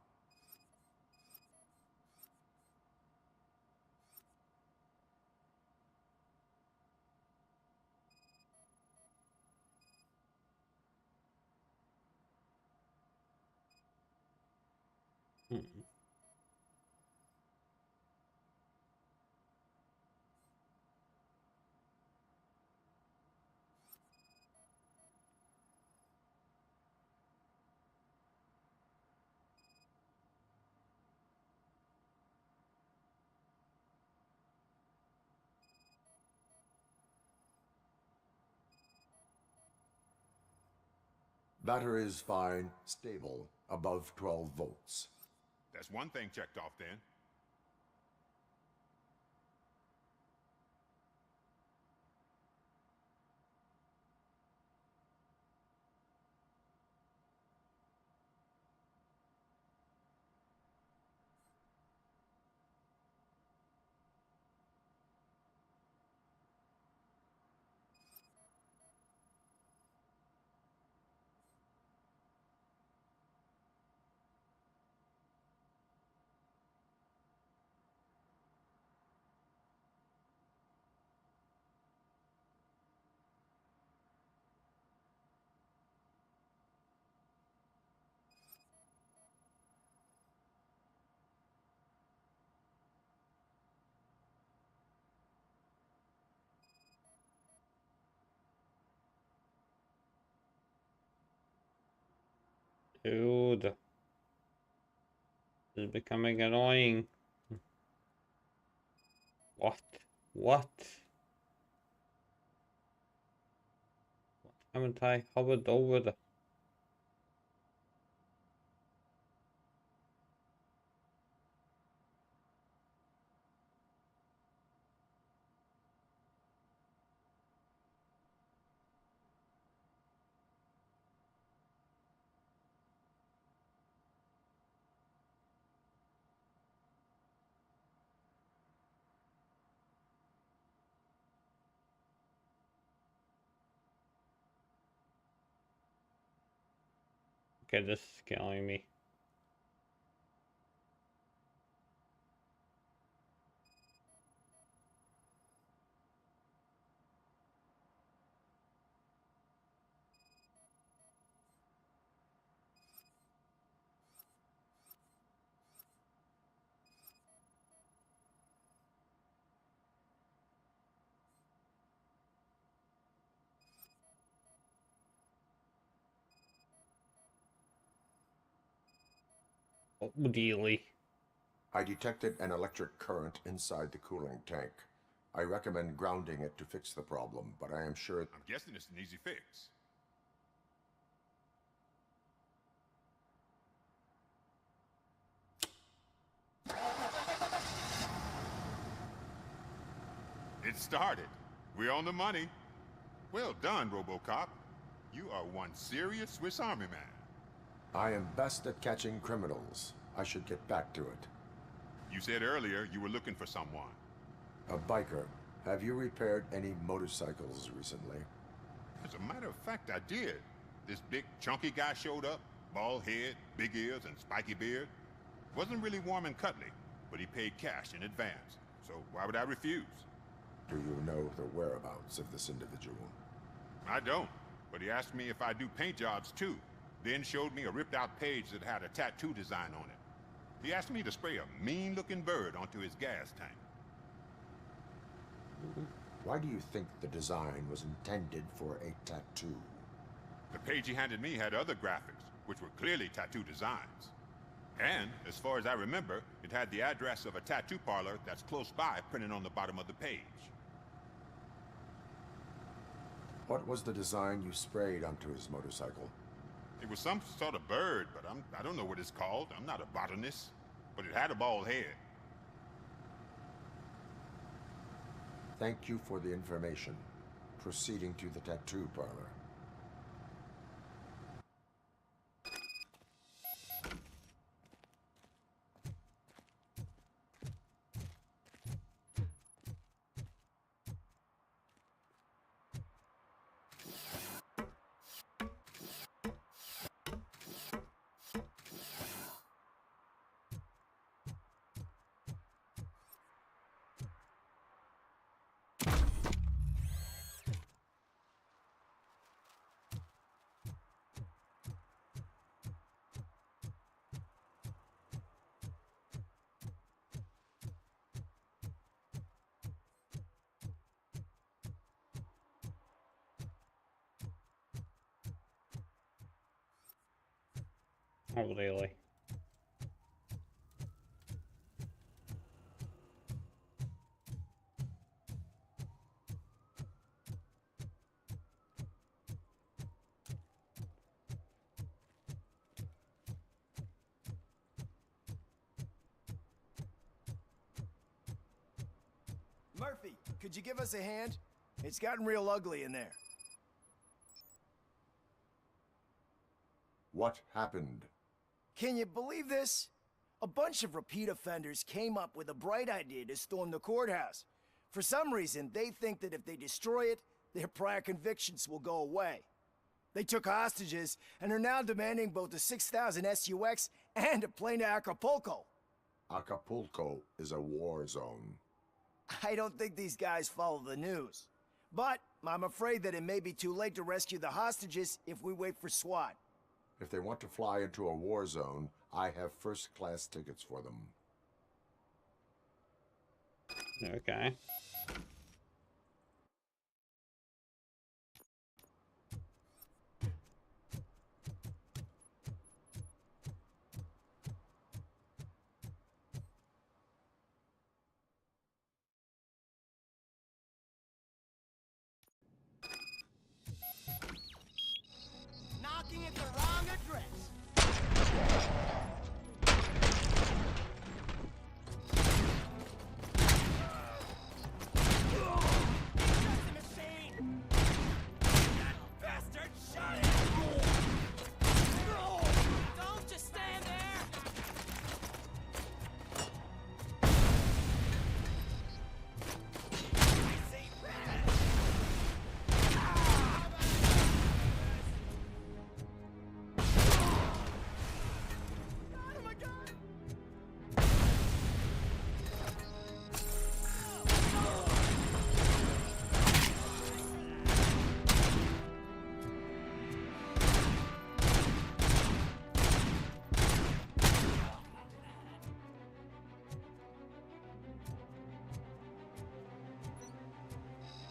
Speaker 6: Battery is fine, stable, above 12 volts.
Speaker 11: That's one thing checked off then.
Speaker 1: Dude. This is becoming annoying. What? What? Haven't I hovered over the... Okay, this is killing me. Oh, dealy.
Speaker 6: I detected an electric current inside the cooling tank. I recommend grounding it to fix the problem, but I am sure...
Speaker 11: I'm guessing it's an easy fix. It started. We're on the money. Well done, RoboCop. You are one serious Swiss Army man.
Speaker 6: I am best at catching criminals. I should get back to it.
Speaker 11: You said earlier you were looking for someone.
Speaker 6: A biker. Have you repaired any motorcycles recently?
Speaker 11: As a matter of fact, I did. This big, chunky guy showed up. Bald head, big ears, and spiky beard. Wasn't really warm and cuddly, but he paid cash in advance. So why would I refuse?
Speaker 6: Do you know the whereabouts of this individual?
Speaker 11: I don't, but he asked me if I do paint jobs too. Then showed me a ripped-out page that had a tattoo design on it. He asked me to spray a mean-looking bird onto his gas tank.
Speaker 6: Why do you think the design was intended for a tattoo?
Speaker 11: The page he handed me had other graphics, which were clearly tattoo designs. And, as far as I remember, it had the address of a tattoo parlor that's close by printed on the bottom of the page.
Speaker 6: What was the design you sprayed onto his motorcycle?
Speaker 11: It was some sort of bird, but I don't know what it's called. I'm not a botanist. But it had a bald head.
Speaker 6: Thank you for the information. Proceeding to the tattoo parlor.
Speaker 1: Oh, really?
Speaker 13: Murphy, could you give us a hand? It's gotten real ugly in there.
Speaker 6: What happened?
Speaker 13: Can you believe this? A bunch of repeat offenders came up with a bright idea to storm the courthouse. For some reason, they think that if they destroy it, their prior convictions will go away. They took hostages and are now demanding both a 6,000 SUX and a plane to Acapulco.
Speaker 6: Acapulco is a war zone.
Speaker 13: I don't think these guys follow the news. But I'm afraid that it may be too late to rescue the hostages if we wait for SWAT.
Speaker 6: If they want to fly into a war zone, I have first-class tickets for them.
Speaker 1: Okay.
Speaker 13: at the wrong address. Just a machine! That bastard shot it!
Speaker 7: Don't just stand there!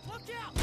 Speaker 13: Look out!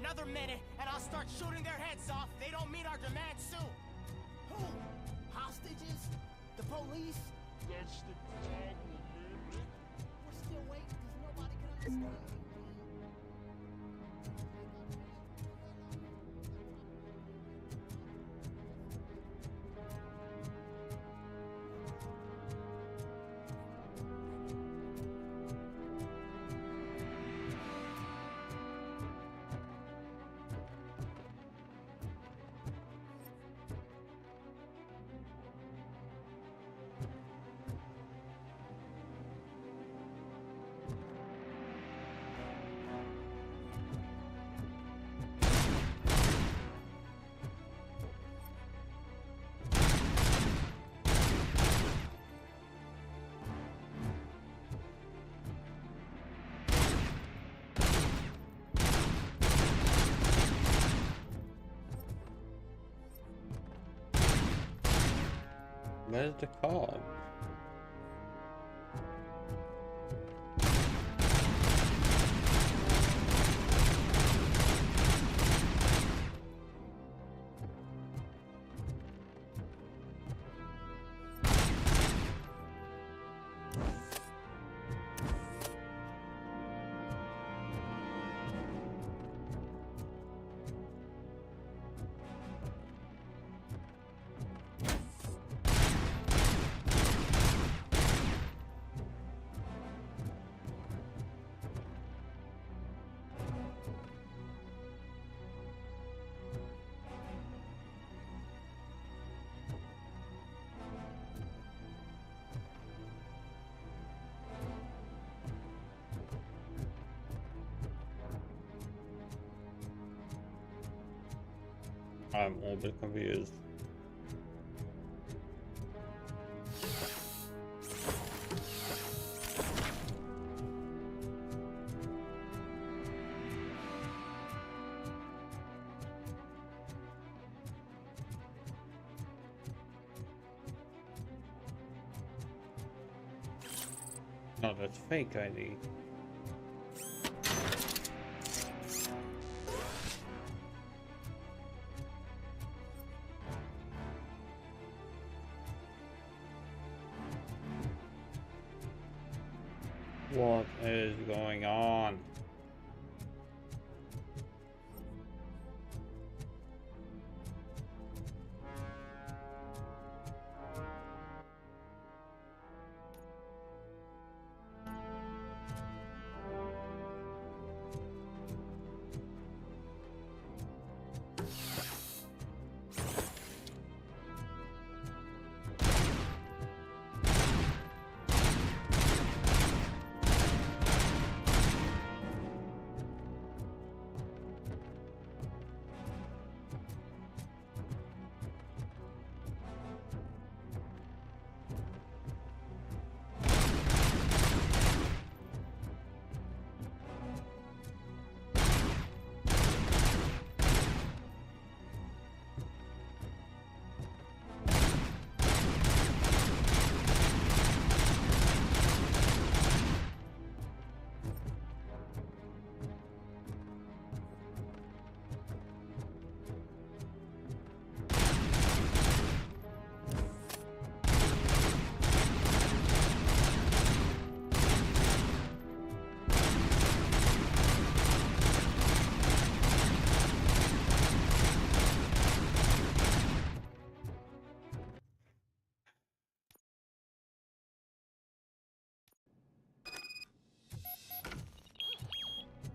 Speaker 13: Another minute, and I'll start shooting their heads off if they don't meet our demands soon. Who? Hostages? The police?
Speaker 10: That's the problem, man.
Speaker 13: We're still waiting because nobody can understand.
Speaker 1: Where's the card? I'm a bit confused. No, that's fake ID. What is going on?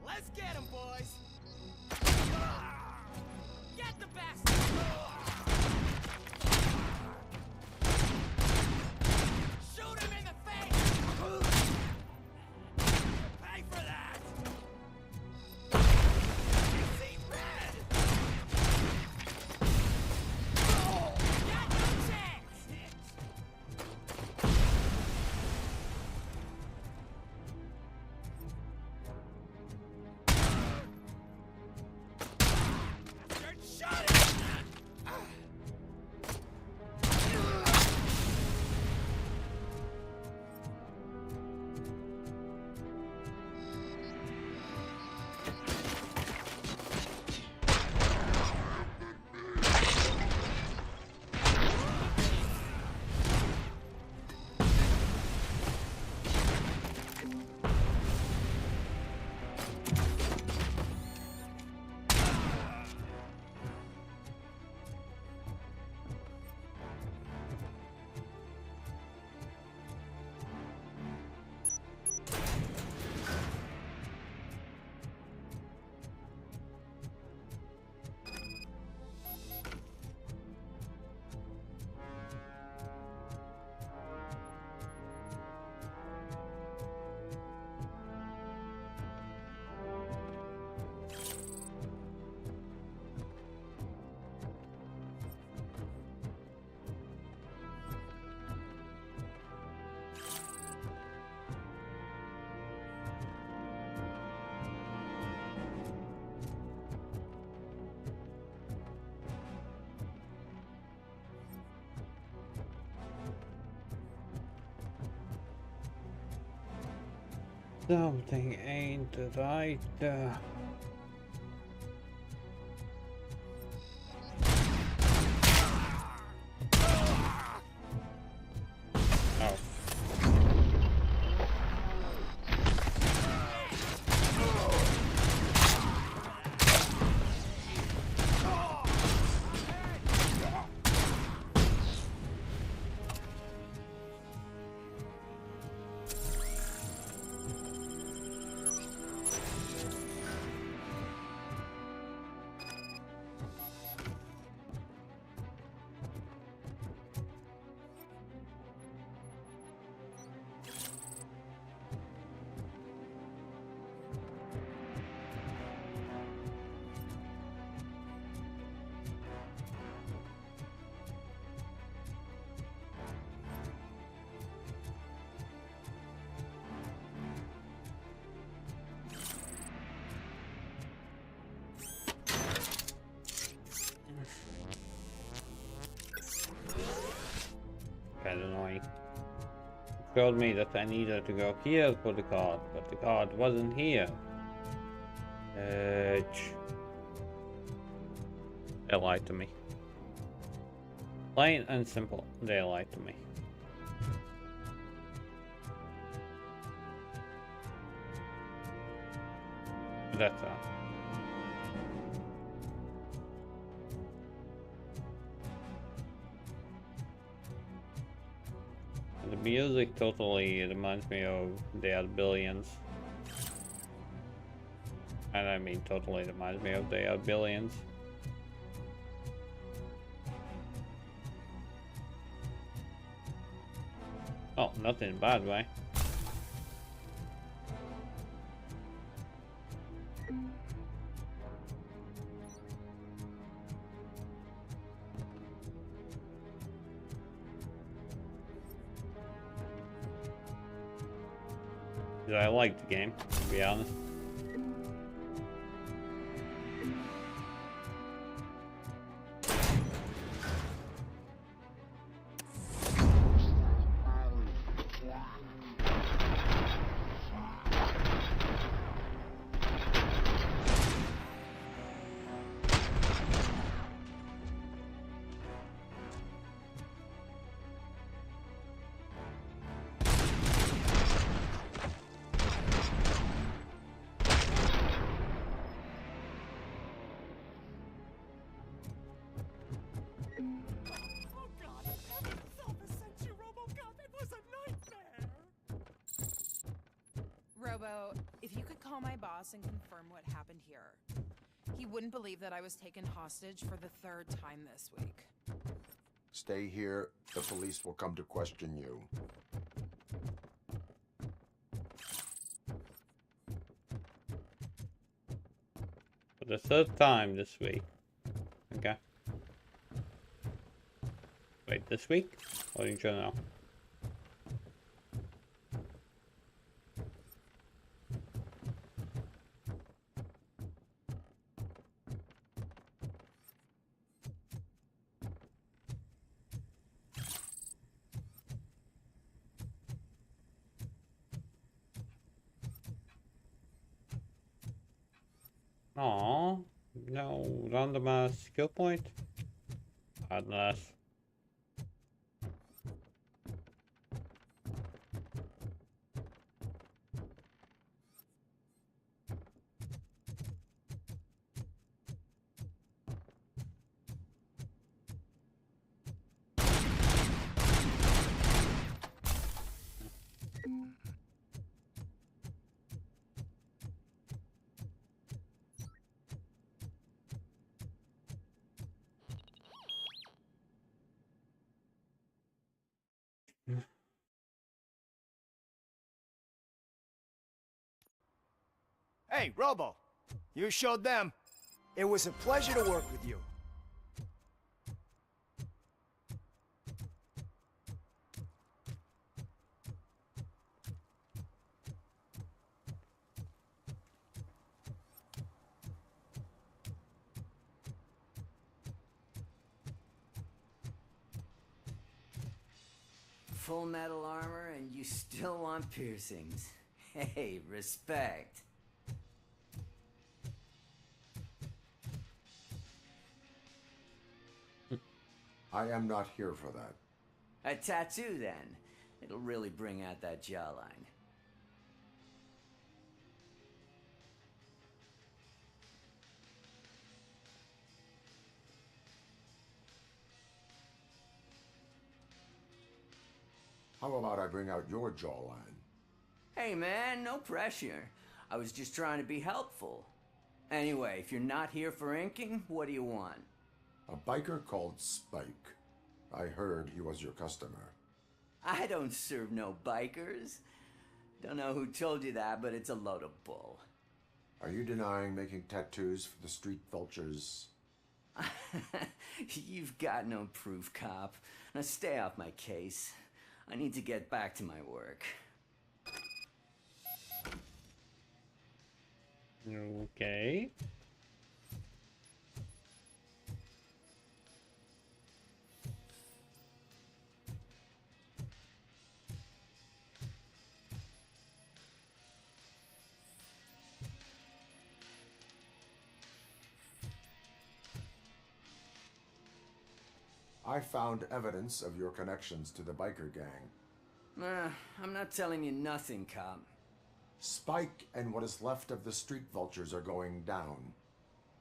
Speaker 15: Let's get him, boys! Get the bastard! Shoot him in the face! Pay for that! You see red! Got no chance! Shut it!
Speaker 1: Something ain't right. Oh. showed me that I needed to go here for the card, but the card wasn't here. They lied to me. Plain and simple, they lied to me. That's all. The music totally reminds me of They Are Billions. And I mean totally reminds me of They Are Billions. Oh, not in a bad way. I like the game, to be honest.
Speaker 7: Robo, if you could call my boss and confirm what happened here. He wouldn't believe that I was taken hostage for the 3rd time this week.
Speaker 6: Stay here. The police will come to question you.
Speaker 1: For the 3rd time this week. Okay. Wait, this week? Or in general? Aww, no randomized skill point? Unless.
Speaker 13: Hey, Robo! You showed them. It was a pleasure to work with you.
Speaker 12: Full metal armor and you still want piercings. Hey, respect.
Speaker 6: I am not here for that.
Speaker 12: A tattoo, then. It'll really bring out that jawline.
Speaker 6: How about I bring out your jawline?
Speaker 12: Hey, man, no pressure. I was just trying to be helpful. Anyway, if you're not here for inking, what do you want?
Speaker 6: A biker called Spike. I heard he was your customer.
Speaker 12: I don't serve no bikers. Don't know who told you that, but it's a load of bull.
Speaker 6: Are you denying making tattoos for the street vultures?
Speaker 12: You've got no proof, cop. Now stay off my case. I need to get back to my work.
Speaker 1: Okay.
Speaker 6: I found evidence of your connections to the biker gang.
Speaker 5: I'm not telling you nothing, cop.
Speaker 6: Spike and what is left of the street vultures are going down.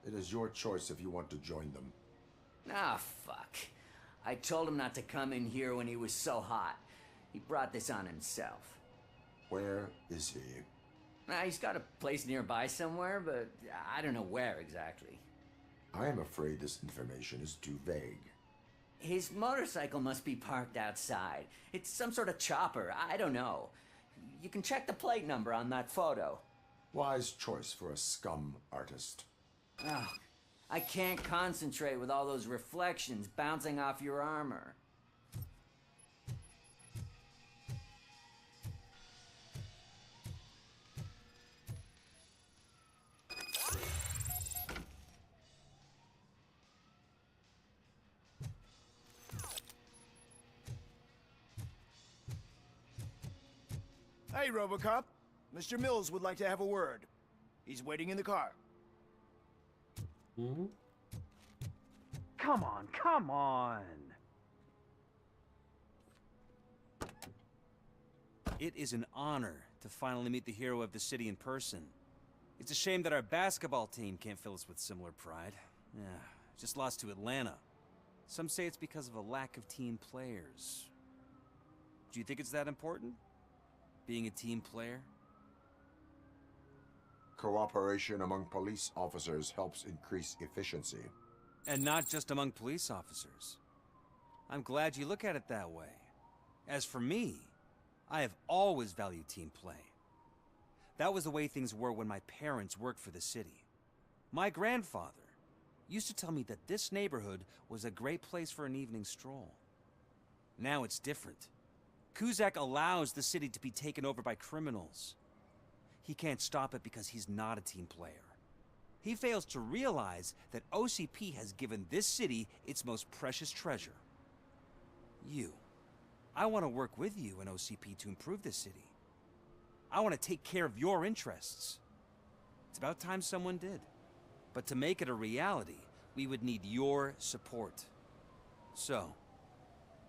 Speaker 6: It is your choice if you want to join them.
Speaker 5: Ah, fuck. I told him not to come in here when he was so hot. He brought this on himself.
Speaker 6: Where is he?
Speaker 5: He's got a place nearby somewhere, but I don't know where exactly.
Speaker 6: I am afraid this information is too vague.
Speaker 5: His motorcycle must be parked outside. It's some sort of chopper. I don't know. You can check the plate number on that photo.
Speaker 6: Wise choice for a scum artist.
Speaker 5: Oh, I can't concentrate with all those reflections bouncing off your armor.
Speaker 13: Hey, Robocop. Mr. Mills would like to have a word. He's waiting in the car.
Speaker 1: Mm-hmm.
Speaker 16: Come on, come on!
Speaker 19: It is an honor to finally meet the hero of the city in person. It's a shame that our basketball team can't fill us with similar pride. Yeah, just lost to Atlanta. Some say it's because of a lack of team players. Do you think it's that important? Being a team player?
Speaker 6: Cooperation among police officers helps increase efficiency.
Speaker 19: And not just among police officers. I'm glad you look at it that way. As for me, I have always valued team play. That was the way things were when my parents worked for the city. My grandfather used to tell me that this neighborhood was a great place for an evening stroll. Now it's different. Kuzak allows the city to be taken over by criminals. He can't stop it because he's not a team player. He fails to realize that OCP has given this city its most precious treasure. You. I want to work with you and OCP to improve this city. I want to take care of your interests. It's about time someone did. But to make it a reality, we would need your support. So,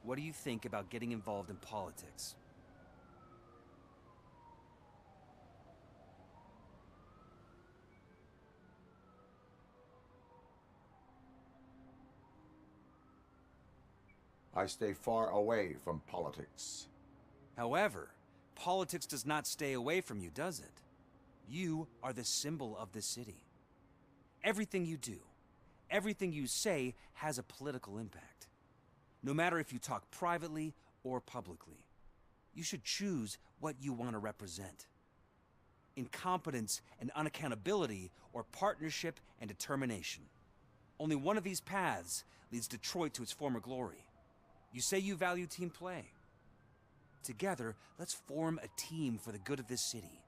Speaker 19: what do you think about getting involved in politics?
Speaker 6: I stay far away from politics.
Speaker 19: However, politics does not stay away from you, does it? You are the symbol of the city. Everything you do, everything you say has a political impact. No matter if you talk privately or publicly, you should choose what you want to represent. Incompetence and unaccountability, or partnership and determination. Only one of these paths leads Detroit to its former glory. You say you value team play. Together, let's form a team for the good of this city.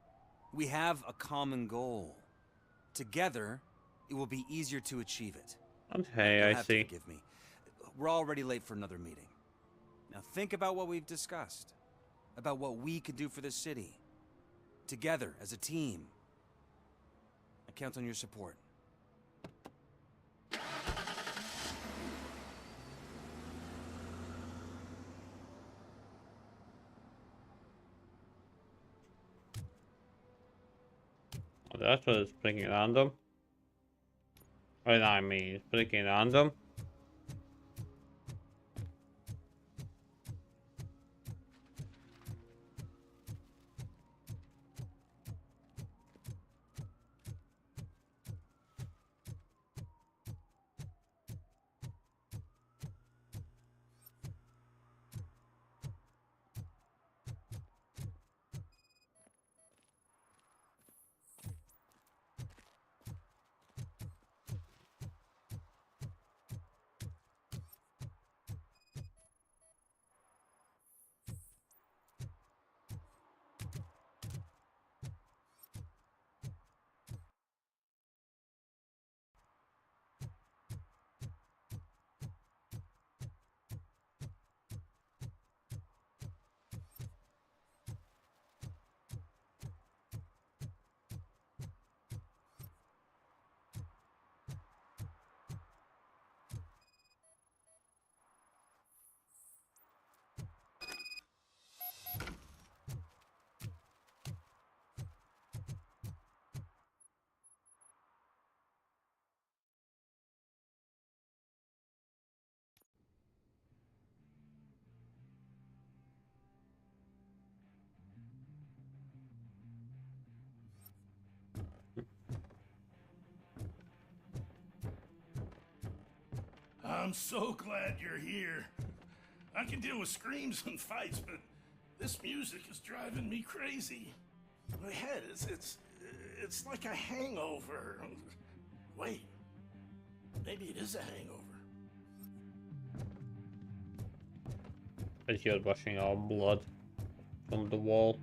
Speaker 19: We have a common goal. Together, it will be easier to achieve it.
Speaker 1: Okay,
Speaker 19: You'll
Speaker 1: I
Speaker 19: have
Speaker 1: see.
Speaker 19: to forgive me. We're already late for another meeting. Now think about what we've discussed. About what we can do for this city. Together, as a team. I count on your support.
Speaker 1: Oh, that's what it's picking random. Right, I mean, it's picking random.
Speaker 22: I'm so glad you're here. I can deal with screams and fights, but this music is driving me crazy. My head it's like a hangover. Wait, maybe it is a hangover.
Speaker 1: As you're washing our blood from the wall.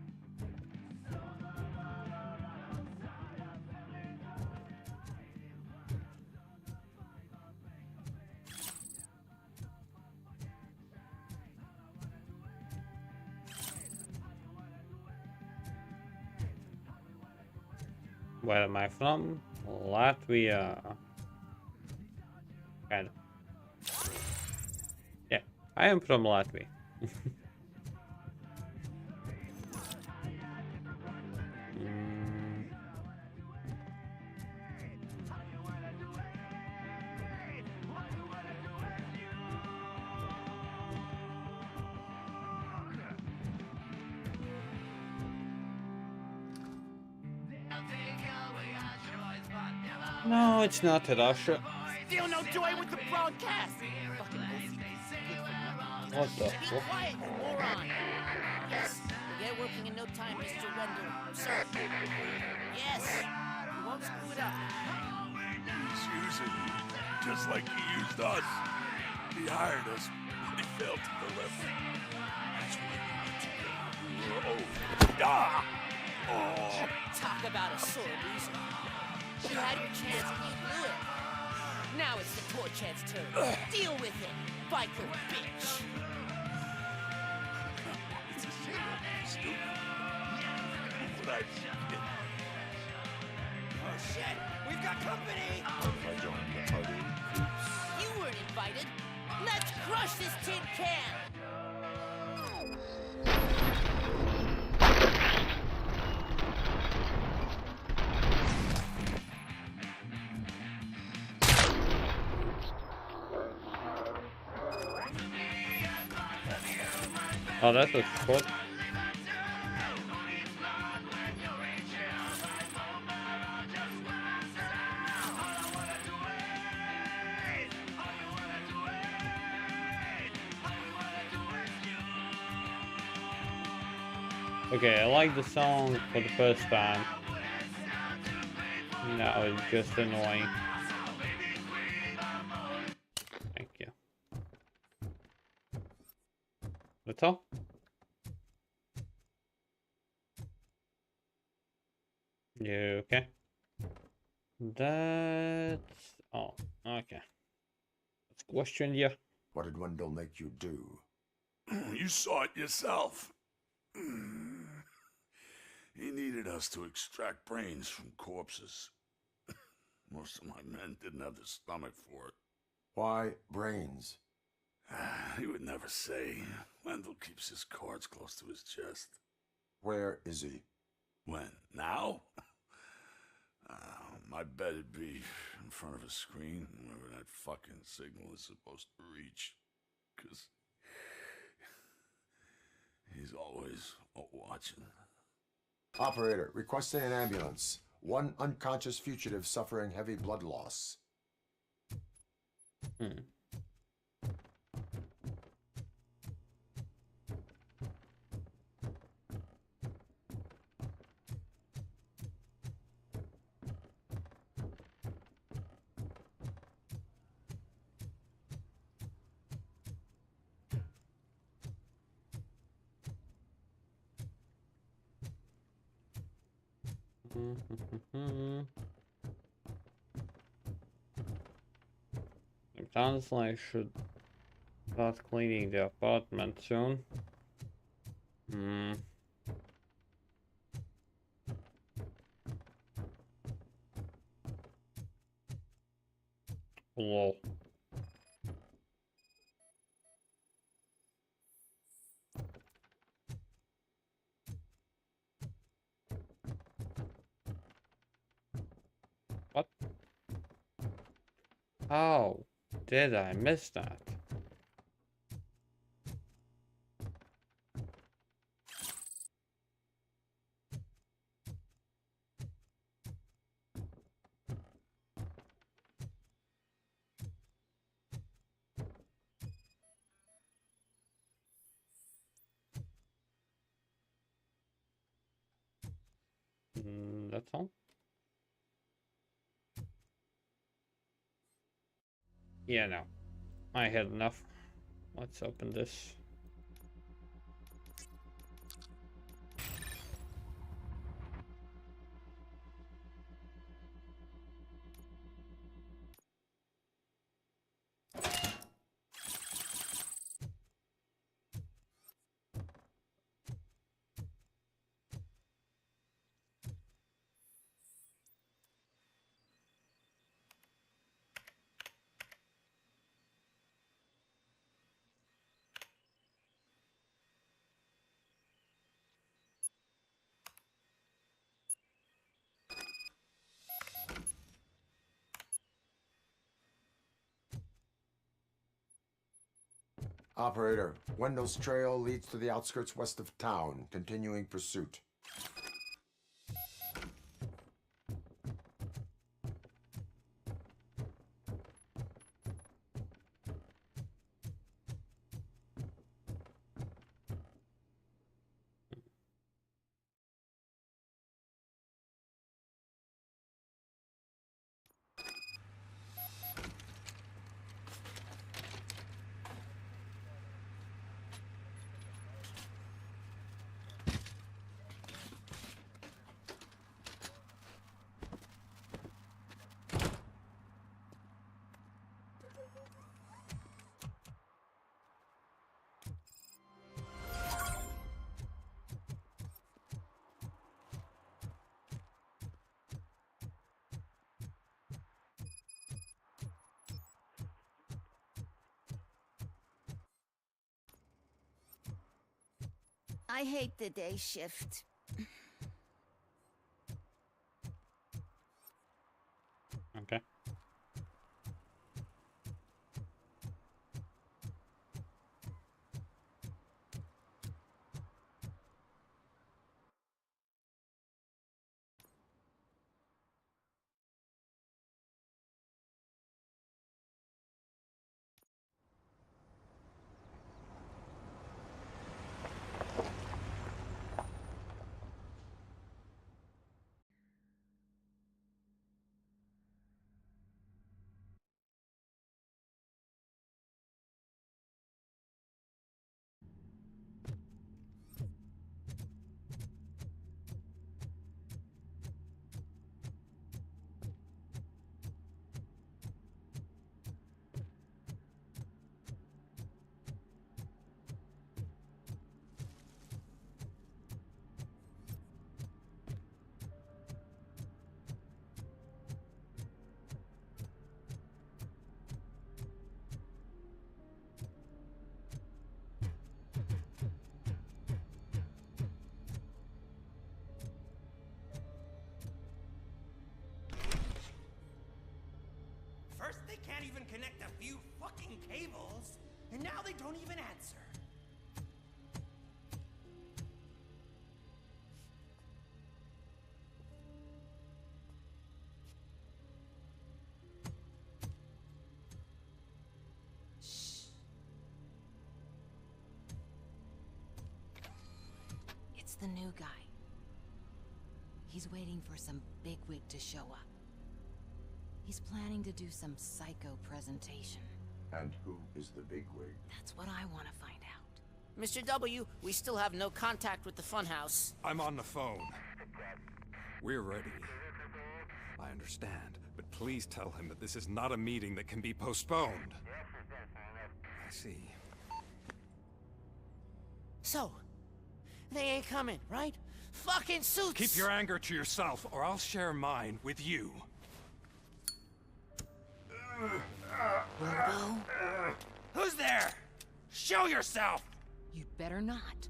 Speaker 1: Where am I from? Latvia. Kind of. Yeah, I am from Latvia. No, it's not Russia.
Speaker 13: Still no joy with the broadcast. Fucking
Speaker 1: What the
Speaker 13: Be
Speaker 1: fuck?
Speaker 13: quiet, you moron. Yes, we'll get working in no time, Mr. Wendell. Sir. Yes, you won't screw it up.
Speaker 22: He's using you, just like he used us. He hired us, but he failed to deliver. That's why we were over. Ah! Oh!
Speaker 13: Talk about a sore loser. You had your chance and you blew it. Now it's the Torchhead's turn. Deal with it, biker bitch.
Speaker 22: It's a shame I'm stupid. But I did.
Speaker 13: Oh shit, we've got company!
Speaker 6: If I join the party, oops.
Speaker 13: You weren't invited. Let's crush this tin can!
Speaker 1: Oh, that was short. Okay, I like the song for the first time. Now it's just annoying. Thank you. That's all? You okay? That's all. Okay. Let's question you.
Speaker 6: What did Wendell make you do?
Speaker 22: You saw it yourself. He needed us to extract brains from corpses. Most of my men didn't have the stomach for it.
Speaker 6: Why brains?
Speaker 22: He would never say. Wendell keeps his cards close to his chest.
Speaker 6: Where is he?
Speaker 22: When? Now? My bet it'd be in front of a screen, wherever that fucking signal is supposed to reach. 'Cause he's always watching.
Speaker 6: Operator, requesting an ambulance. One unconscious fugitive suffering heavy blood loss.
Speaker 1: It sounds like I should start cleaning the apartment soon. Lol. What? How did I miss that? That's all. Yeah, no. I had enough. Let's open this.
Speaker 6: Operator, Wendell's trail leads to the outskirts west of town, continuing pursuit.
Speaker 9: I hate the day shift.
Speaker 1: Okay.
Speaker 15: First, they can't even connect a few fucking cables, and now they don't even answer.
Speaker 3: It's the new guy. He's waiting for some bigwig to show up. He's planning to do some psycho presentation.
Speaker 6: And who is the bigwig?
Speaker 3: That's what I want to find out.
Speaker 15: Mr. W, we still have no contact with the funhouse.
Speaker 20: I'm on the phone. We're ready. I understand, but please tell him that this is not a meeting that can be postponed. I see.
Speaker 15: So, they ain't coming, right? Fucking suits!
Speaker 20: Keep your anger to yourself, or I'll share mine with you.
Speaker 3: Robo?
Speaker 15: Who's there? Show yourself!
Speaker 3: You'd better not.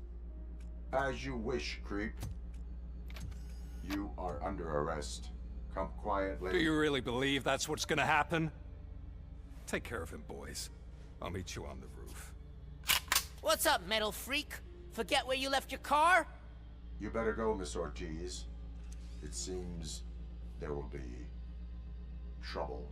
Speaker 6: As you wish, creep. You are under arrest. Come quietly.
Speaker 20: Do you really believe that's what's gonna happen? Take care of him, boys. I'll meet you on the roof.
Speaker 15: What's up, metal freak? Forget where you left your car?
Speaker 6: You better go, Miss Ortiz. It seems there will be trouble.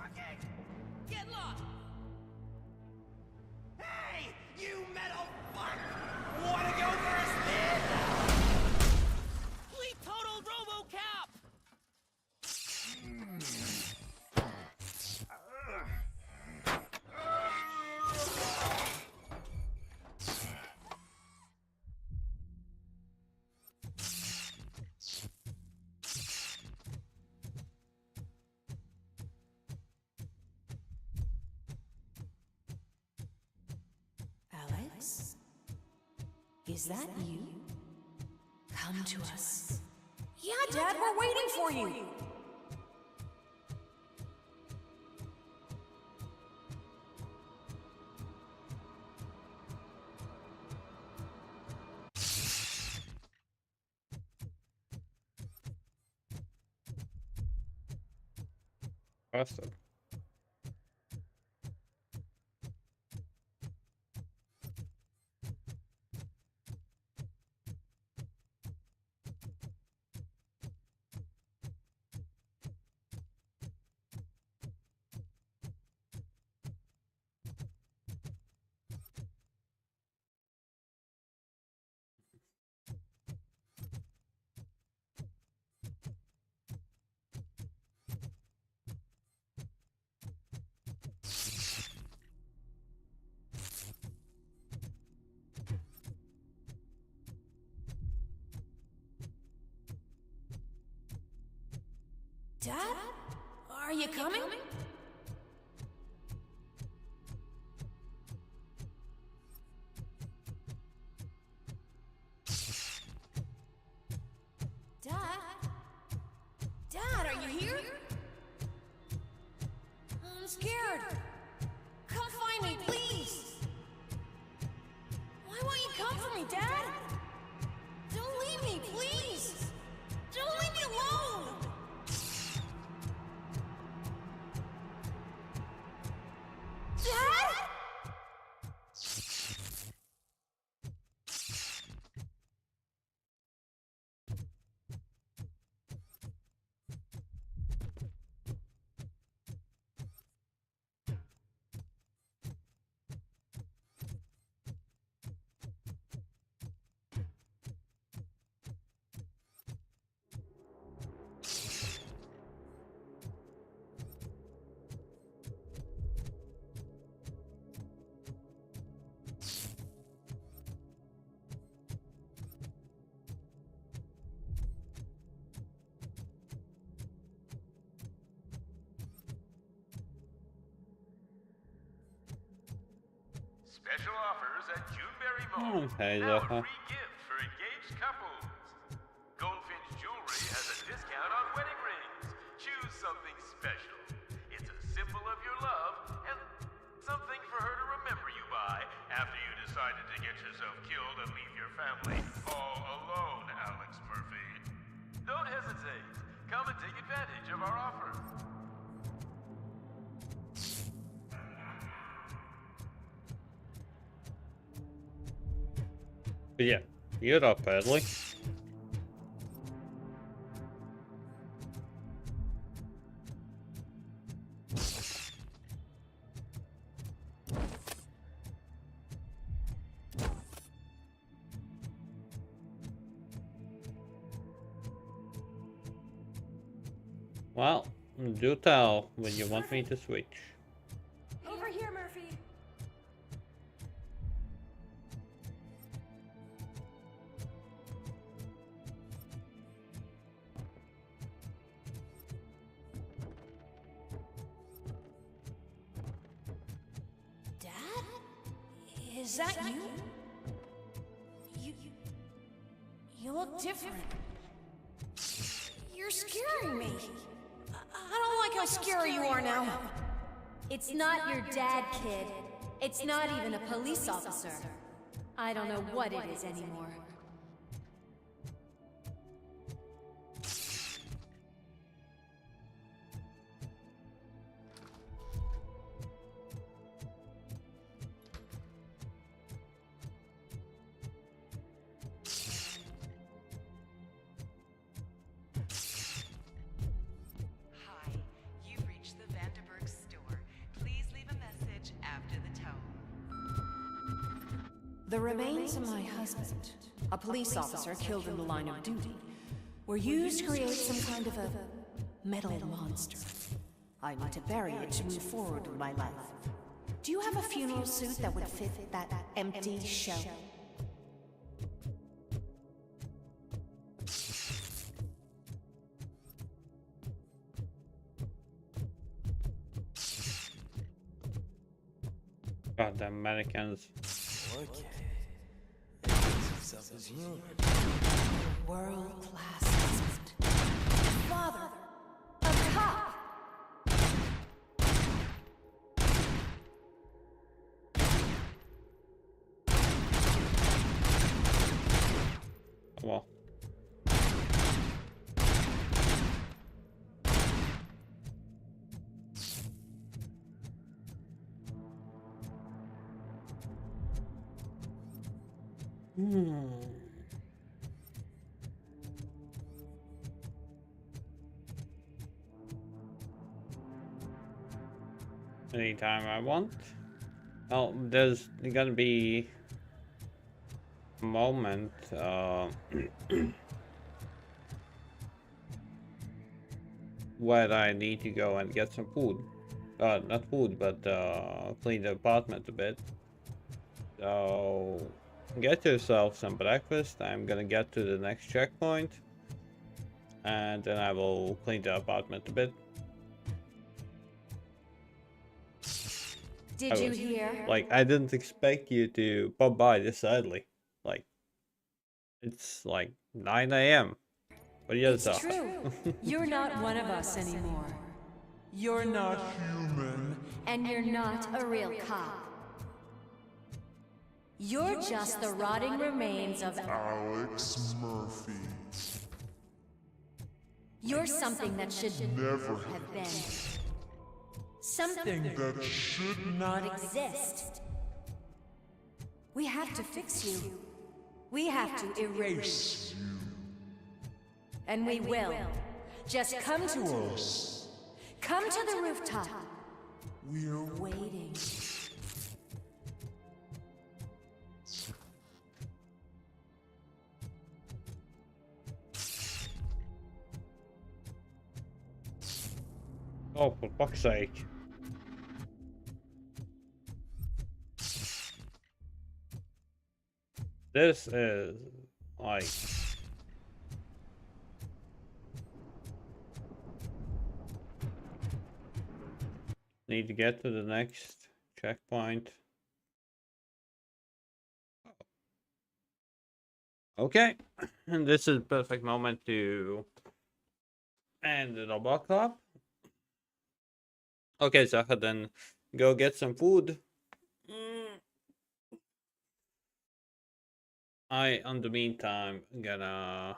Speaker 13: working! Get lost! Hey, you metal fuck! Wanna go first, man? We total RoboCap!
Speaker 21: Alex? Is that you? Come to us. Yeah, Dad, we're waiting for you!
Speaker 1: Awesome.
Speaker 21: Dad? Are you coming? Dad? Dad, are you here? I'm scared. Come find me, please. Why won't you come for me, Dad? Don't leave me, please. Don't leave me alone. Dad?
Speaker 8: Special offers at Juneberry Mall.
Speaker 1: Okay,
Speaker 8: Now
Speaker 1: huh?
Speaker 8: a free gift for engaged couples. Goldfinch Jewelry has a discount on wedding rings. Choose something special. It's a symbol of your love and something for her to remember you by after you decided to get yourself killed and leave your family all alone, Alex Murphy. Don't hesitate. Come and take advantage of our offer.
Speaker 1: But yeah, you're up early. Well, do tell when you want me to switch.
Speaker 21: Over here, Murphy. Dad? Is that you? You look different. You're scaring me. I don't like how scary you are now.
Speaker 18: It's not your dad, kid. It's not even a police officer. I don't know what it is anymore.
Speaker 23: Hi, you've reached the Vanderburg
Speaker 2: The remains of my husband, a police officer killed in the line of duty, were used to create some kind of a metal monster. I need to bury it to move forward with my life. Do you have a funeral suit that would fit that empty shell?
Speaker 1: Goddamn Americans.
Speaker 2: Okay. World-class husband. Father. A cop.
Speaker 1: Well. Anytime I want. Oh, there's gonna be a moment where I need to go and get some food. Not food, but clean the apartment a bit. So get yourself some breakfast. I'm gonna get to the next checkpoint, and then I will clean the apartment a bit.
Speaker 18: Did you hear?
Speaker 1: Like, I didn't expect you to pop by this early. Like, it's like 9 AM. What do you
Speaker 18: It's
Speaker 1: thought?
Speaker 18: true. You're not one of us anymore. You're not human. And you're not a real cop. You're just the rotting remains of
Speaker 17: Alex Murphy.
Speaker 18: You're something that should
Speaker 17: Never
Speaker 18: have been. Something
Speaker 17: that should
Speaker 18: not exist. We have to fix you. We have to erase
Speaker 17: you.
Speaker 18: And we will. Just come to
Speaker 17: us.
Speaker 18: Come to the rooftop.
Speaker 17: We're
Speaker 18: waiting.
Speaker 1: Oh, for fuck's sake. This is like... Need to get to the next checkpoint. Okay, and this is perfect moment to end the double club. Okay, Zaha, then go get some food. I, on the meantime, gonna